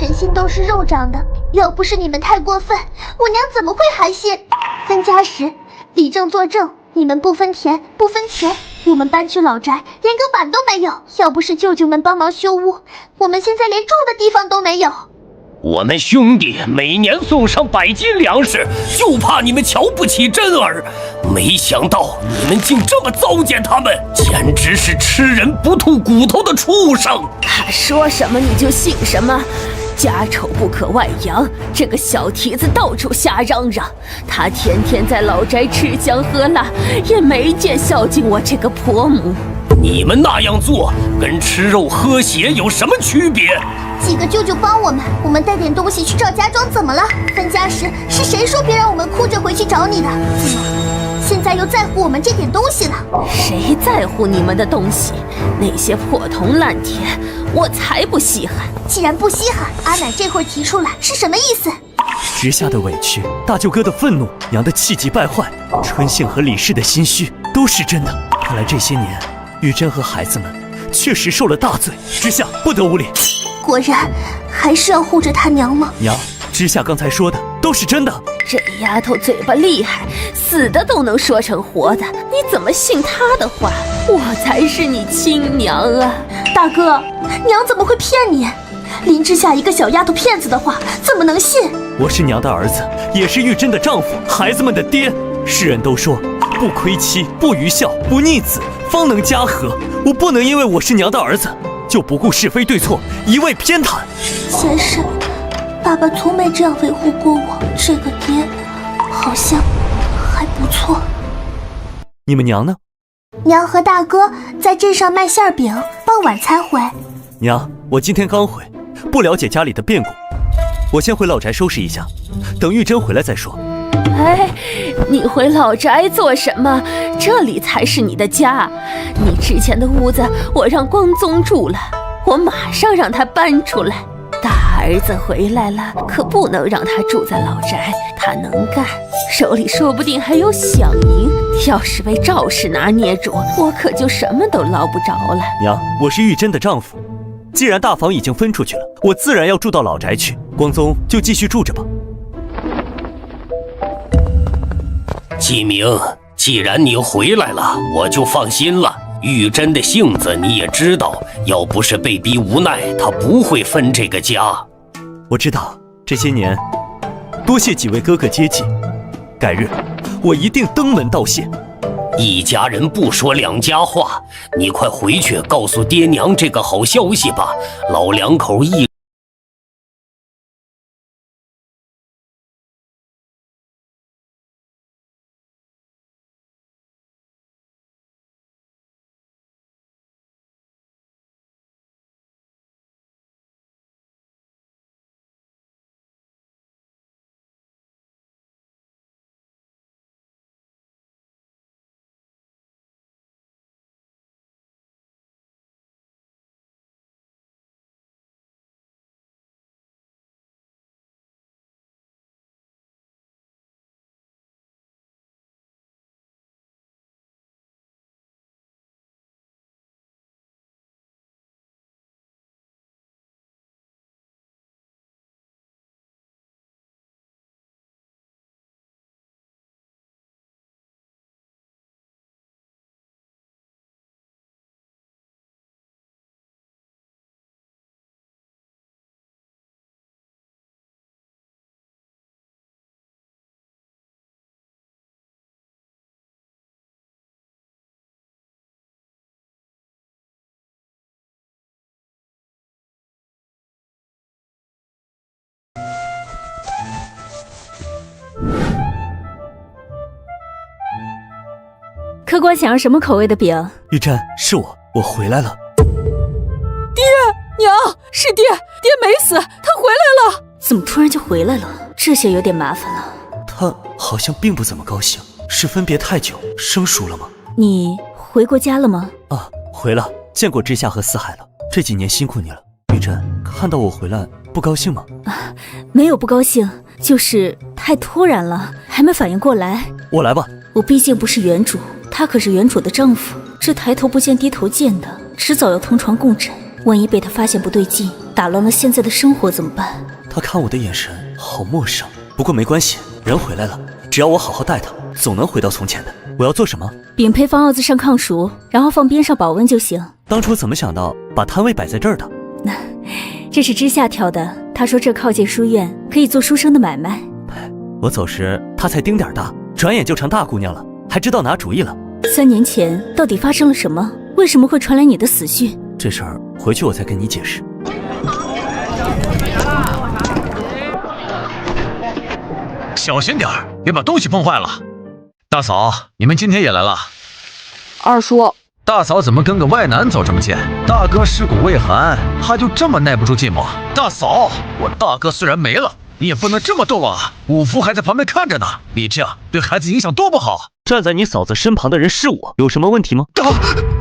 人心都是肉长的，要不是你们太过分，我娘怎么会还信？分家时李正作证，你们不分田不分钱，我们搬去老宅连个板都没有，要不是舅舅们帮忙修屋，我们现在连住的地方都没有。我们兄弟每年送上100斤粮食，就怕你们瞧不起真儿。没想到你们竟这么糟践他们，简直是吃人不吐骨头的畜生！他说什么你就信什么，家丑不可外扬，这个小蹄子到处瞎嚷嚷。他天天在老宅吃香喝辣，也没见孝敬我这个婆母。你们那样做跟吃肉喝血有什么区别？几个舅舅帮我们带点东西去赵家庄，怎么了？分家时是谁说别让我们哭着回去找你的？怎么现在又在乎我们这点东西了？谁在乎你们的东西？那些破铜烂铁，我才不稀罕。既然不稀罕，阿奶这会儿提出来是什么意思？直下的委屈，大舅哥的愤怒，娘的气急败坏，春杏和李氏的心虚，都是真的。看来这些年，玉珍和孩子们确实受了大罪，知夏不得无礼。果然还是要护着他娘吗？娘，知夏刚才说的都是真的。这丫头嘴巴厉害，死的都能说成活的，你怎么信她的话？我才是你亲娘啊！大哥，娘怎么会骗你？林之夏一个小丫头骗子的话，怎么能信？我是娘的儿子，也是玉珍的丈夫，孩子们的爹。世人都说不亏妻，不愚孝，不逆子，方能家和。我不能因为我是娘的儿子，就不顾是非对错，一味偏袒。前世爸爸从没这样维护过我，这个爹好像还不错。你们娘呢？娘和大哥在镇上卖馅饼，傍晚才回。娘，我今天刚回，不了解家里的变故，我先回老宅收拾一下，等玉珍回来再说。哎，你回老宅做什么？这里才是你的家。你之前的屋子我让光宗住了，我马上让他搬出来。大儿子回来了，可不能让他住在老宅，他能干，手里说不定还有饷银。要是被赵氏拿捏住，我可就什么都捞不着了。娘，我是玉珍的丈夫，既然大房已经分出去了，我自然要住到老宅去。光宗就继续住着吧。季明，既然你回来了，我就放心了。玉珍的性子你也知道，要不是被逼无奈，她不会分这个家。我知道，这些年多谢几位哥哥接济，改日我一定登门道谢。一家人不说两家话，你快回去告诉爹娘这个好消息吧。老两口一客官想要什么口味的饼？玉珍，是我回来了。爹娘，是爹没死，他回来了。怎么突然就回来了？这下有点麻烦了。他好像并不怎么高兴，是分别太久生疏了吗？你回过家了吗？啊，回了，见过知夏和四海了。这几年辛苦你了。玉珍，看到我回来不高兴吗？没有不高兴，就是太突然了，还没反应过来。我来吧。我毕竟不是原主，他可是原主的丈夫，这抬头不见低头见的，迟早要同床共枕。万一被他发现不对劲，打乱了现在的生活怎么办？他看我的眼神好陌生，不过没关系，人回来了，只要我好好待他，总能回到从前的。我要做什么？饼胚放鏊子上炕熟，然后放边上保温就行。当初怎么想到把摊位摆在这儿的？这是知夏挑的，他说这靠近书院，可以做书生的买卖。我走时他才丁点大，转眼就成大姑娘了，还知道拿主意了。3年前到底发生了什么？为什么会传来你的死讯？这事儿回去我再跟你解释。小心点儿，别把东西碰坏了。大嫂，你们今天也来了？二叔，大嫂怎么跟个外男走这么近？大哥尸骨未寒，他就这么耐不住寂寞？大嫂，我大哥虽然没了，你也不能这么逗啊！五福还在旁边看着呢，你这样对孩子影响多不好。站在你嫂子身旁的人是我，有什么问题吗？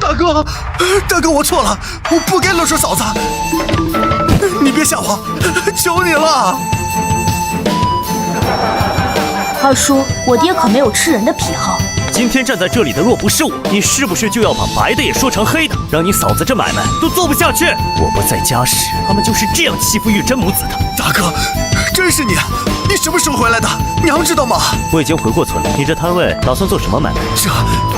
大哥，我错了，我不该勒索嫂子，你别吓我，求你了。二叔，我爹可没有吃人的癖好。今天站在这里的若不是我，你是不是就要把白的也说成黑的，让你嫂子这买卖都做不下去？我不在家时，他们就是这样欺负玉珍母子的。大哥，真是你什么时候回来的？娘知道吗？我已经回过村了。你这摊位打算做什么买卖？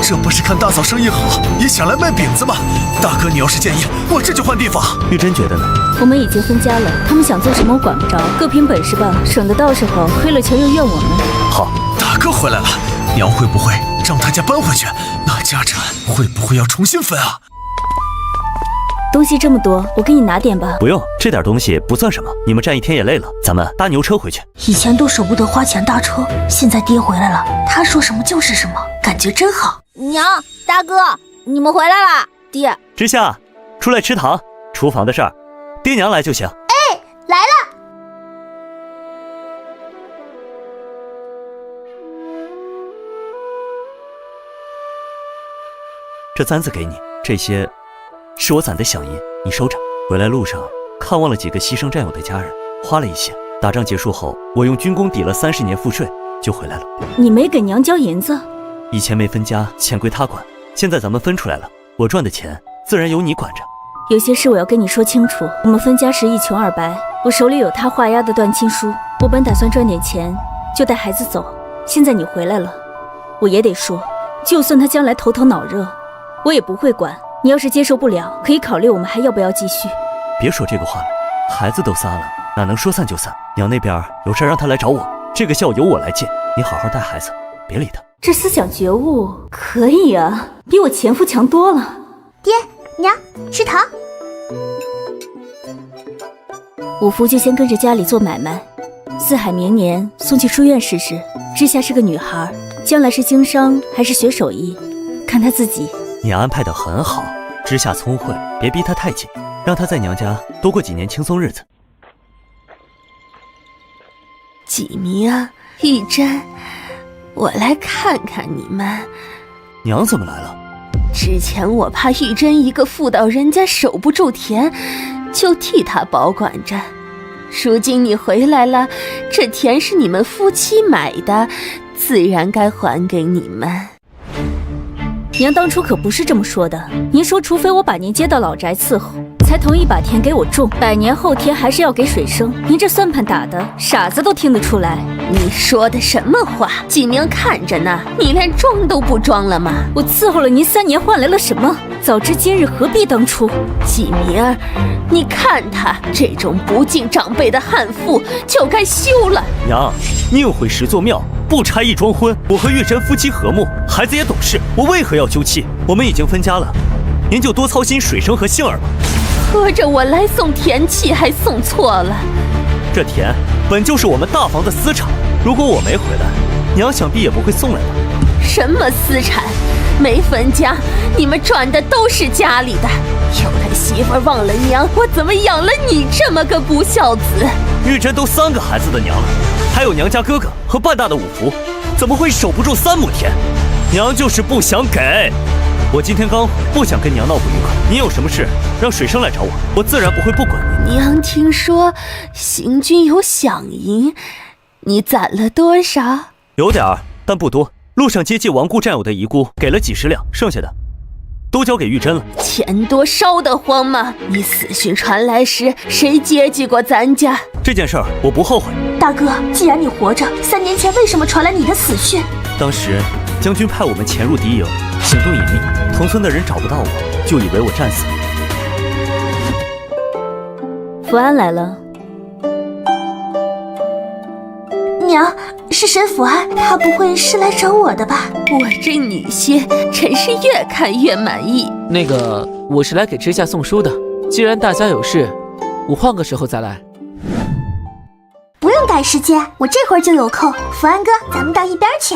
这不是看大嫂生意好，也想来卖饼子吗？大哥，你要是介意，我这就换地方。玉珍觉得呢？我们已经分家了，他们想做什么我管不着，各凭本事吧，省得到时候黑了球又怨我们。好，大哥回来了，娘会不会让他家搬回去？那家产会不会要重新分啊？东西这么多，我给你拿点吧。不用，这点东西不算什么。你们站一天也累了，咱们搭牛车回去。以前都舍不得花钱搭车，现在爹回来了，他说什么就是什么，感觉真好。娘，大哥，你们回来啦！爹，知夏，出来吃糖，厨房的事儿，爹娘来就行。哎，来了。这簪子给你，这些是我攒的响银，你收着。回来路上看望了几个牺牲战友的家人，花了一些。打仗结束后，我用军功抵了30年赋税，就回来了。你没给娘交银子？以前没分家，钱归他管，现在咱们分出来了，我赚的钱自然由你管着。有些事我要跟你说清楚。我们分家时一穷二白，我手里有他画押的断亲书，我本打算赚点钱就带孩子走。现在你回来了，我也得说，就算他将来头疼脑热，我也不会管。你要是接受不了，可以考虑我们还要不要继续。别说这个话了，孩子都仨了，哪能说散就散？娘那边有事让他来找我，这个孝由我来尽。你好好带孩子，别理他。这思想觉悟可以啊，比我前夫强多了。爹娘吃糖。五福就先跟着家里做买卖，四海明年送去书院试试。知夏是个女孩，将来是经商还是学手艺，看她自己。你安排得很好，知夏聪慧，别逼她太紧，让她在娘家多过几年轻松日子。几明、玉珍，我来看看你们。娘怎么来了？之前我怕玉珍一个妇道人家守不住田，就替她保管着。如今你回来了，这田是你们夫妻买的，自然该还给你们。娘当初可不是这么说的，您说除非我把您接到老宅伺候，才同意把田给我种，100年后田还是要给水生。您这算盘打的，傻子都听得出来。你说的什么话？纪明看着呢，你连装都不装了吗？我伺候了您3年，换来了什么？早知今日，何必当初？纪明，你看他这种不敬长辈的悍妇，就该休了。娘，宁毁十座庙，不拆一桩婚。我和玉珍夫妻和睦，孩子也懂事，我为何要休妻？我们已经分家了，您就多操心水生和杏儿吧。合着我来送田契还送错了。这田本就是我们大房的私产，如果我没回来，娘想必也不会送来吧。什么私产？没分家，你们赚的都是家里的。有了媳妇忘了娘，我怎么养了你这么个不孝子？玉珍都3个孩子的娘了，还有娘家哥哥和半大的五福，怎么会守不住3亩田？娘就是不想给。我今天刚回，不想跟娘闹不愉快。你有什么事让水生来找我，我自然不会不管你。娘听说行军有饷银，你攒了多少？有点儿，但不多。路上接济亡故战友的遗孤，给了几10两，剩下的都交给玉珍了。钱多烧得慌吗？你死讯传来时，谁接济过咱家？这件事儿我不后悔。大哥，既然你活着，3年前为什么传来你的死讯？当时将军派我们潜入敌营，行动隐秘，同村的人找不到我，就以为我战死了。福安来了。娘，是沈福安，他不会是来找我的吧？我这女婿真是越看越满意。那个，我是来给知夏送书的。既然大家有事，我换个时候再来。不用赶时间，我这会儿就有空。福安哥，咱们到一边去。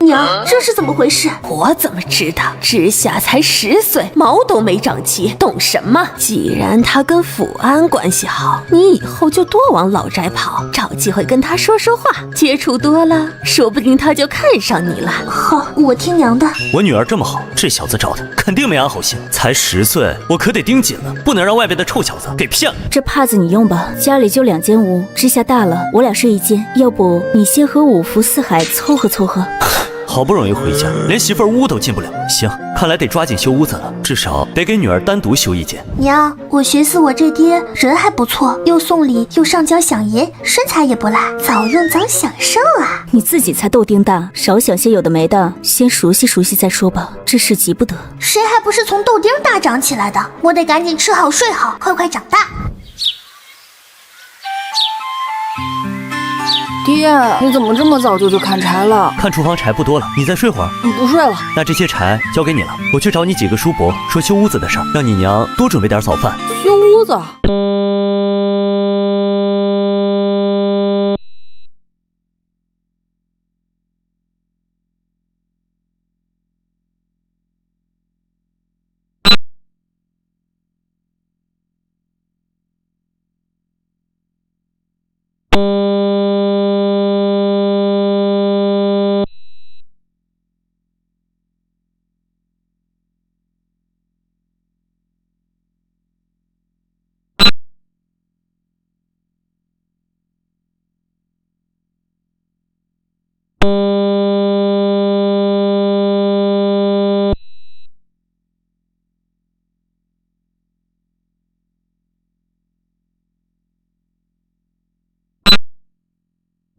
娘，这是怎么回事？我怎么知道？知夏才10岁，毛都没长齐，懂什么？既然他跟福安关系好，你以后就多往老宅跑，找机会跟他说说话，接触多了，说不定他就看上你了。好，我听娘的。我女儿这么好，这小子找的肯定没安好心。才10岁，我可得盯紧了，不能让外边的臭小子给骗了。这帕子你用吧，家里就2间屋，知夏大了，我俩睡一间。要不你先和五福四海凑合凑合。好不容易回家，连媳妇儿屋都进不了。行，看来得抓紧修屋子了，至少得给女儿单独修一间。娘，我寻思我这爹人还不错，又送礼又上交饷银，身材也不赖，早用早享受啊！你自己才豆丁大，少想些有的没的，先熟悉熟悉再说吧，这事急不得。谁还不是从豆丁大长起来的？我得赶紧吃好睡好，快快长大。爹，你怎么这么早就去砍柴了？看厨房柴不多了，你再睡会儿。不睡了。那这些柴交给你了，我去找你几个叔伯说修屋子的事儿，让你娘多准备点早饭。修屋子？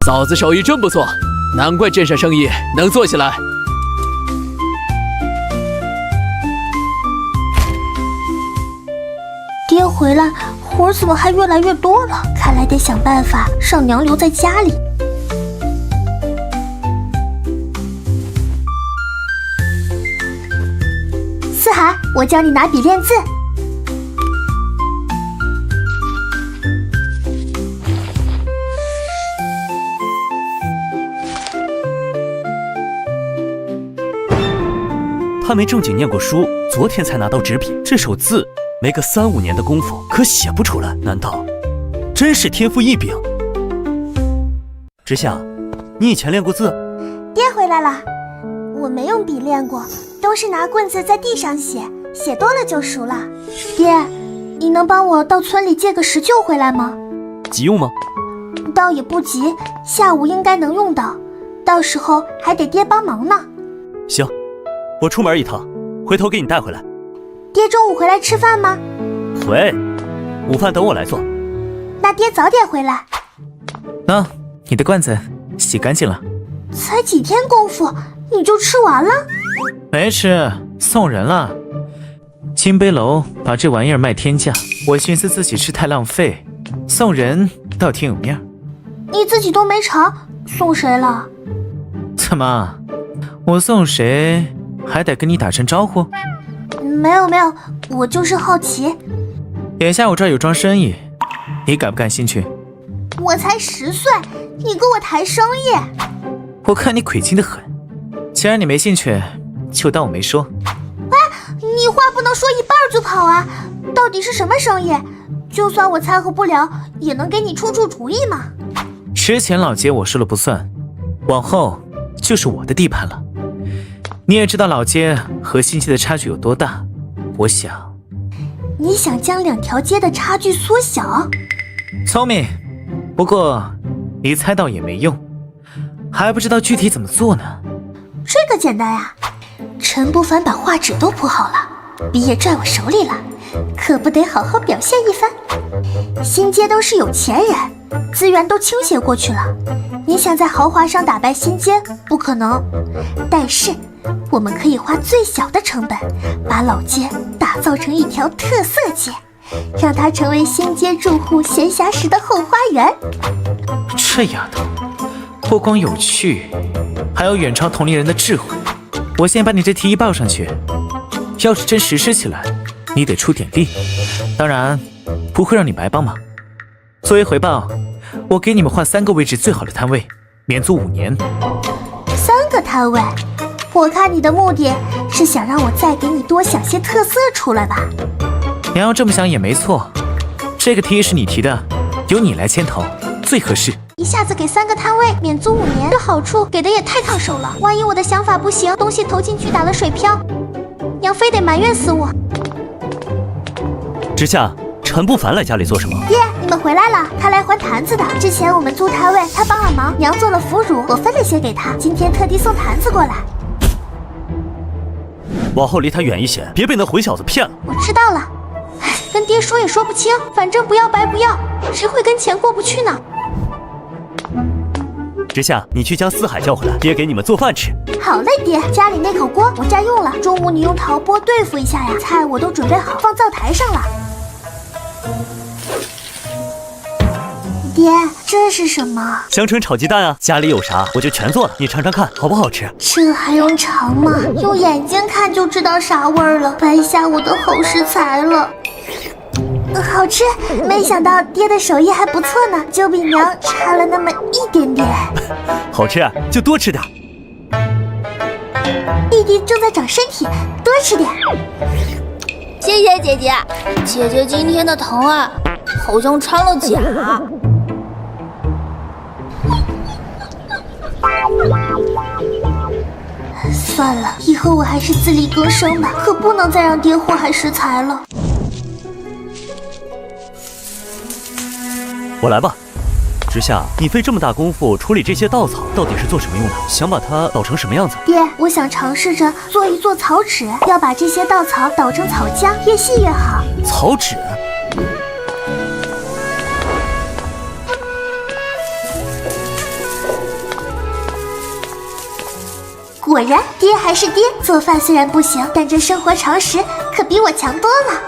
嫂子手艺真不错，难怪镇上生意能做起来。爹回来，活儿怎么还越来越多了？看来得想办法让娘留在家里。思涵，我教你拿笔练字。他没正经念过书，昨天才拿到纸笔，这手字没个3、5年的功夫，可写不出来。难道真是天赋异禀？之夏，你以前练过字？爹回来了，我没用笔练过，都是拿棍子在地上写，写多了就熟了。爹，你能帮我到村里借个石臼回来吗？急用吗？倒也不急，下午应该能用到，到时候还得爹帮忙呢。行，我出门一趟，回头给你带回来。爹中午回来吃饭吗？回，午饭等我来做。那爹早点回来。那你的罐子洗干净了。才几天功夫你就吃完了？没吃，送人了。金杯楼把这玩意儿卖天价，我寻思自己吃太浪费，送人倒挺有面儿。你自己都没尝，送谁了？怎么，我送谁还得跟你打声招呼？没有，我就是好奇。眼下我这儿有桩生意，你感不感兴趣？我才10岁，你跟我谈生意？我看你亏心得很。既然你没兴趣，就当我没说。哎，你话不能说一半就跑啊！到底是什么生意？就算我掺和不了，也能给你出主意嘛。之前老街我说了不算，往后就是我的地盘了。你也知道老街和新街的差距有多大，我想。你想将2条街的差距缩小？聪明，不过你猜到也没用，还不知道具体怎么做呢。这个简单呀，陈不凡把画纸都铺好了，笔也拽我手里了，可不得好好表现一番。新街都是有钱人，资源都倾斜过去了，你想在豪华上打败新街不可能，但是我们可以花最小的成本把老街打造成一条特色街，让它成为新街住户闲暇时的后花园。这丫头不光有趣，还有远超同龄人的智慧。我先把你这提议报上去，要是真实施起来，你得出点力，当然不会让你白帮忙。作为回报，我给你们换3个位置最好的摊位，免租5年。3个摊位？我看你的目的是想让我再给你多想些特色出来吧。你要这么想也没错，这个提议是你提的，由你来牵头最合适。一下子给3个摊位免租5年，这好处给的也太烫手了。万一我的想法不行，东西投进去打了水漂，娘非得埋怨死我。之夏，陈不凡来家里做什么？爹，你们回来了，他来还坛子的。之前我们租摊位，他帮了忙，娘做了腐乳，我分了些给他，今天特地送坛子过来。往后离他远一些，别被那混小子骗了。我知道了，跟爹说也说不清，反正不要白不要，谁会跟钱过不去呢？之夏，你去将四海叫回来，爹给你们做饭吃。好嘞，爹，家里那口锅我占用了，中午你用陶钵对付一下呀。菜我都准备好，放灶台上了。爹，这是什么？香椿炒鸡蛋啊，家里有啥我就全做了，你尝尝看好不好吃？这还用尝吗？用眼睛看就知道啥味儿了，白下我的好食材了。好吃，没想到爹的手艺还不错呢，就比娘差了那么一点点。好吃啊，就多吃点。弟弟正在长身体，多吃点。谢谢姐姐，姐姐今天的疼啊，好像掺了假。算了，以后我还是自力更生吧，可不能再让爹祸害食材了。我来吧。之夏，你费这么大功夫处理这些稻草，到底是做什么用的？想把它捣成什么样子？爹，我想尝试着做一做草纸，要把这些稻草捣成草浆，越细越好。草纸？果然，爹还是爹，做饭虽然不行，但这生活常识可比我强多了。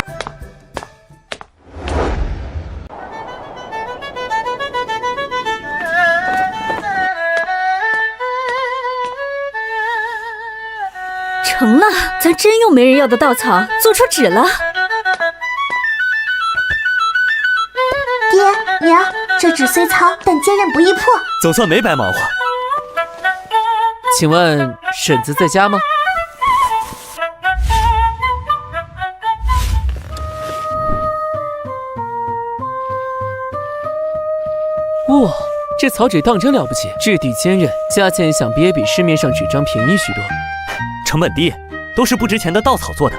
成了，咱真用没人要的稻草做出纸了。爹娘，这纸虽糙，但坚韧不易破，总算没白忙活。请问婶子在家吗？哇，这草纸当真了不起，质地坚韧，价钱想必也比市面上纸张便宜许多。成本低，都是不值钱的稻草做的。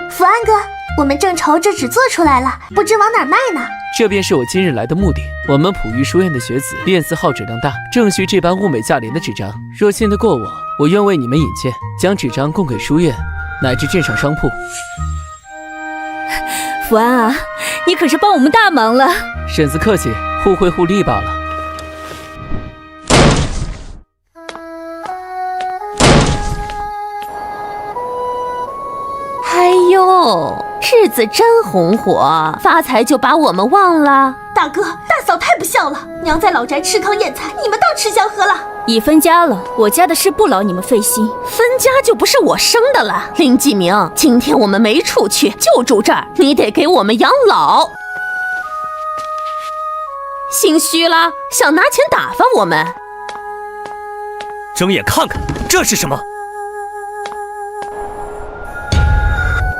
福安哥，我们正愁这纸做出来了，不知往哪儿卖呢。这便是我今日来的目的。我们普育书院的学子练字好质量大，正需这般物美价廉的纸张。若信得过我，我愿为你们引荐，将纸张供给书院乃至镇上商铺。福安啊，你可是帮我们大忙了。婶子客气，互惠互利罢了。哎呦，日子真红火，发财就把我们忘了。大哥大嫂太不孝了，娘在老宅吃糠咽菜，你们倒吃香喝辣。已分家了，我家的事不劳你们费心。分家就不是我生的了。林继明，今天我们没处去，就住这儿，你得给我们养老。心虚了，想拿钱打发我们？睁眼看看，这是什么？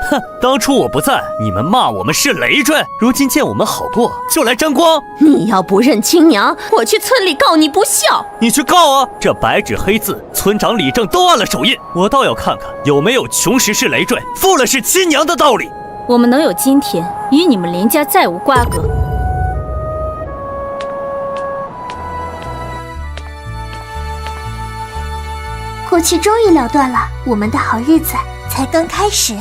哼，当初我不在，你们骂我们是累赘，如今见我们好过，就来沾光。你要不认亲娘，我去村里告你不孝。你去告啊！这白纸黑字，村长李正都按了手印，我倒要看看有没有穷时是累赘，富了是亲娘的道理。我们能有今天，与你们林家再无瓜葛。过去终于了断了，我们的好日子才刚开始。